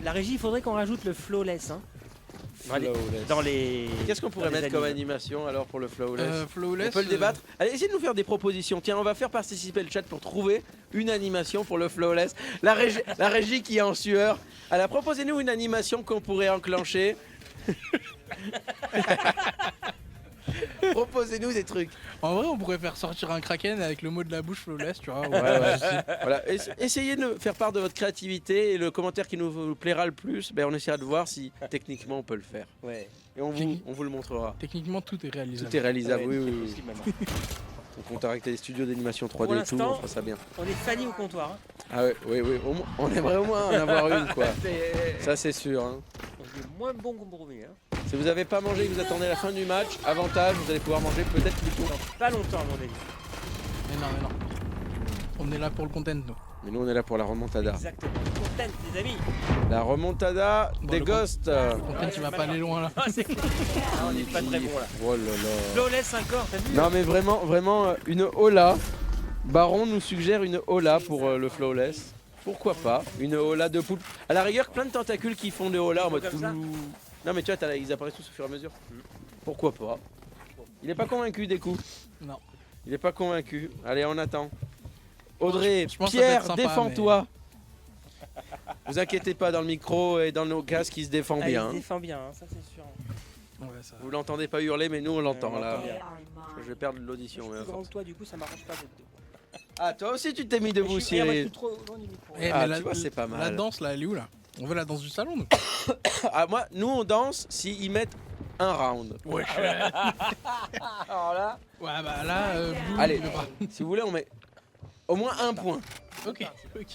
La régie, il faudrait qu'on rajoute le flawless. Hein. Flawless. Dans les. Et qu'est-ce qu'on pourrait dans les mettre comme animes. animation alors pour le Flawless Flawless. On peut le débattre. Allez, essayez de nous faire des propositions. Tiens, on va faire participer le chat pour trouver une animation pour le Flawless. La régie qui est en sueur. Alors, proposez-nous une animation qu'on pourrait enclencher. Proposez-nous des trucs. En vrai, on pourrait faire sortir un Kraken avec le mot de la bouche Flawless, tu vois. Ouais, ouais. Voilà. Essayez de nous faire part de votre créativité et le commentaire qui nous plaira le plus, ben, on essaiera de voir si techniquement on peut le faire. Ouais. Et on vous le montrera. Techniquement, tout est réalisable. Tout est réalisable, Ouais, oui, oui, oui. possible, maintenant. On contacte les studios d'animation 3D Pour et tout, l'instant- on fera ça bien. On est Fanny au comptoir. Hein. Ah ouais, oui, oui, on aimerait au moins en avoir une, quoi. Ça, c'est sûr. Hein. On est moins bon compromis. Hein. Si vous n'avez pas mangé et que vous attendez la fin du match, avantage, vous allez pouvoir manger peut-être plus tôt. Pas longtemps, à mon avis. Mais non. On est là pour le content, nous. Mais nous, on est là pour la remontada. Exactement. Content, les amis. La remontada Bon, des le Ghosts. Le content, tu vas pas aller loin là. Ah, c'est clair. Ah, on est pas très bon là. Oh là là. Flawless encore, t'as vu? Non, mais vraiment, une Ola. Baron nous suggère une Ola pour le Flawless. Pourquoi pas? Une Ola de poulpe. À la rigueur, plein de tentacules qui font des Ola en mode Comme ça poulou. Non, mais tu vois, ils apparaissent tous au fur et à mesure. Pourquoi pas? Il est pas convaincu des coups. Non. Il est pas convaincu. Allez, on attend. Audrey, Je pense que ça peut Pierre, être sympa, défends-toi. Vous inquiétez pas, dans le micro et dans nos casques, il se défend Ah, bien. il hein. se défend bien, hein, ça c'est sûr. Ouais, ça. Vous l'entendez pas hurler, mais nous on l'entend on là. l'entend bien. Je vais perdre l'audition. Je mais suis à plus grand force. que toi, du coup ça m'arrange pas d'être debout. Ah, toi aussi tu t'es mis debout, Mais je suis- moi, je Cyril. suis trop loin du micro. Eh, Ah, mais tu vois, c'est pas La mal. danse là, elle est où là? On veut la danse du salon, nous. Ah, moi, nous on danse s'ils mettent un round. Ouais. Alors là, Ouais, bah là, Blue, Allez. il veut pas. Si vous voulez, on met au moins un point. Ok.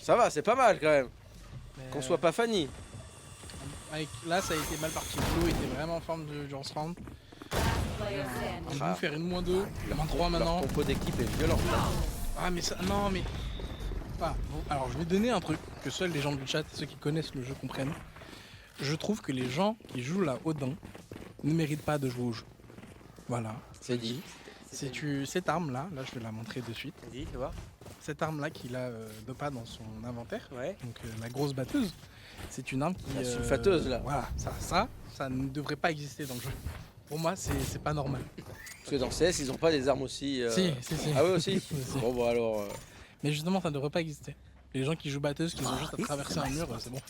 Ça va, c'est pas mal quand même. Mais, Qu'on soit pas Fanny. Là, ça a été mal parti. Blue était vraiment en forme durant ce round. Player On standing. va faire une -2, -3 Leur maintenant. compo d'équipe est violent. Ah, mais ça. Non, mais. Ah, bon, alors, je vais donner un truc que seuls les gens du chat et ceux qui connaissent le jeu comprennent. Je trouve que les gens qui jouent la Odin ne méritent pas de jouer au jeu. Voilà. C'est dit. Cette arme là, je vais la montrer de suite. vas-y, fais voir. Cette arme là qu'il a de pas dans son inventaire, Ouais. donc la grosse batteuse, c'est une arme qui. La sulfateuse, là. Voilà, ça ne devrait pas exister dans le jeu. Pour moi, c'est pas normal. Parce que dans CS, ils ont pas des armes aussi. Si. Ah ouais aussi. Si. Bon, bon alors. Mais justement, ça ne devrait pas exister. Les gens qui jouent batteuse, qui ont juste à traverser un mur, c'est bon.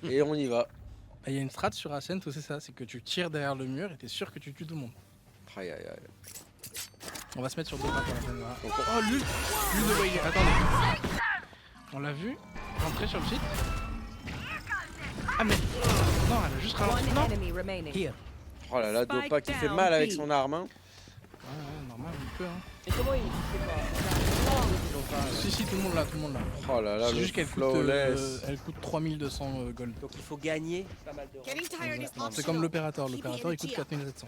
Et on y va. Il y a une strat sur Ascent où c'est ça, c'est que tu tires derrière le mur et t'es sûr que tu tues tout le monde. Aïe aïe aïe. On va se mettre sur deux pas pour la peine. Voilà. Oh, l'ule de Wayne, attendez. On l'a vu, rentrer sur le site. Ah mais... Non, elle a juste ralenti. One Non. enemy remaining. Oh là là, Dopa qui fait mal avec son arme. Hein. Ouais, normal, il peut. Hein. Et comment il fait pas? Si, tout le monde là, Oh là là, C'est le juste qu'elle Flawless. elle coûte 3200 gold. Donc il faut gagner pas mal d'euros. C'est comme l'opérateur il coûte 4700.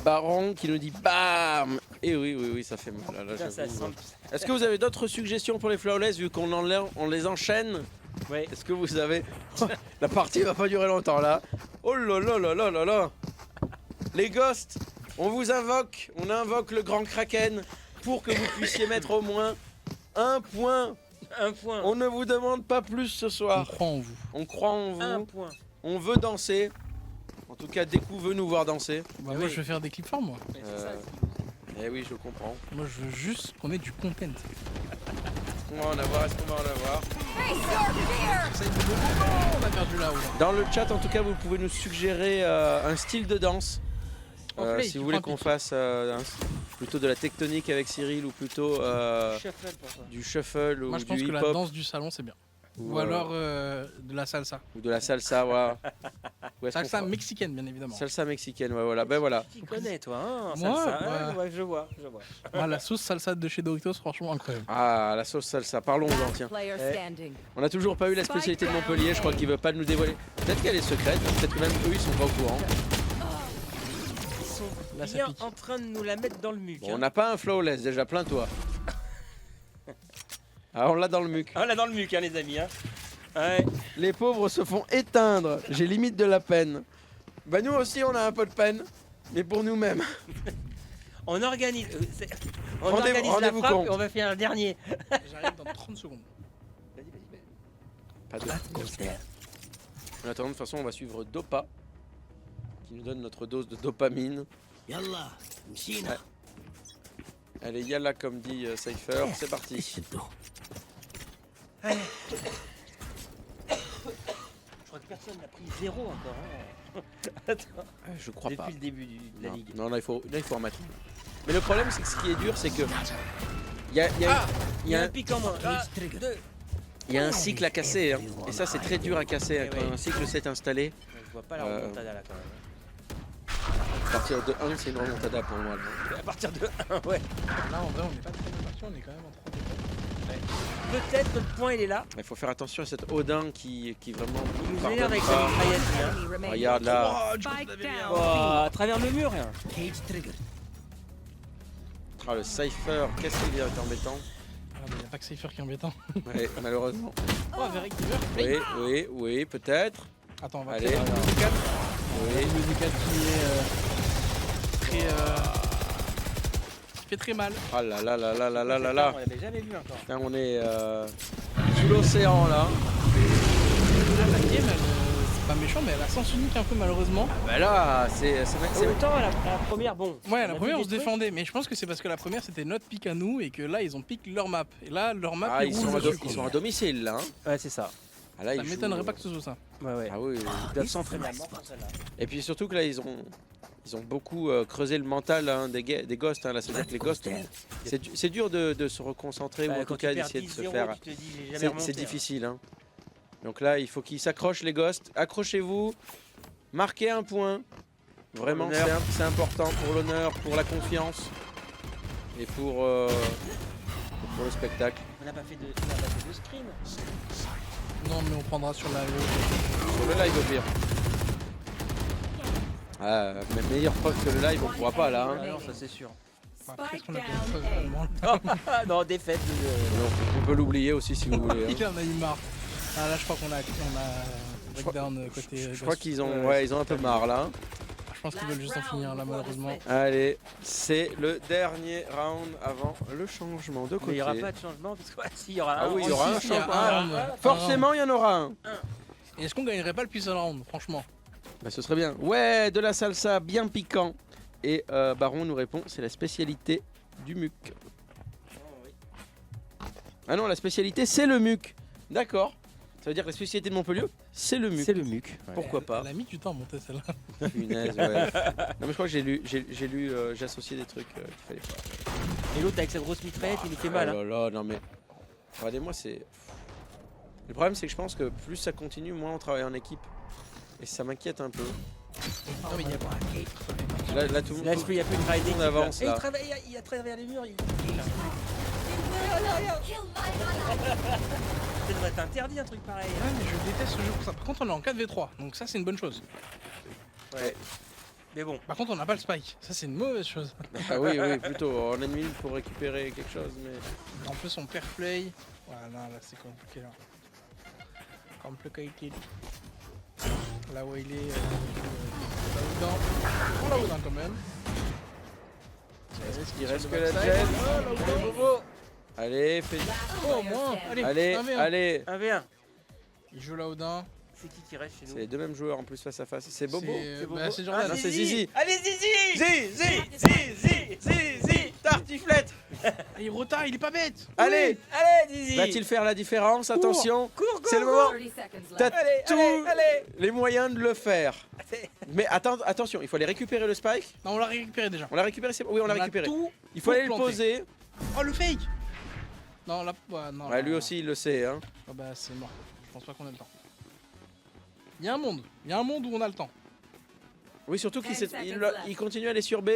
Baron qui nous dit BAM. Et oui, ça fait mal. Là, Putain, ça j'avoue. sent- Est-ce que vous avez d'autres suggestions pour les Flawless vu qu'on on les enchaîne? Ouais. Est-ce que vous avez... La partie va pas durer longtemps là. Oh là là là là là là. Les Ghosts, on vous invoque, on invoque le grand Kraken pour que vous puissiez mettre au moins un point. Un point. On ne vous demande pas plus ce On soir. croit en vous. On croit en Un vous. point. On veut danser. En tout cas, Deku veut nous voir danser. Bah, moi, je vais faire des clips forts, moi. Eh oui, je comprends. Moi, je veux juste qu'on ait du content. Est-ce qu'on va en avoir? Est-ce qu'on va en avoir? Ça y est, on a perdu là. Dans le chat, en tout cas, vous pouvez nous suggérer un style de danse. Si vous voulez qu'on fasse plutôt de la tectonique avec Cyril ou plutôt du shuffle ou moi, je pense du que la hip-hop. danse du salon, c'est bien. Ou alors de la salsa. Ou de la salsa, voilà. Salsa mexicaine, bien évidemment. Salsa mexicaine, ouais, voilà. Ben voilà. Tu connais, toi, hein, Moi, salsa. Ouais, je vois. Moi, la sauce salsa de chez Doritos, franchement incroyable. Ah, la sauce salsa, parlons-en, tiens. On n'a toujours pas eu la spécialité de Montpellier, je crois qu'il veut pas nous dévoiler. Peut-être qu'elle est secrète, peut-être que même eux, ils sont pas au courant. Ils sont bien en train de nous la mettre dans le muc. Bon, on n'a pas un flawless, déjà, plains-toi. Ah, on l'a dans le muc. On l'a dans le muc, hein, les amis. Hein. Ouais. Les pauvres se font éteindre. J'ai limite de la peine. Bah nous aussi, on a un peu de peine, mais pour nous-mêmes. On organise. On Rendez-vous organise la frappe compte. et on va faire un dernier. J'arrive dans 30 secondes. Pas de En attendant, de toute façon, on va suivre Dopa, qui nous donne notre dose de dopamine. Yalla, Ouais. Allez, yalla, comme dit Cypher, c'est parti. Je crois que personne n'a pris 0 encore. Hein. Attends. Je crois pas. Depuis le début de la ligue. Non, là, il faut remettre. Mais le problème, c'est que ce qui est dur, c'est que il y a un pic en moins. Ah, il y a un cycle à casser, hein. Et ça, c'est très dur à casser hein, quand un cycle s'est installé. Je vois pas la remontada là quand même. À partir de 1, c'est une remontada pour moi. Là. À partir de 1, ouais. Là, en vrai, on n'est pas très bien parti, on est quand même en 3 défaites. Peut-être notre point il est là. Il faut faire attention à cet Odin qui vraiment. Il nous énerve avec sa mitraillette. Hein. Regarde là. Oh, à travers le mur. Hein. Ah, le Cypher, qu'est-ce qu'il vient être embêtant. Ah, il n'y a pas que Cypher qui est embêtant. Ouais, malheureusement. Oh, Veric River. Oui, peut-être. Attends, on va Allez, faire le 4. Oui. Le 4 qui est très. Qui fait très mal. Ah là là là là là là là là. On l'avait jamais vu encore. Putain, on est sous l'océan là. La game, c'est pas méchant, mais elle a sens unique un peu malheureusement. Bah là, c'est autant à la première, bon. Ouais, la première on se défendait, mais je pense que c'est parce que la première c'était notre pick à nous et que là ils ont pick leur map. Et là, leur map Ah, est ils rouge sont, dessus, ils sont à domicile là. Hein. Ouais, c'est ça. Ah, là, ça ils m'étonnerait jouent, pas que ce soit ça. Ouais. Ah oui, Ils doivent s'entraîner à mort pour celle-là. Et puis surtout que là, ils ont beaucoup creusé le mental hein, des ghosts. Hein, là, c'est-à-dire que les ghosts, c'est dur de se reconcentrer ou en tout cas d'essayer de se faire. C'est difficile. Hein. Donc là, il faut qu'ils s'accrochent les ghosts. Accrochez-vous, marquez un point. Vraiment, c'est important pour l'honneur, pour la confiance et pour le spectacle. On n'a pas fait de screen. Non, mais on prendra sur la Sur le live au pire. Ah, mais meilleure preuve que le live, on pourra pas là. Hein. Non, ça c'est sûr. Qu'est-ce qu'on a fait Non, défaite. On peut l'oublier aussi si vous voulez. Hein. Il en a eu marre. Ah là, je crois qu'on a breakdown côté. Je crois qu'ils ont, ils ont un peu marre là. Je pense qu'ils veulent juste en finir là, malheureusement. Allez, c'est le dernier round avant le changement de côté. Mais il n'y aura pas de changement parce que si, il y aura ah un. oui, il y aura un il y a changement. un Forcément, il y en aura un. Et est-ce qu'on gagnerait pas le puissant round, franchement? Bah, ce serait bien. Ouais, de la salsa bien piquant. Et Baron nous répond, c'est la spécialité du MUC. Ah non, la spécialité, c'est le MUC. D'accord. Ça veut dire que la spécialité de Montpellier, c'est le MUC. C'est le MUC. Pourquoi pas? Elle a mis du temps à monter celle-là. Punaise, ouais. Non mais je crois que j'ai associé des trucs qu'il fallait pas. Et l'autre avec sa grosse mitraillette, il nous fait mal. Oh là là, non mais... Regardez-moi, c'est... Le problème c'est que je pense que plus ça continue, moins on travaille en équipe. Et ça m'inquiète un peu. Non mais il y a pas... Là tout le monde... Là, il n'y a plus une travail d'équipe. avance, Et là. il a travers les murs. Ça devrait être interdit un truc pareil. Ouais, mais je déteste ce jeu pour ça. Par contre, on est en 4v3, donc ça c'est une bonne chose. Ouais. Mais bon. Par contre, on n'a pas le spike. Ça c'est une mauvaise chose. Ah oui, plutôt. On a une minute pour récupérer quelque chose, mais... En plus, on perd play. Voilà, là c'est compliqué là. Complicated. Là où il est, là-dedans. On l'a dedans quand même. Il reste que la gel. Allez, fais... Oh, moins. Allez, Allez, 1v1. allez. 1v1. Il joue là-dedans. C'est qui reste chez nous? C'est les deux mêmes joueurs en plus face à face. C'est Bobo. C'est Bobo. Bah, c'est Jordan. Non, c'est Zizi. Allez, Zizi! Zizi, tartiflette. Il rota, il est pas bête. Allez, Allez, Zizi! va-t-il faire la différence? Attention, Cours, c'est le moment. 30 seconds T'as left. Allez, tous allez! les moyens de le faire. Mais attention, il faut aller récupérer le spike. Non, on l'a récupéré déjà. On l'a récupéré, c'est bon. Oui, on l'a récupéré. Tout. Il faut aller le planté. poser. Oh, le fake. Non, là, non. Ouais, lui aussi, il le sait. Hein. Ah bah, c'est mort. Je pense pas qu'on ait le temps. Il y a un monde où on a le temps. Oui, surtout qu'il 10 seconds il left. continue à aller sur B.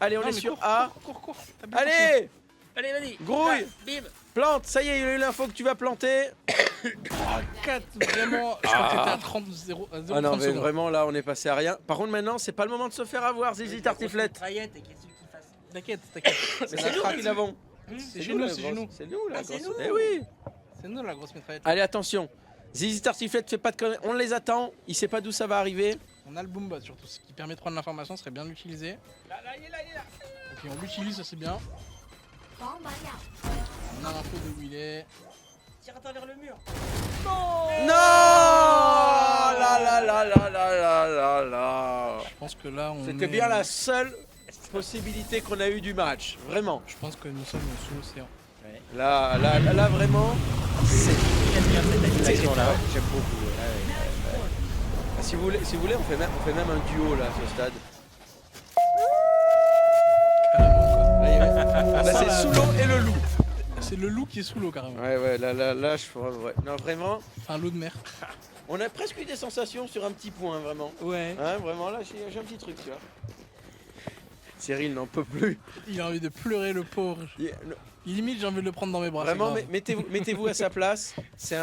Allez, on Non, est mais sur cours, A. Cours. T'as bien Allez, Allez, vas-y! Grouille. Là, bim! plante. Ça y est, il a eu l'info que tu vas planter. 4, vraiment. Je crois que t'étais à 30, 0, à 0, Ah non, 30 mais secondes. vraiment là, on est passé à rien. Par contre, maintenant, c'est pas le moment de se faire avoir, Zizi Tartiflette. Mitraillette, et qu'est-ce qu'il fasse? T'inquiète. C'est la traque qu'ils avons. C'est chez nous, c'est chez nous. C'est nous, là. Ah, c'est nous. Eh oui. C'est nous la grosse mitraillette. Allez, attention. Zizi Tartiflette fait pas de conneries. On les attend. Il sait pas d'où ça va arriver. On a le boombot surtout, ce qui permet de prendre l'information serait bien de l'utiliser. Là, il est là! Ok, on l'utilise, ça c'est bien. Bomb buddy out. On a l'info de où il est. Tire à travers le mur! Non là. Je pense que là, on C'était est- bien la seule possibilité qu'on a eue du match. Vraiment. Je pense que nous sommes sous l'océan. Là, vraiment. J'aime bien cette animation là. J'aime beaucoup. Si vous voulez, on fait même un duo là, à ce stade. Là, c'est sous l'eau et le loup. C'est le loup qui est sous l'eau carrément. Ouais, là, non, vraiment. Enfin, l'eau de mer. On a presque eu des sensations sur un petit point, vraiment. Ouais. Hein, vraiment, là, j'ai un petit truc, tu vois. Cyril n'en peut plus. Il a envie de pleurer, le pauvre. Limite, j'ai envie de le prendre dans mes bras. Vraiment, c'est grave. mettez-vous à sa place. C'est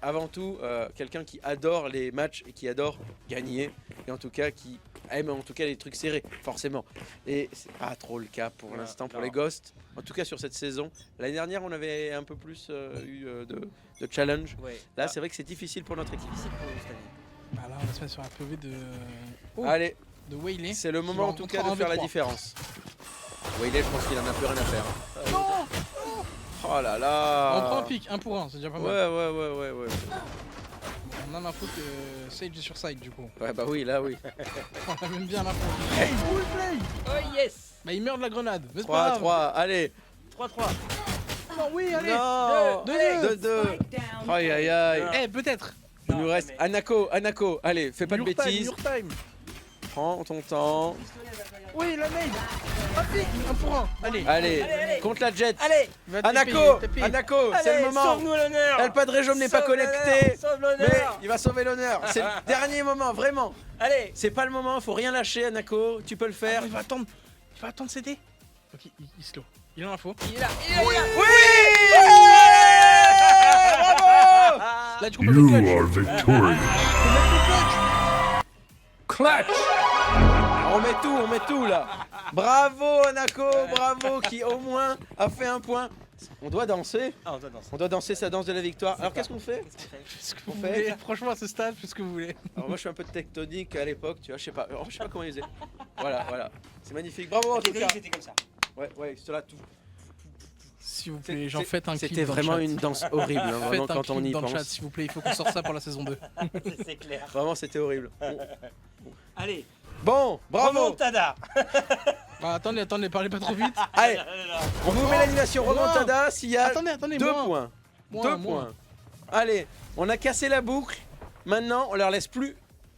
avant tout quelqu'un qui adore les matchs et qui adore gagner. Et en tout cas, qui aime en tout cas les trucs serrés, forcément. Et c'est pas trop le cas pour l'instant pour les Ghosts. En tout cas, sur cette saison. L'année dernière, on avait un peu plus eu de challenge. Ouais. Là, c'est vrai que c'est difficile pour notre équipe. difficile pour nous cette année. Bah là, on va se mettre sur un PV de. Oh, Allez, de Waylay. c'est le qui moment va en tout rencontrer cas de un faire la V3. différence. Waylay, je pense qu'il en a plus rien à faire. Non. Oh là là. On prend un pic, 1 pour 1, c'est déjà pas mal. Ouais. On a l'info que Sage est sur side du coup. Ouais, bah oui, là, oui. On a même bien l'info. Hey, full play. Oh yes! Bah il meurt de la grenade. Mais c'est pas 3-3, grave. allez. 3-3. Non, oui, allez. Non. Deux. 2-2. Spike down. Aïe, aïe, aïe. Eh, peut-être. Il nous reste Anako. Allez, fais pas de Your time, bêtises. your time. Prends ton temps. Oui, la nade. Un pic, 1 pour 1. Allez. Allez, allez. contre la jet. Allez! Va te Anako, taper. c'est le moment. Sauve-nous l'honneur! El Padrejom n'est pas Sauve connecté. l'honneur, sauve Mais l'honneur! il va sauver l'honneur. C'est le dernier moment, vraiment. Allez! C'est pas le moment, faut rien lâcher, Anako. Tu peux le faire. Il va attendre CD. Ok, il slow. Il a l'info. Il est là! Il est là! Il est là! Bravo. Là, du coup, on peut You clutch. are victorious. Clutch. On met tout là. Bravo Anako, bravo qui au moins a fait un point. On doit danser. Ah, on doit danser. On doit danser sa danse de la victoire. Alors qu'est-ce qu'on fait? Faites ce que On vous fait. voulez. Franchement, à ce stade, faites ce que vous voulez. Alors moi je suis un peu de tectonique à l'époque, tu vois, je sais pas comment ils faisaient. Voilà. C'est magnifique. Bravo en tout cas. C'était comme ça. Ouais, cela tout. S'il vous plaît, j'en faites un clip. C'était dans le vraiment chat. une danse horrible, hein, vraiment Faites un quand on clip y dans le chat, pense. s'il vous plaît. Il faut qu'on sorte ça pour la saison 2. C'est clair. Vraiment c'était horrible. Allez! Bon, bravo. Remontada! Bah, attendez, parlez pas trop vite. Allez, on vous met l'animation remontada s'il y a Attendez, 2 moins. points. Moins, 2 moins. points. Allez, on a cassé la boucle. Maintenant, on leur laisse plus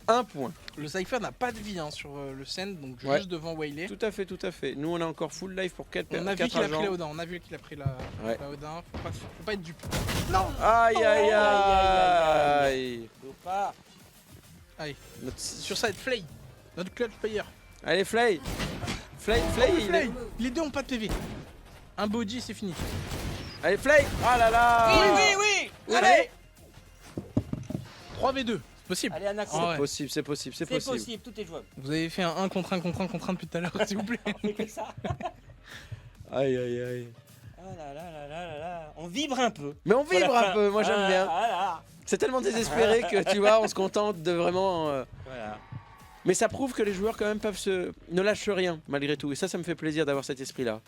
1 point. Le Cypher n'a pas de vie hein, sur le send, donc Ouais. juste devant Waylay. Tout à fait. Nous, on a encore full life pour 4 On a vu qu'il a pris la agents. Odin, on a vu qu'il a pris la Odin. Faut pas être dupe. Aïe, aïe, aïe. Faut pas. Allez, Notre- sur side, Flay. Notre clutch player. Allez, Flay. Flay, Flay. Les deux ont pas de PV. Un body, c'est fini. Allez, Flay. Ah là là. Oui! Allez! 3v2, c'est possible. Allez, Anako. Ah ouais. C'est possible. C'est possible, tout est jouable. Vous avez fait un 1 contre 1 depuis tout à l'heure, s'il vous plaît. On fait que ça. Aïe, aïe, aïe. Ah là là là là là là. On vibre un peu. Mais on vibre Voilà. un peu, moi j'aime bien. Voilà. C'est tellement désespéré que tu vois, on se contente de vraiment. Voilà. Mais ça prouve que les joueurs quand même ne lâchent rien malgré tout. Et ça me fait plaisir d'avoir cet esprit-là.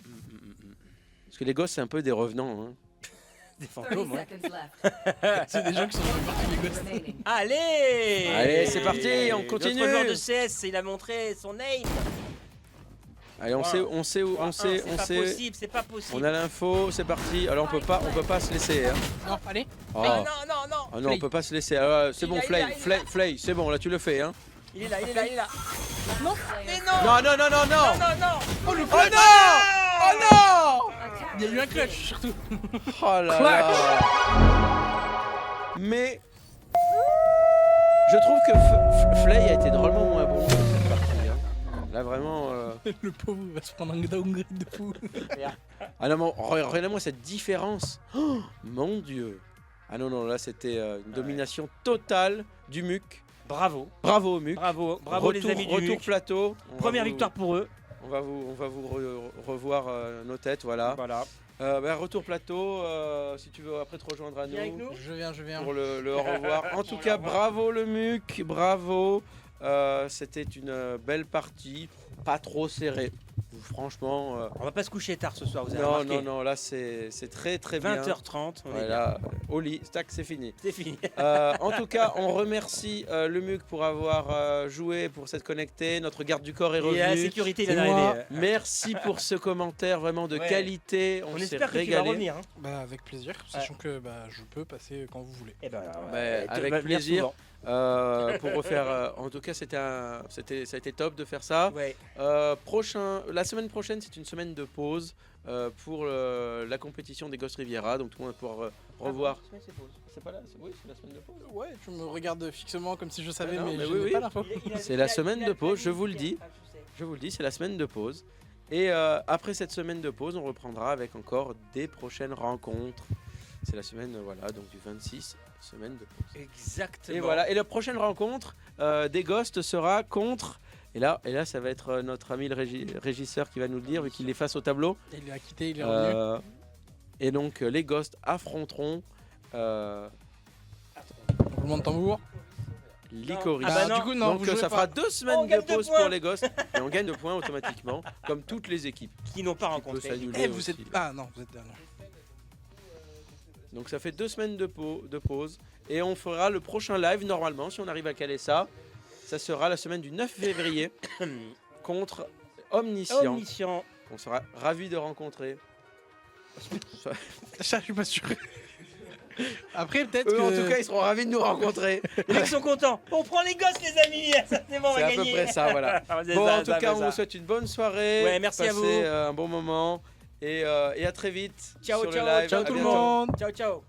Parce que les gosses, c'est un peu des revenants. Hein. Des fantômes, ouais. C'est des gens qui sont partis les ghosts. Allez Allez, c'est parti, on continue. Notre joueur de CS, il a montré son aim. Allez, on sait où, on sait. C'est pas possible. On a l'info, c'est parti. Alors on peut pas se laisser. Hein. Non, allez. Oh. Non. Ah non, on peut pas se laisser. Alors, c'est bon, Flay, c'est bon, là tu le fais. Hein. Il est là. Non. Mais non. Non. Non. Oh le Oh clutch. non. Oh non. Il y a eu un clutch surtout. Oh là là. Mais je trouve que Flay a été drôlement moins bon dans cette partie. Hein. Là vraiment. Le pauvre va se prendre un downgrade de fou. Ah non, mais regardez-moi cette différence. Oh, mon Dieu. Ah non, là c'était une domination totale du MUC. Bravo Bravo au MUC. Bravo les amis du Retour MUC. plateau. Première victoire pour eux. On va vous revoir nos têtes, voilà. Retour plateau, si tu veux après te rejoindre à nous. Je viens. Pour le au revoir. En tout cas, bravo le MUC, bravo. C'était une belle partie, pas trop serrée. Franchement. On va pas se coucher tard ce soir, vous avez remarqué. Non, là c'est très bien. 20h30, on est là, au lit, tac, c'est fini. C'est fini. En tout cas, on remercie le MUC pour avoir joué, pour s'être connecté. Notre garde du corps est revenu. Et à la sécurité, il est arrivé. Merci pour ce commentaire vraiment de qualité. On s'est espère que régalé. tu vas revenir. Hein. Bah, avec plaisir, sachant que je peux passer quand vous voulez. Et avec plaisir. Pour refaire, en tout cas, ça a été top de faire ça. Ouais. La semaine prochaine, c'est une semaine de pause pour la compétition des Ghost Riviera, donc tout le monde va pouvoir revoir. C'est pas là, oui, c'est la semaine de pause. Ouais, tu me regardes fixement comme si je savais, non, mais je oui, n'ai pas l'info. C'est la semaine de pause, je vous le dis. Je vous le dis, c'est la semaine de pause. Et après cette semaine de pause, on reprendra avec encore des prochaines rencontres. C'est la semaine, donc du 26, semaine de pause. Exactement. Et voilà, et la prochaine rencontre des Ghosts sera contre... Et là, ça va être notre ami le régisseur qui va nous le dire, vu qu'il est face au tableau. Il a quitté, il est revenu. Et donc, les Ghosts affronteront... Roulement de tambour. Licorice. Du coup, non, donc ça fera 2 semaines de pause pour les Ghosts. Et on gagne de points automatiquement, comme toutes les équipes. Qui n'ont pas rencontré. Vous êtes... Ah non, vous êtes dernier. Donc ça fait 2 semaines de pause. Et on fera le prochain live, normalement, si on arrive à caler ça. Ça sera la semaine du 9 février contre Omniscient. On sera ravis de rencontrer. Ça, je suis pas sûr. Après, peut-être eux, que... en tout cas, ils seront ravis de nous rencontrer. Les mecs sont contents. On prend les Ghosts, les amis. C'est bon, on va gagner. C'est à peu près ça, voilà. Bon, en tout cas, on vous souhaite une bonne soirée. Ouais, merci à vous. Passez un bon moment. Et à très vite. Ciao, sur ciao. le live. Ciao À tout le bientôt. monde. Ciao.